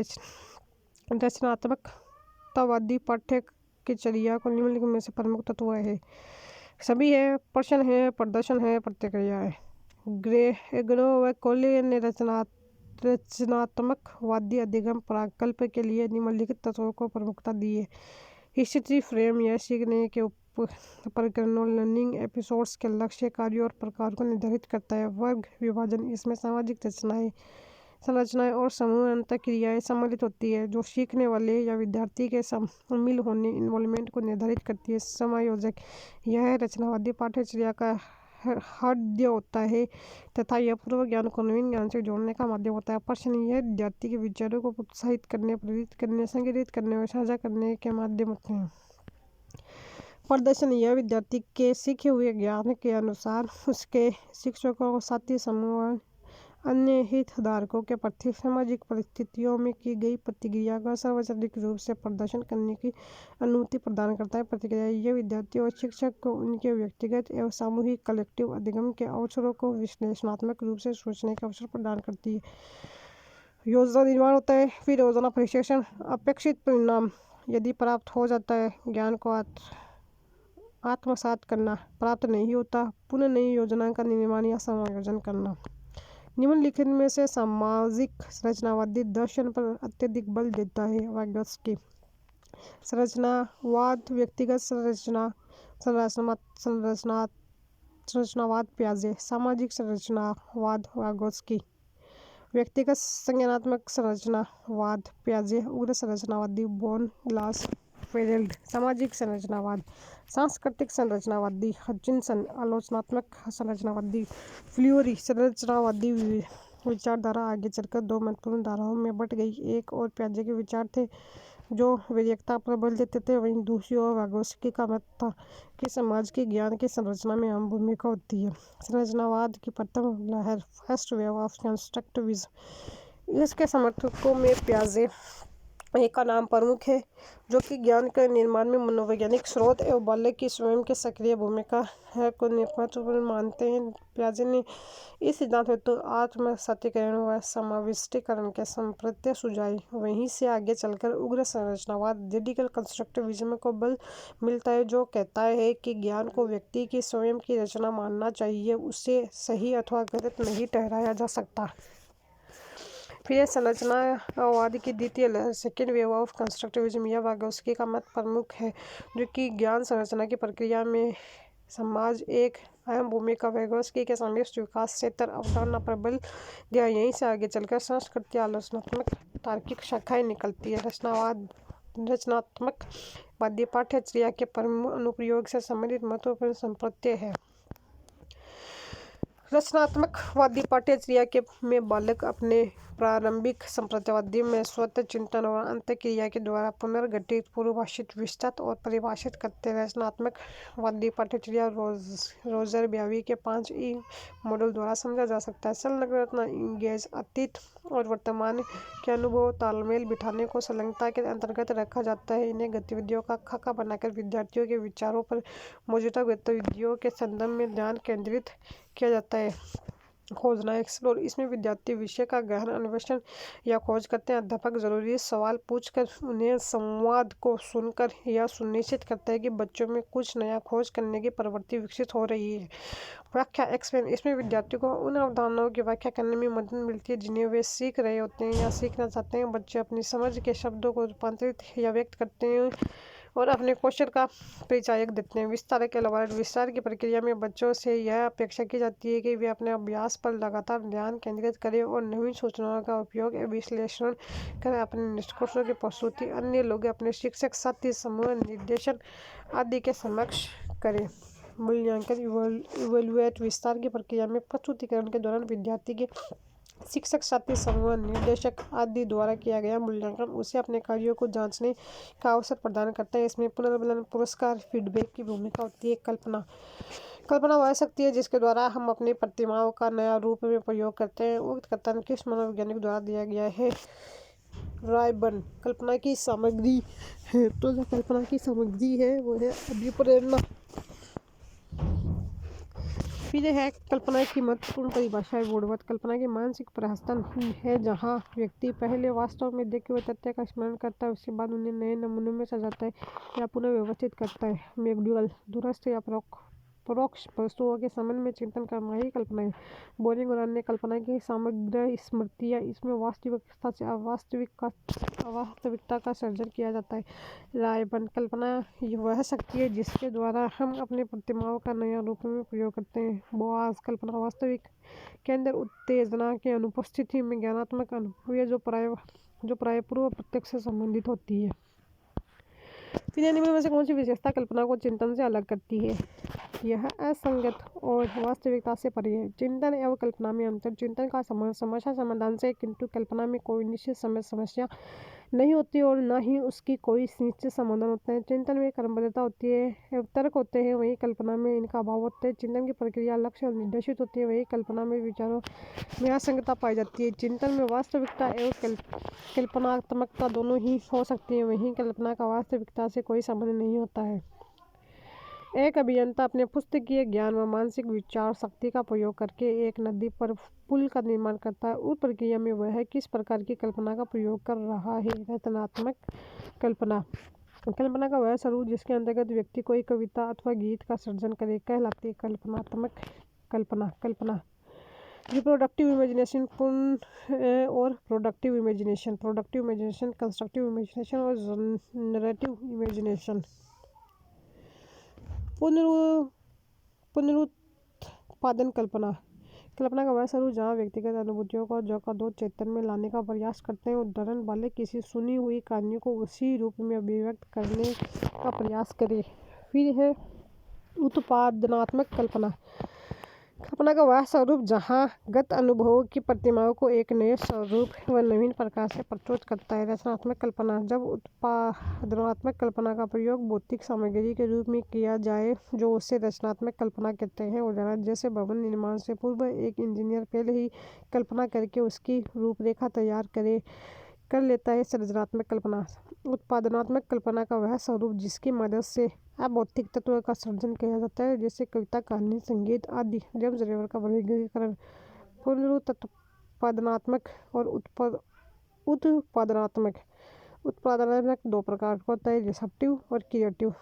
रचनात्मकतावादी पाठ्यचर्या को निम्नलिखित में से प्रमुख तत्व है सभी है प्रश्न है प्रदर्शन है प्रतिक्रिया है। ग्रेगो व कोले ने रचनात्मकवादी अधिगम प्रकल्प के लिए निम्नलिखित तत्वों को प्रमुखता दी है। हिस्ट्री फ्रेम यह सीखने के उपकरणों लर्निंग एपिसोड्स के लक्ष्य कार्यों और प्रकार को निर्धारित करता है। वर्ग विभाजन इसमें सामाजिक संरचनाएं और समूह अंतःक्रियाएं सम्मिलित होती है जो सीखने वाले या विद्यार्थी के शामिल होने इन्वॉल्वमेंट को निर्धारित करती है। समायोजक, यह रचनावादी पाठ्यचर्या का हृदय होता है तथा यह पूर्व ज्ञान को नवीन ज्ञान से जोड़ने का माध्यम होता है। प्रश्न, यह विद्यार्थी के विचारों को प्रोत्साहित करने, प्रेरित करने, संगठित करने और साझा करने के माध्यम होते हैं। प्रदर्शन, यह विद्यार्थी के सीखे हुए ज्ञान के अनुसार उसके शिक्षकों, साथी समूह और अन्य हितधारकों के प्रति सामाजिक परिस्थितियों में की गई प्रतिक्रिया का सार्वजनिक रूप से प्रदर्शन करने की अनुमति प्रदान करता है। प्रतिक्रिया, यह विद्यार्थी और शिक्षक को उनके व्यक्तिगत एवं सामूहिक कलेक्टिव अधिगम के अवसरों को विश्लेषणात्मक रूप से सोचने का अवसर प्रदान करती है। योजना निर्माण होता है। फिर योजना परीक्षण, अपेक्षित परिणाम यदि प्राप्त हो जाता है, ज्ञान को आत्मसात करना, प्राप्त नहीं होता, पुनः नई योजना का निर्माण या समायोजन करना। निम्नलिखित में से सामाजिक संरचनावादी दर्शन पर अत्यधिक बल देता है। वाइगोत्स्की। संरचनावाद, व्यक्तिगत संरचनावाद पियाजे। सामाजिक संरचनावाद वाइगोत्स्की। व्यक्तिगत संज्ञानात्मक संरचनावाद पियाजे। उग्र संरचनावादी बोन ग्लास फेरेल्ड। सामाजिक संरचनावाद। सांस्कृतिक संरचनावादी हचिंसन। आलोचनात्मक संरचनावादी फ्लियोरी। संरचनावादी विचारधारा आगे चलकर दो महत्वपूर्ण धाराओं में बट गई। एक और पियाजे के विचार थे जो वैयक्तिकता पर बल देते थे, वहीं दूसरी ओर वाइगोत्स्की का मत था कि समाज के ज्ञान की संरचना में अहम भूमिका होती है। संरचनावाद की प्रथम लहर, फर्स्ट वेव ऑफ कंस्ट्रक्टिविज्म, इसके समर्थकों में पियाजे का नाम प्रमुख है, जो कि ज्ञान के निर्माण में मनोवैज्ञानिक स्रोत एवं बालक की स्वयं की सक्रिय भूमिका को महत्वपूर्ण मानते हैं। पियाजे ने इस सिद्धांत हेतु आत्म-सत्याकरण व समाविष्टीकरण के संप्रत्यय सुझाए। वहीं से आगे चलकर उग्र संरचनावाद रेडिकल कंस्ट्रक्टिविज्म को बल मिलता है, जो कहता है कि ज्ञान को व्यक्ति की स्वयं की रचना मानना चाहिए, उसे सही अथवा गलत नहीं ठहराया जा सकता। फिर संरचनावाद की द्वितीय लहर, सेकेंड वेव ऑफ कंस्ट्रक्टिविज्म, यह वाइगोत्स्की का मत प्रमुख है, जो कि ज्ञान संरचना की प्रक्रिया में समाज एक अहम भूमिका। वाइगोत्स्की के सम्मिश्र विकास से तर अवधारणा पर बल दिया। यहीं से आगे चलकर संस्कृति आलोचनात्मक तार्किक शाखाएं निकलती है। रचनात्मक वादी पाठ्यचर्या के अनुप्रयोग से संबंधित महत्वपूर्ण संप्रत्यय है। रचनात्मक वादी पाठ्यचर्या के में बालक अपने प्रारंभिक संप्रत्ययवादी में स्वतः चिंतन और अंतःक्रिया के द्वारा पुनर्गठित, पूर्वभाषित, विस्तृत और परिभाषित करते हैं। रचनात्मक वादी पाठ्यचर्या रोजर ब्यावी के 5 ई मॉडल द्वारा समझा जा सकता है। संलग्नता, इंगेज, अतीत और वर्तमान के अनुभव, तालमेल बिठाने को संलग्नता के अंतर्गत रखा जाता है। इन्हें गतिविधियों का खाका बनाकर विद्यार्थियों के विचारों पर मौजूदा गतिविधियों के संदर्भ में ध्यान केंद्रित किया जाता है। खोजना, एक्सप्लोर, इसमें विद्यार्थी विषय का गहन अन्वेषण या खोज करते हैं। अध्यापक जरूरी सवाल पूछकर उन्हें संवाद को सुनकर यह सुनिश्चित करता है कि बच्चों में कुछ नया खोज करने की प्रवृत्ति विकसित हो रही है। व्याख्या, एक्सप्लेन, इसमें विद्यार्थियों को उन अवधारणाओं की व्याख्या करने में मदद मिलती है जिन्हें वे सीख रहे होते हैं या सीखना चाहते हैं। बच्चे अपनी समझ के शब्दों को रूपांतरित या व्यक्त करते हैं और अपने कौशल का परिचायक देते हैं। विस्तार के अलावा विस्तार की प्रक्रिया में बच्चों से यह अपेक्षा की जाती है कि वे अपने अभ्यास पर लगातार ध्यान केंद्रित करें और नवीन सूचनाओं का उपयोग एवं विश्लेषण करें। अपने निष्कर्षों की प्रस्तुति अन्य लोग, अपने शिक्षक, साथी, समूह, निर्देशन आदि के समक्ष करें। मूल्यांकन, इवैल्यूएट, विस्तार की प्रक्रिया में प्रस्तुतिकरण के दौरान विद्यार्थी के शिक्षक, साथी, समूह, निर्देशक आदि द्वारा किया गया मूल्यांकन उसे अपने कार्यों को जांचने का अवसर प्रदान करता है। इसमें पुनर्बलन, पुरस्कार, फीडबैक की भूमिका होती है। कल्पना वह शक्ति है जिसके द्वारा हम अपनी प्रतिमाओं का नया रूप में प्रयोग करते हैं। उक्त कथन किस मनोवैज्ञानिक द्वारा दिया गया है? रायबर्न। कल्पना की सामग्री है, तो जो कल्पना की सामग्री है वो है अभिप्रेरणा। फिर है कल्पना की महत्वपूर्ण परिभाषा है वुडवर्थ। कल्पना की मानसिक प्रहसन है जहाँ व्यक्ति पहले वास्तव में देखे हुए तथ्य का स्मरण करता है, उसके बाद उन्हें नए नमूनों में सजाता है या पुनः व्यवस्थित करता है। मैकडूगल। दूरस्थ या परोक्ष वस्तुओं के संबंध में चिंतन करना ही कल्पना है। बोरिंग और अन्य कल्पना की समग्र स्मृतियाँ, इसमें वास्तविकता से अवास्तविकता का सर्जन किया जाता है। रायबन कल्पना वह शक्ति है जिसके द्वारा हम अपनी प्रतिमाओं का नया रूप में प्रयोग करते हैं। बोआज कल्पना वास्तविक के अंदर उत्तेजना के अनुपस्थिति में ज्ञानात्मक अनुभव है जो प्राय पूर्व प्रत्यक्ष से संबंधित होती है। निम्न में से कौन सी विशेषता कल्पना को चिंतन से अलग करती है? यह असंगत और वास्तविकता से परे है। चिंतन एवं कल्पना में अंतर। चिंतन का समस्या समाधान से, किंतु कल्पना में कोई निश्चित समस्या नहीं होती और न ही उसकी कोई निश्चित समाधान होता है। चिंतन में क्रमबद्धता होती है एवं तर्क होते हैं, वहीं कल्पना में इनका अभाव होता है। चिंतन की प्रक्रिया लक्ष्य और निर्देशित होती है, वहीं कल्पना में विचारों में असंगतता पाई जाती है। चिंतन में वास्तविकता एवं कल्पनात्मकता दोनों ही हो सकती है, वहीं कल्पना का वास्तविकता से कोई संबंध नहीं होता है। एक अभियंता अपने पुस्तकीय ज्ञान व मानसिक विचार शक्ति का प्रयोग करके एक नदी पर पुल का निर्माण करता है। उस प्रक्रिया में वह किस प्रकार की कल्पना का प्रयोग कर रहा है? रचनात्मक कल्पना। कल्पना का वह स्वरूप जिसके अंतर्गत व्यक्ति कोई कविता अथवा गीत का सृजन करे कहलाती है कल्पनात्मक कल्पना। रिप्रोडक्टिव इमेजिनेशन, पूर्ण और प्रोडक्टिव इमेजिनेशन, कंस्ट्रक्टिव इमेजिनेशन और जनरेटिव इमेजिनेशन। पुनरुत्पादन कल्पना का वह स्वरूप जहाँ व्यक्तिगत अनुभूतियों को जो चेतन में लाने का प्रयास करते हैं। उदाहरण वाले किसी सुनी हुई कहानी को उसी रूप में अभिव्यक्त करने का प्रयास करें। फिर है उत्पादनात्मक कल्पना का वह स्वरूप जहाँ गत अनुभवों की प्रतिमाओं को एक नए स्वरूप व नवीन प्रकार से प्रस्तुत करता है। रचनात्मक कल्पना। जब उत्पादनात्मक कल्पना का प्रयोग भौतिक सामग्री के रूप में किया जाए जो उसे रचनात्मक कल्पना कहते हैं। उदाहरण जैसे भवन निर्माण से पूर्व एक इंजीनियर पहले ही कल्पना करके उसकी रूपरेखा तैयार कर लेता है। सृजनात्मक कल्पना। उत्पादनात्मक कल्पना का वह स्वरूप जिसकी मदद से अभौतिक तत्वों का सृजन किया जाता है, जैसे कविता, कहानी, संगीत आदि। जेम्स रेवर का वर्गीकरण। पुनरुत्पादनात्मक और उत्पादनात्मक दो प्रकार का होता है, रिसेप्टिव और क्रिएटिव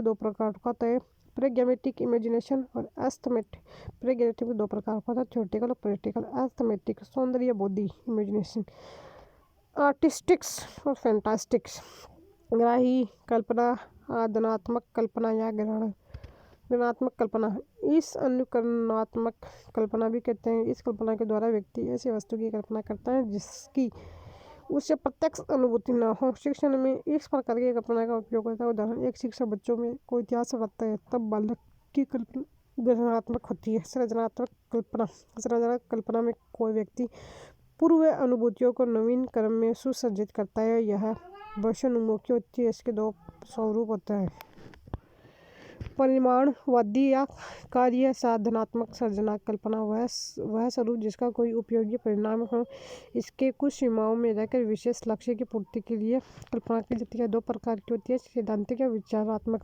दो प्रकार का होता है, प्रैग्मेटिक इमेजिनेशन और एस्थेमेटिक। प्रैग्मेटिक दो प्रकार का होता है, थ्योरेटिकल और प्रैक्टिकल। एस्थेमेटिक सौंदर्य बोधी इमेजिनेशन, आर्टिस्टिक्स और फैंटास्टिक्स। ग्राही कल्पना, आदनात्मक कल्पना या ग्रहणात्मक कल्पना। इस अनुकरणात्मक कल्पना भी कहते हैं। इस कल्पना के द्वारा व्यक्ति ऐसी वस्तु की कल्पना करता है जिसकी उससे प्रत्यक्ष अनुभूति न हो। शिक्षण में इस प्रकार की कल्पना का उपयोग होता है। उदाहरण एक शिक्षक बच्चों में कोई इतिहास पढ़ाता है, तब बालक की कल्पना ग्रहणात्मक होती है। सृजनात्मक कल्पना में कोई व्यक्ति पूर्व अनुभूतियों को नवीन क्रम में सुसज्जित करता है, यह भविष्योन्मुखी होती है। इसके दो स्वरूप होते हैं, परिमाणवादी या कार्य साधनात्मक। सृजनात्मक कल्पना वह स्वरूप जिसका कोई उपयोगी परिणाम हो, इसके कुछ सीमाओं में रहकर विशेष लक्ष्य की पूर्ति के लिए कल्पना की जाती है। दो प्रकार की होती है, सैद्धांतिक या विचारात्मक।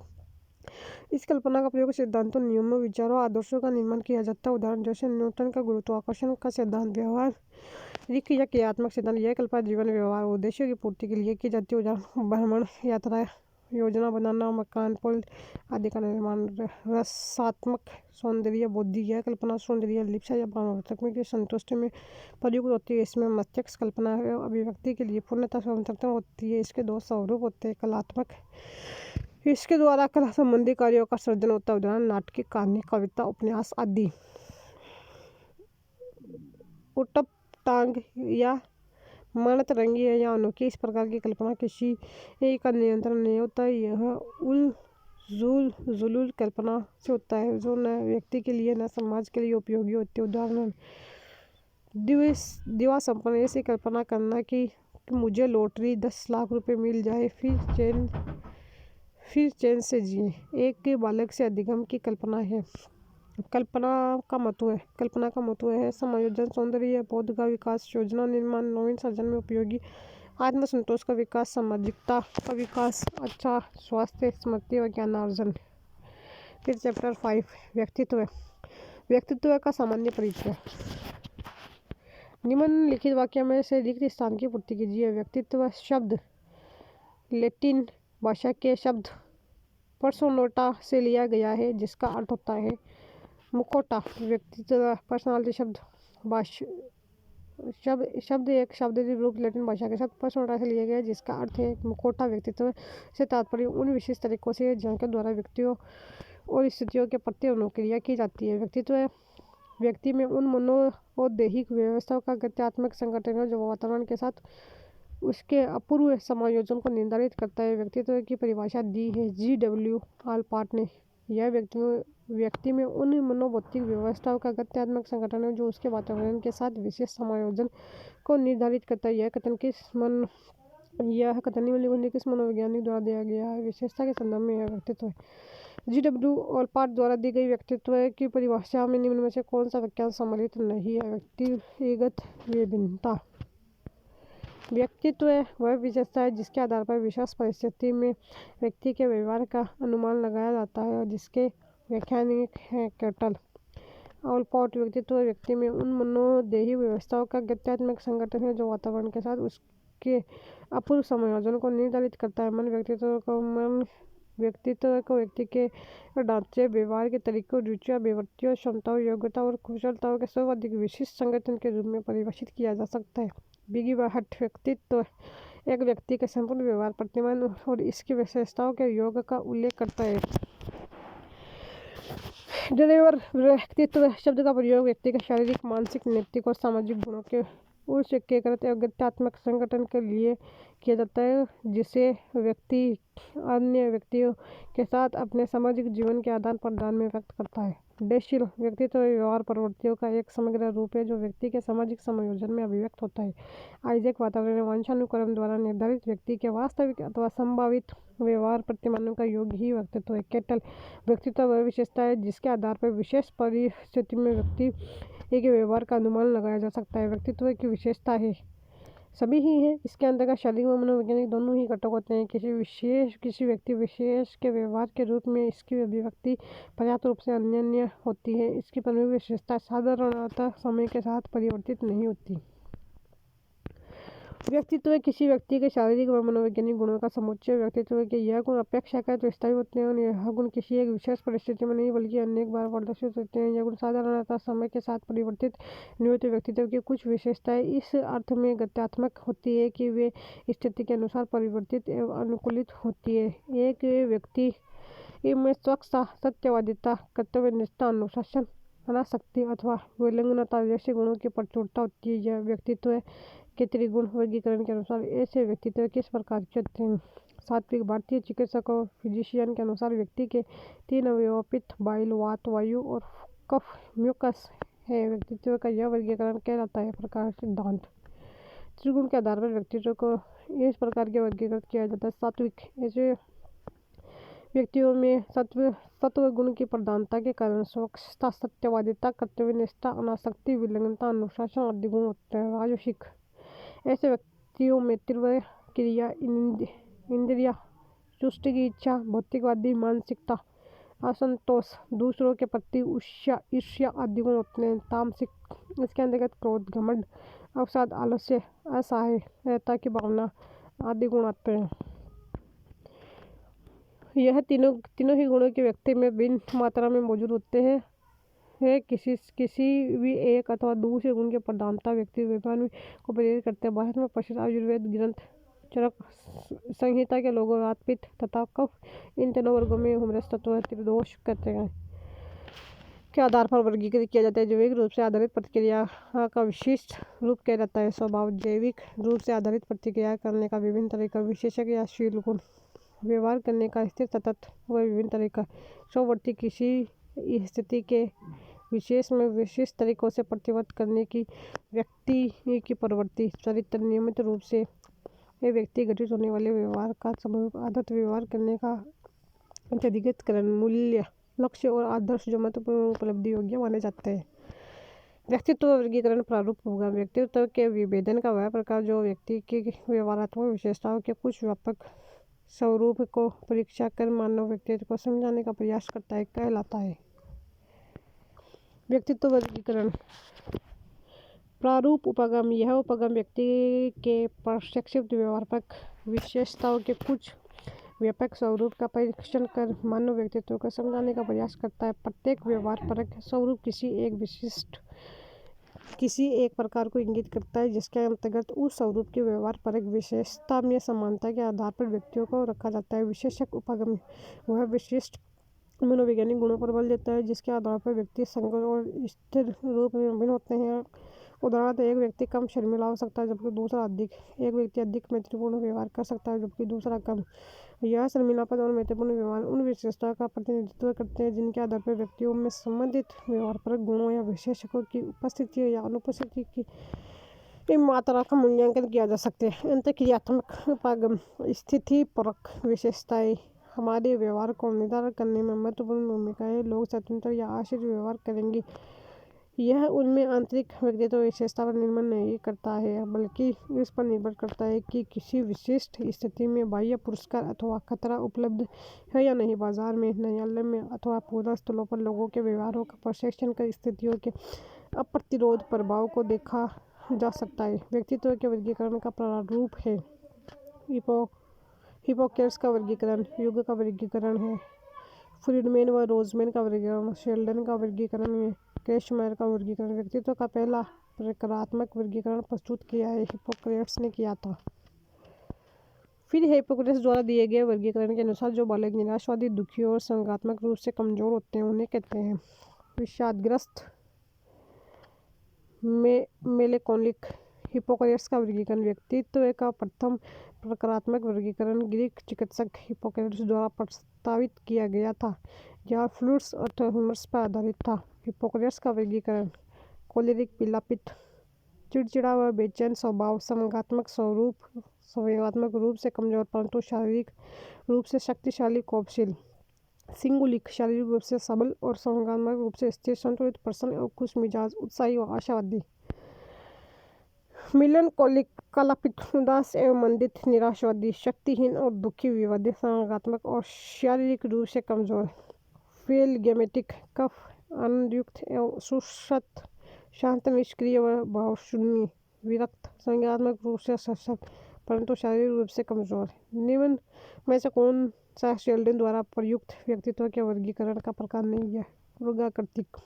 इस कल्पना का प्रयोग सिद्धांतों, नियमों, विचारों, आदर्शों का निर्माण किया जाता है। उदाहरण जैसे न्यूटन का गुरुत्वाकर्षण का सिद्धांत, व्यवहारिक या क्रियात्मक सिद्धांत। यह कल्पना जीवन व्यवहार उद्देश्यों की पूर्ति के लिए की जाती है। उदाहरण भ्रमण यात्रा, योजना बनाना, मकान, पुल आदि का निर्माण। रसात्मक सौंदर्य बोधी। यह कल्पना सौंदर्य, लिप्सा या भावनात्मक की संतुष्टि में प्रयुक्त होती है। इसमें मस्तिष्क कल्पना अभिव्यक्ति के लिए पूर्णतः स्वतंत्र होती है। इसके दो स्वरूप होते हैं, कलात्मक। इसके द्वारा कला संबंधी कार्यों का सृजन होता है। उदाहरण नाटक, कहानी, कविता, उपन्यास आदि। उटप टांग या मानत रंगी है या अनोखी। इस प्रकार की कल्पना किसी का नियंत्रण नहीं होता है, यह जुलूल कल्पना से होता है जो न व्यक्ति के लिए न समाज के लिए उपयोगी होती है। उदाहरण दिवा संपन्न। ऐसी कल्पना करना कि मुझे लॉटरी 10 लाख रुपए मिल जाए, फिर चैन से जिए, एक बालक से अधिगम की कल्पना है। कल्पना का महत्व है समायोजन, सौंदर्य बोध का विकास, योजना निर्माण, नवीन सृजन में उपयोगी, आत्मसंतोष का विकास, सामाजिकता का विकास, अच्छा स्वास्थ्य, स्मृति व ज्ञानार्जन। फिर चैप्टर 5 व्यक्तित्व का सामान्य परिचय। निम्नलिखित वाक्य में से रिक्त स्थान की पूर्ति कीजिए। व्यक्तित्व शब्द लैटिन भाषा के शब्द पर्सोनोटा से लिया गया है, जिसका अर्थ होता है मुखौटा। व्यक्तित्व पर्सनालिटी शब्द एक शाब्दिक रूप लैटिन भाषा के शब्द पर्सोना से लिया गया है, जिसका अर्थ है मुखौटा। व्यक्तित्व से तात्पर्य उन विशेष तरीकों से है जिनके द्वारा व्यक्तियों और स्थितियों के प्रति अनुक्रिया की जाती है। व्यक्तित्व व्यक्ति में उन मनो और दैहिक व्यवस्थाओं का गत्यात्मक संगठन है जो वातावरण के साथ उसके अपूर्व समायोजन को निर्धारित करता है। व्यक्तित्व की परिभाषा दी है GW ऑलपार्ट ने। यह व्यक्ति में उन मनोभौतिक व्यवस्थाओं का गत्यात्मक संगठन है जो उसके वातावरण के साथ विशेष समायोजन को निर्धारित करता है। यह कथन किस मनोवैज्ञानिक द्वारा दिया गया है? विशेषता के संदर्भ में यह व्यक्तित्व है। GW ऑलपार्ट द्वारा दी गई व्यक्तित्व की परिभाषा में निम्न में से कौन सा वाक्यांश सम्मिलित नहीं है? व्यक्तिगत विभिन्नता। व्यक्तित्व वह विशेषता है जिसके आधार पर विशेष परिस्थिति में व्यक्ति के व्यवहार का अनुमान लगाया जाता है और जिसके वैज्ञानिक हैं कैटल। ऑलपार्ट व्यक्तित्व व्यक्ति में उन मनोदेही व्यवस्थाओं का गत्यात्मक संगठन है जो वातावरण के साथ उसके अपूर्व समायोजन को निर्धारित करता है। व्यक्तित्व को व्यक्ति के ढांचे, व्यवहार के तरीकों, रुचियों, प्रवृत्तियों, क्षमताओं, योग्यता और कुशलताओं के सर्वाधिक विशिष्ट संगठन के रूप में परिभाषित किया जा सकता है। बिगी हट व्यक्तित्व एक व्यक्ति के संपूर्ण व्यवहार, प्रतिमान और इसकी विशेषताओं के योग का उल्लेख करता है। ड्राइवर व्यक्तित्व शब्द का प्रयोग व्यक्ति के शारीरिक, मानसिक, नैतिक और सामाजिक गुणों के उस एकीकृत और गत्यात्मक संगठन के लिए किया जाता है जिसे व्यक्ति अन्य व्यक्तियों के साथ अपने सामाजिक जीवन के आदान प्रदान में व्यक्त करता है। डेशील व्यक्तित्व व्यवहार प्रवृत्तियों का एक समग्र रूप है जो व्यक्ति के सामाजिक समायोजन में अभिव्यक्त होता है। आइजैक वातावरण वंशानुक्रम द्वारा निर्धारित व्यक्ति के वास्तविक अथवा संभावित व्यवहार प्रतिमानों का योग ही व्यक्तित्व है। कैटल व्यक्तित्व वह विशेषता है जिसके आधार पर विशेष परिस्थिति में व्यक्ति के व्यवहार का अनुमान लगाया जा सकता है। व्यक्तित्व की विशेषता है सभी ही हैं। इसके अंतर्गत शारीरिक व मनोवैज्ञानिक दोनों ही घटक होते हैं। किसी व्यक्ति विशेष के व्यवहार के रूप में इसकी अभिव्यक्ति पर्याप्त रूप से अनन्य होती है। इसकी प्रमुख विशेषता साधारणतः समय के साथ परिवर्तित नहीं होती। व्यक्तित्व किसी व्यक्ति के शारीरिक व मनोवैज्ञानिक गुणों का समुच्चय। व्यक्तित्व के यह गुण अपेक्षाकृत स्थायी होते हैं और यह गुण किसी एक विशेष परिस्थिति में नहीं बल्कि अनेक बार प्रदर्शित होते हैं। यह गुण साधारणतः समय के साथ परिवर्तित नहीं होते। व्यक्तित्व की कुछ विशेषताएं इस अर्थ में गत्यात्मक होती है कि वे स्थिति के अनुसार परिवर्तित एवं अनुकूलित होती है। एक व्यक्ति में स्वच्छता, सत्यवादिता, कर्तव्यनिष्ठा, अनुशासन, अनासक्ति अथवा विलंघनता जैसे गुणों की प्रचुरता होती है। यह व्यक्तित्व के त्रिगुण वर्गीकरण के अनुसार ऐसे व्यक्तित्व किस प्रकार के होते हैं? सात्विक भारतीय चिकित्सक और फिजिशियन के अनुसार व्यक्ति के 3 अवयव पित्त, बाइल, वात, वायु और कफ म्यूकस है। व्यक्तित्व का यह वर्गीकरण कहलाता है प्रकार सिद्धांत। त्रिगुण के आधार पर व्यक्तित्व को इस प्रकार के वर्गीकृत किया जाता है। सात्विक ऐसे व्यक्तियों में सत्व गुण की प्रधानता के कारण स्वच्छता, सत्यवादिता, कर्तव्यनिष्ठा, अनासक्ति, विलंघनता, अनुशासन आदि गुण होते हैं। राजसिक ऐसे व्यक्तियों में तीव्र क्रिया, इंद्रिया, तुष्टि की इच्छा, भौतिकवादी मानसिकता, असंतोष, दूसरों के प्रति ईर्ष्या आदि गुण होते हैं। तामसिक इसके अंतर्गत क्रोध, घमंड, अवसाद, आलस्य, असहायता की भावना आदि गुण आते हैं। यह तीनों ही गुणों के व्यक्ति में भिन्न मात्रा में मौजूद होते हैं। किसी भी एक अथवा दूसरे गुण की प्रधानता व्यक्ति व्यवहार को प्रेरित करते हैं। भारत में प्रसिद्ध आयुर्वेद ग्रंथ चरक संहिता के लोगों वात, पित्त तथा कफ इन तीनों वर्गों में हुमरस तत्व त्रिदोष कहते हैं के आधार पर वर्गीकृत किया जाता है। जैविक रूप से आधारित प्रतिक्रिया का विशिष्ट रूप कहलाता है। स्वभाव जैविक रूप से आधारित प्रतिक्रिया करने का विभिन्न तरीका, विशेषक या शील गुण, व्यवहार करने का स्थिर, सतत व विभिन्न तरीका, स्ववर्ती किसी स्थिति के विशेष में विशिष्ट तरीकों से प्रतिवर्त करने की व्यक्ति की प्रवृत्ति, चरित्र, नियमित रूप से व्यक्ति घटित होने वाले व्यवहार का समूह, आदत, व्यवहार करने का अंतर्गतकरण, मूल्य, लक्ष्य और आदर्श जो महत्वपूर्ण उपलब्धि योग्य माने जाते हैं। व्यक्तित्व वर्गीकरण प्रारूप होगा। व्यक्तित्व के विभेदन का वह प्रकार जो व्यक्ति की व्यवहारात्मक विशेषताओं के कुछ व्यापक स्वरूप को परीक्षा कर मानव व्यक्तित्व को समझाने का प्रयास करता है कहलाता है। व्यक्तित्व वर्गीकरण प्रारूप उपगम। यह उपगम व्यक्ति के प्रशिक्षित व्यवहारक विशेषताओं के कुछ व्यापक स्वरूप का परीक्षण कर मानव व्यक्तित्व को समझाने का प्रयास करता है। प्रत्येक व्यवहार परक स्वरूप किसी एक प्रकार को इंगित करता है, जिसके अंतर्गत उस स्वरूप की व्यवहार परक विशेषता में समानता के आधार पर व्यक्तियों को रखा जाता है। विशेषक उपागम वह विशिष्ट मनोवैज्ञानिक गुणों पर बल देता है, जिसके आधार पर व्यक्ति संगत और स्थिर रूप में भिन्न होते हैं। उदाहरणार्थ, एक व्यक्ति कम शर्मिला हो सकता है जबकि दूसरा अधिक। एक व्यक्ति अधिक मैत्रीपूर्ण व्यवहार कर सकता है जबकि दूसरा कम। यह शर्मिलापन और मैत्रीपूर्ण व्यवहार उन विशेषताओं का प्रतिनिधित्व करते हैं जिनके आधार पर व्यक्तियों में संबंधित व्यवहारपरक गुणों या विशेषकों की उपस्थिति या अनुपस्थिति की मात्रा का मूल्यांकन किया जा सकता है। अंतःक्रियात्मक उपागम स्थिति परक विशेषताएं हमारे व्यवहार को निर्धारित करने में महत्वपूर्ण भूमिका है। लोग स्वतंत्र या आश्रित व्यवहार करेंगे, यह उनमें आंतरिक व्यक्तित्व विशेषता पर निर्भर नहीं करता है, बल्कि इस पर निर्भर करता है कि किसी विशिष्ट स्थिति में बाह्य पुरस्कार अथवा खतरा उपलब्ध है या नहीं। बाजार में, न्यायालय में अथवा पूजा स्थलों पर लोगों के व्यवहारों का परीक्षण कर स्थितियों के अप्रतिरोध प्रभाव को देखा जा सकता है। व्यक्तित्व के वर्गीकरण का प्रारूप है। हिप्पोक्रेट्स का वर्गीकरण युग का वर्गीकरण है। फ्रीडमैन व रोजमैन का वर्गीकरण शेल्डन का वर्गीकरण है। कैशमेयर का वर्गीकरण व्यक्तित्व का पहला प्रकारात्मक वर्गीकरण प्रस्तुत किया है, हिप्पोक्रेट्स ने किया था। फिर हिप्पोक्रेट्स द्वारा दिए गए वर्गीकरण के अनुसार जो बालक निराशावादी, दुखी और संज्ञानात्मक रूप से कमजोर होते हैं उन्हें कहते हैं विषादग्रस्त। मेलेकोलिक। हिप्पोक्रेट्स का वर्गीकरण व्यक्तित्व का प्रथम प्रकारात्मक वर्गीकरण ग्रीक चिकित्सक हिप्पोक्रेट्स द्वारा प्रस्तावित किया गया था। यह फ्लूइड्स और ह्यूमरस पर आधारित था। हिप्पोक्रेट्स का वर्गीकरण कोलेरिक, पिलापित, चिड़चिड़ा व बेचैन स्वभाव, संवेगात्मक रूप से कमजोर परंतु शारीरिक रूप से शक्तिशाली, कोपशील। सिंगुलिक, शारीरिक रूप से सबल और संवेगात्मक रूप से स्थिर, संतुलित, प्रसन्न और खुश मिजाज, उत्साही और आशावादी। मिलनकोलिक, कलापित, उदास एवं मंदित, निराशावादी, शक्तिहीन और दुखी, विवादित, संवेगात्मक और शारीरिक रूप से कमजोर। फेलगेमेटिक, कफ, आनंदयुक्त एवं सुसत, शांत, निष्क्रिय व भावशून्य, विरक्त, संज्ञानात्मक रूप से सशक्त परंतु शारीरिक रूप से कमजोर। निम्न में से कौन सा शेल्डन द्वारा प्रयुक्त व्यक्तित्व के वर्गीकरण का प्रकार नहीं है? रोगाकृतिक।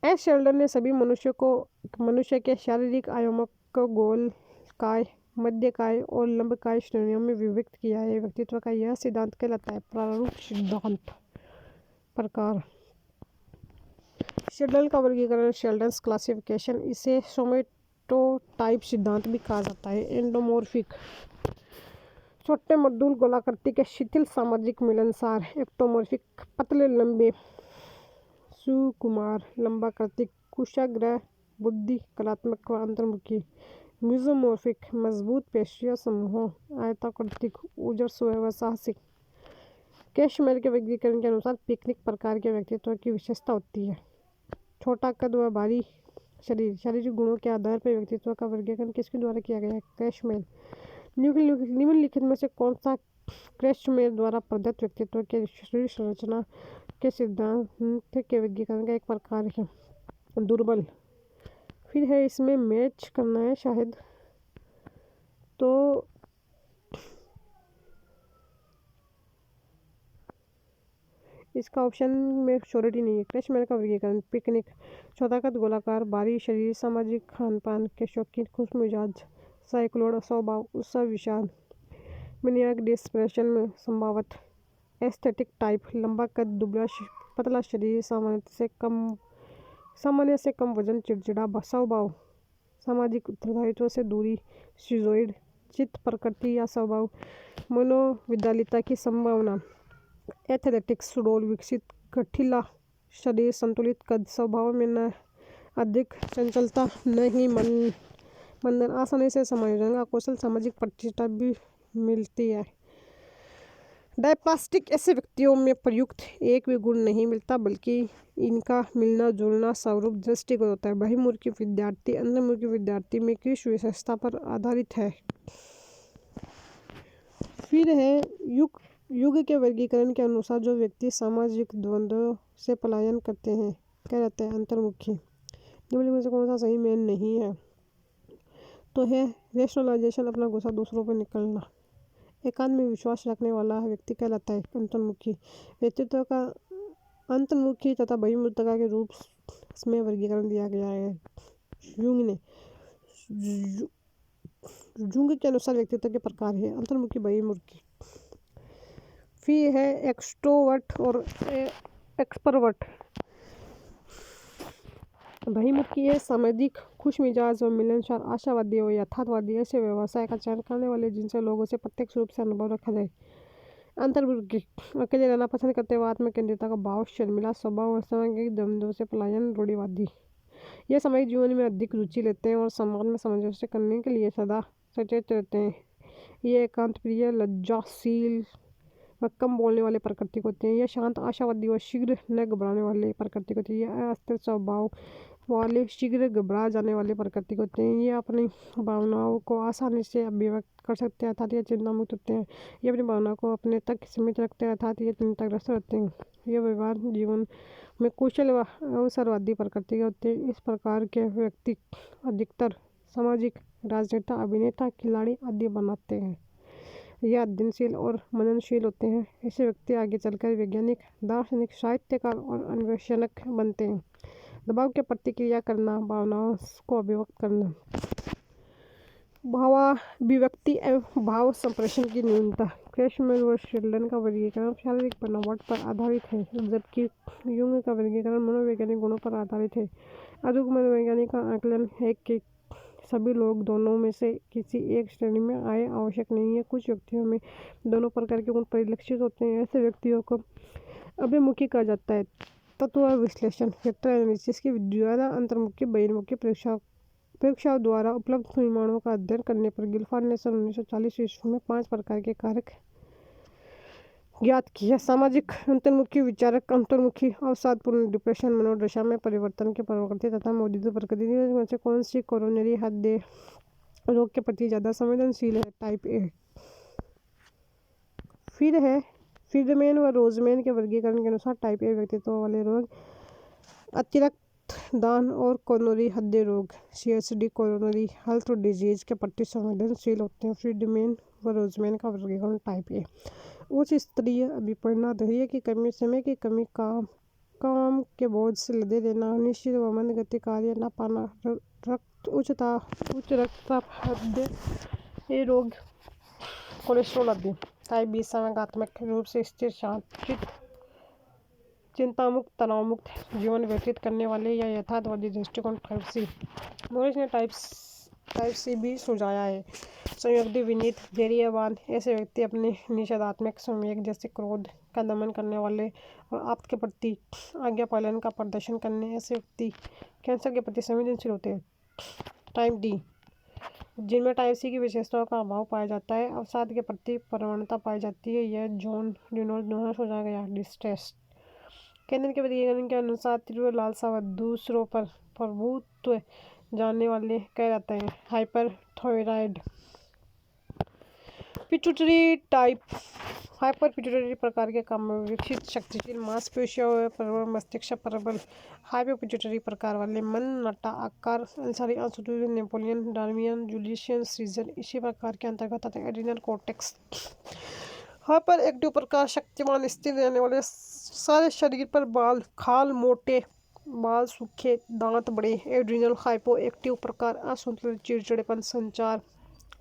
एस शेल्डन ने सभी मनुष्य के शारीरिक आयामों को गोलकाय, मध्यकाय और लंबकाय श्रेणियों में विभक्त किया है। व्यक्तित्व का यह सिद्धांत कहलाता है प्रारूप सिद्धांत। प्रकार शेल्डन का वर्गीकरण शेल्डन्स क्लासिफिकेशन, इसे सोमेटोटाइप सिद्धांत भी कहा जाता है। एंडोमॉर्फिक, छोटे मर्दूल गोलाकृति के शिथिल सामाजिक मिलनसार। एक्टोमॉर्फिक, पतले लंबे सुकुमार लंबाकृतिक, कुशाग्र, बुद्धि, कलात्मक व अंतर्मुखी। म्यूजोमॉर्फिक, मजबूत पेशियों समूहों, आयताकृतिक, ओजस्वी व साहसिक। कैशमेयर के वर्गीकरण के अनुसार पिकनिक प्रकार के व्यक्तित्व की विशेषता होती है। छोटा कद व भारी शरीर। शारीरिक गुणों के आधार पर व्यक्तित्व का वर्गीकरण किसके द्वारा किया गया है? कैशमेयर। निम्नलिखित में से कौन सा कैशमेयर द्वारा प्रदत्त व्यक्तित्व के शरीर संरचना के सिद्धांत के वर्गीकरण का एक प्रकार है? दुर्बल। फिर है इसमें मैच करना है शायद, तो इसका ऑप्शन में श्योरिटी नहीं है। कैशमेयर का वर्गीकरण पिकनिक, छोटा कद, गोलाकार, भारी शरीर, सामाजिक खान पान के शौकीन, खुश मिजाज, साइक्लोड स्वभाव, उत्साह, विषाद। मैनियाक डिप्रेशन में संभावत। एस्थेटिक टाइप, लंबा कद, दुबला पतला शरीर, सामान्य से कम वजन, चिड़चिड़ा स्वभाव, सामाजिक उत्तरदायित्व से दूरी। शिजोइड, चित्त प्रकृति या स्वभाव, मनोविद्यालयता की संभावना। एथलेटिक्स, सुडौल, विकसित, गठीला शरीर, संतुलित कद, स्वभाव में न अधिक चंचलता न ही मंदन, आसानी से समायोजन का कौशल, सामाजिक प्रतिष्ठा भी मिलती है। डायप्लास्टिक, ऐसे व्यक्तियों में प्रयुक्त एक भी गुण नहीं मिलता बल्कि इनका मिलना जुलना स्वरूप दृष्टिगत होता है। बहिर्मुखी विद्यार्थी अंतर्मुखी विद्यार्थी में किस विशेषता पर आधारित है? फिर है युग के वर्गीकरण के अनुसार जो व्यक्ति सामाजिक द्वंद्वों से पलायन करते हैं कहलाते हैं अंतर्मुखी। निम्नलिखित में से कौन सा सही मेल नहीं है? तो है रेशनलाइजेशन, अपना गुस्सा दूसरों पर निकलना। एकांत में विश्वास रखने वाला व्यक्ति कहलाता है। अंतर्मुखी व्यक्तित्व का अंतर्मुखी तथा बहिर्मुखता के रूप में वर्गीकरण दिया गया है। जुंग के अनुसार व्यक्तित्व के प्रकार है अंतर्मुखी, बहिर्मुखी। फिर है एक्सट्रोवर्ट और एक्सपर्वर्ट। बहिर्मुखी है सामाजिक, खुशमिजाज और मिलनसार, आशावादी और यथार्थवादी, ऐसे व्यवसाय का चयन करने वाले जिनसे लोगों से प्रत्यक्ष रूप से अनुभव रखा जाए। अंतर्मुखी अकेले रहना पसंद करते हुए आत्मकेंद्रिता का भाव, शर्मिला स्वभाव और सामाजिक द्वंद्वों से पलायन, रूढ़िवादी। यह सामाजिक जीवन में अधिक रुचि लेते हैं और समाज में सामंजस्य करने के लिए सदा सचेत रहते हैं। ये एकांत प्रिय, लज्जाशील व कम बोलने वाले प्रकृति होते हैं। यह शांत, आशावादी और शीघ्र न घबराने वाले प्रकृति होते हैं। यह अस्थिर स्वभाव वाले, शीघ्र घबरा जाने वाले प्रकृति होते हैं। ये अपनी भावनाओं को आसानी से अभिव्यक्त कर सकते हैं, अर्थात ये चिंता मुक्त होते हैं। ये अपनी भावनाओं को अपने तक सीमित रखते हैं, अर्थात ये चिंताग्रस्त रहते हैं। ये व्यवहार जीवन में कुशल व अवसरवादी प्रकृति के होते हैं। इस प्रकार के व्यक्ति अधिकतर सामाजिक, राजनेता, अभिनेता, खिलाड़ी आदि बनाते हैं। यह अध्ययनशील और मननशील होते हैं। ऐसे व्यक्ति आगे चलकर वैज्ञानिक, दार्शनिक, साहित्यकार और अन्वेषक बनते हैं। दबाव के प्रतिक्रिया करना, भावनाओं को अभिव्यक्त करना। भावाभिव्यक्ति एवं भाव संप्रेषण की न्यूनता। क्रैशमैन व शेल्डन का वर्गीकरण शारीरिक बनावट पर आधारित है, जबकि युंग का वर्गीकरण मनोवैज्ञानिक गुणों पर आधारित है। आधुनिक मनोवैज्ञानिक का आकलन है कि सभी लोग दोनों में से किसी एक श्रेणी में आए आवश्यक नहीं है। कुछ व्यक्तियों में दोनों प्रकार के गुण परिलक्षित होते हैं। ऐसे व्यक्तियों को अभिमुखी कहा जाता है। तत्व विश्लेषण, फैक्टर एनालिसिस के द्वारा अंतर्मुखी, बहिर्मुखी परीक्षाओं द्वारा उपलब्ध निर्माणों का अध्ययन करने पर गिल्फार्ड ने सन 1940 ईस्वी में 5 प्रकार के कारक ज्ञात किया। सामाजिक अंतर्मुखी विचारक अंतर्मुखी अवसादपूर्ण, डिप्रेशन, मनोदशा में परिवर्तन के प्रवृत्ति तथा मौजूदा प्रकृति में से कौन सी कोरोनरी हृदय रोग के प्रति ज़्यादा संवेदनशील है? Type A. फिर है फ्रीडमैन व रोजमैन के वर्गीकरण के अनुसार टाइप ए व्यक्तित्व वाले रोग अतिरिक्त दान और कोरोनरी हृदय रोग CSD कोरोनरी हेल्थ डिजीज के प्रति संवेदनशील होते हैं। फ्रीडमैन व रोजमैन का वर्गीकरण टाइप ए। उच्च स्तरीय अभिप्रेरणा, धैर्य की कमी, समय की कमी, काम के बोझ से लदे रहना, निश्चित व मंद गति कार्य न पाना, उच्च रक्तचाप, हृदय रोग, कोलेस्ट्रॉल आदि। टाइप बी संवेगात्मक रूप से स्थिर, शांत, चिंतामुक्त, तनावमुक्त जीवन व्यतीत करने वाले या यथार्थवादी दृष्टिकोण। Type C. मोरिस ने टाइप सी भी सुझाया है। संयोगी, विनीत, धैर्यवान। ऐसे व्यक्ति अपने निषेधात्मक संवेग जैसे क्रोध का दमन करने वाले और आप के प्रति आज्ञा पालन का प्रदर्शन करने, ऐसे व्यक्ति कैंसर के प्रति संवेदनशील होते हैं। टाइप डी, जिनमें टाइप सी की विशेषताओं का अभाव पाया जाता है, अवसाद के प्रति प्रवणता पाई जाती है। यह जॉन रेनॉल्ड्स द्वारा सोचा गया। डिस्ट्रेस केंद्र के वर्गीकरण के अनुसार तीव्र लालसा व दूसरों पर प्रभुत्व जानने वाले कहलाते हैं। Hyperthyroid. Pituitary type hyper pituitary प्रकार के काम में विकसित, शक्तिशील, मांसपेशियों व प्रबल मस्तिष्क प्रबल। हाइपर पिट्यूटरी प्रकार वाले मन, नटा आकार, अंसारी, अंशुदूर, नेपोलियन, डार्विनियन, जूलियस सीजर इसी प्रकार के अंतर्गत आते हैं। Adrenal cortex. हाइपर एक्टिव प्रकार शक्तिमान, स्थिर रहने वाले, सारे शरीर पर बाल, खाल मोटे, बाल सूखे, दांत बड़े। एड्रिनल हाइपो एक्टिव प्रकार असंतुलित, चिड़चिड़ेपन, संचार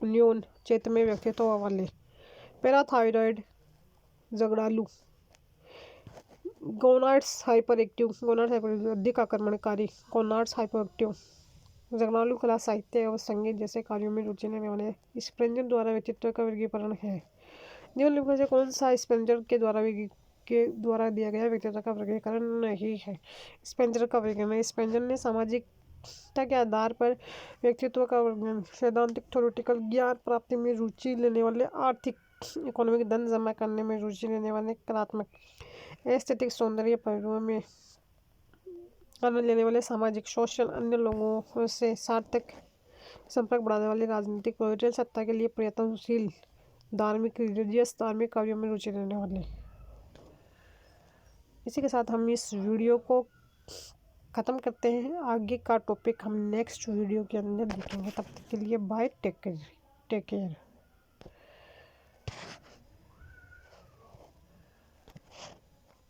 न्यून, चेतमय व्यक्तित्व वाले। पैराथायरॉयड झगड़ालू। गोनाड्स हाइपर एक्टिव अधिक आक्रमणकारी। गोनाड्स हाइपर एक्टिव झगड़ालू, कला, साहित्य एवं संगीत जैसे कार्यों में रुचि लेने वाले। स्पेंजर द्वारा व्यक्तित्व का वर्गीकरण है। निम्नलिखित में से कौन सा स्पेंजर के द्वारा दिया गया व्यक्तित्व का वर्गीकरण नहीं है? स्पेंजर का वर्गीकरण। स्पेंजर ने सामाजिकता के आधार पर व्यक्तित्व का वर्गीकरण। सैद्धांतिक, थ्योरेटिकल, ज्ञान प्राप्ति में रुचि लेने वाले, आर्थिक, इकोनॉमिक, धन जमा करने में रुचि लेने वाले, कलात्मक, एस्थेटिक, सौंदर्य पहलुओं में आनंद लेने वाले, सामाजिक, सोशल, अन्य लोगों से सार्थक संपर्क बढ़ाने वाले, राजनीतिक, पॉलिटिकल, सत्ता के लिए प्रयत्नशील, धार्मिक, रिलीजियस, धार्मिक कार्यों में रुचि लेने वाले। इसी के साथ हम इस वीडियो को ख़त्म करते हैं। आगे का टॉपिक हम नेक्स्ट वीडियो के अंदर देखेंगे। तब तक के लिए बाय, टेक केयर।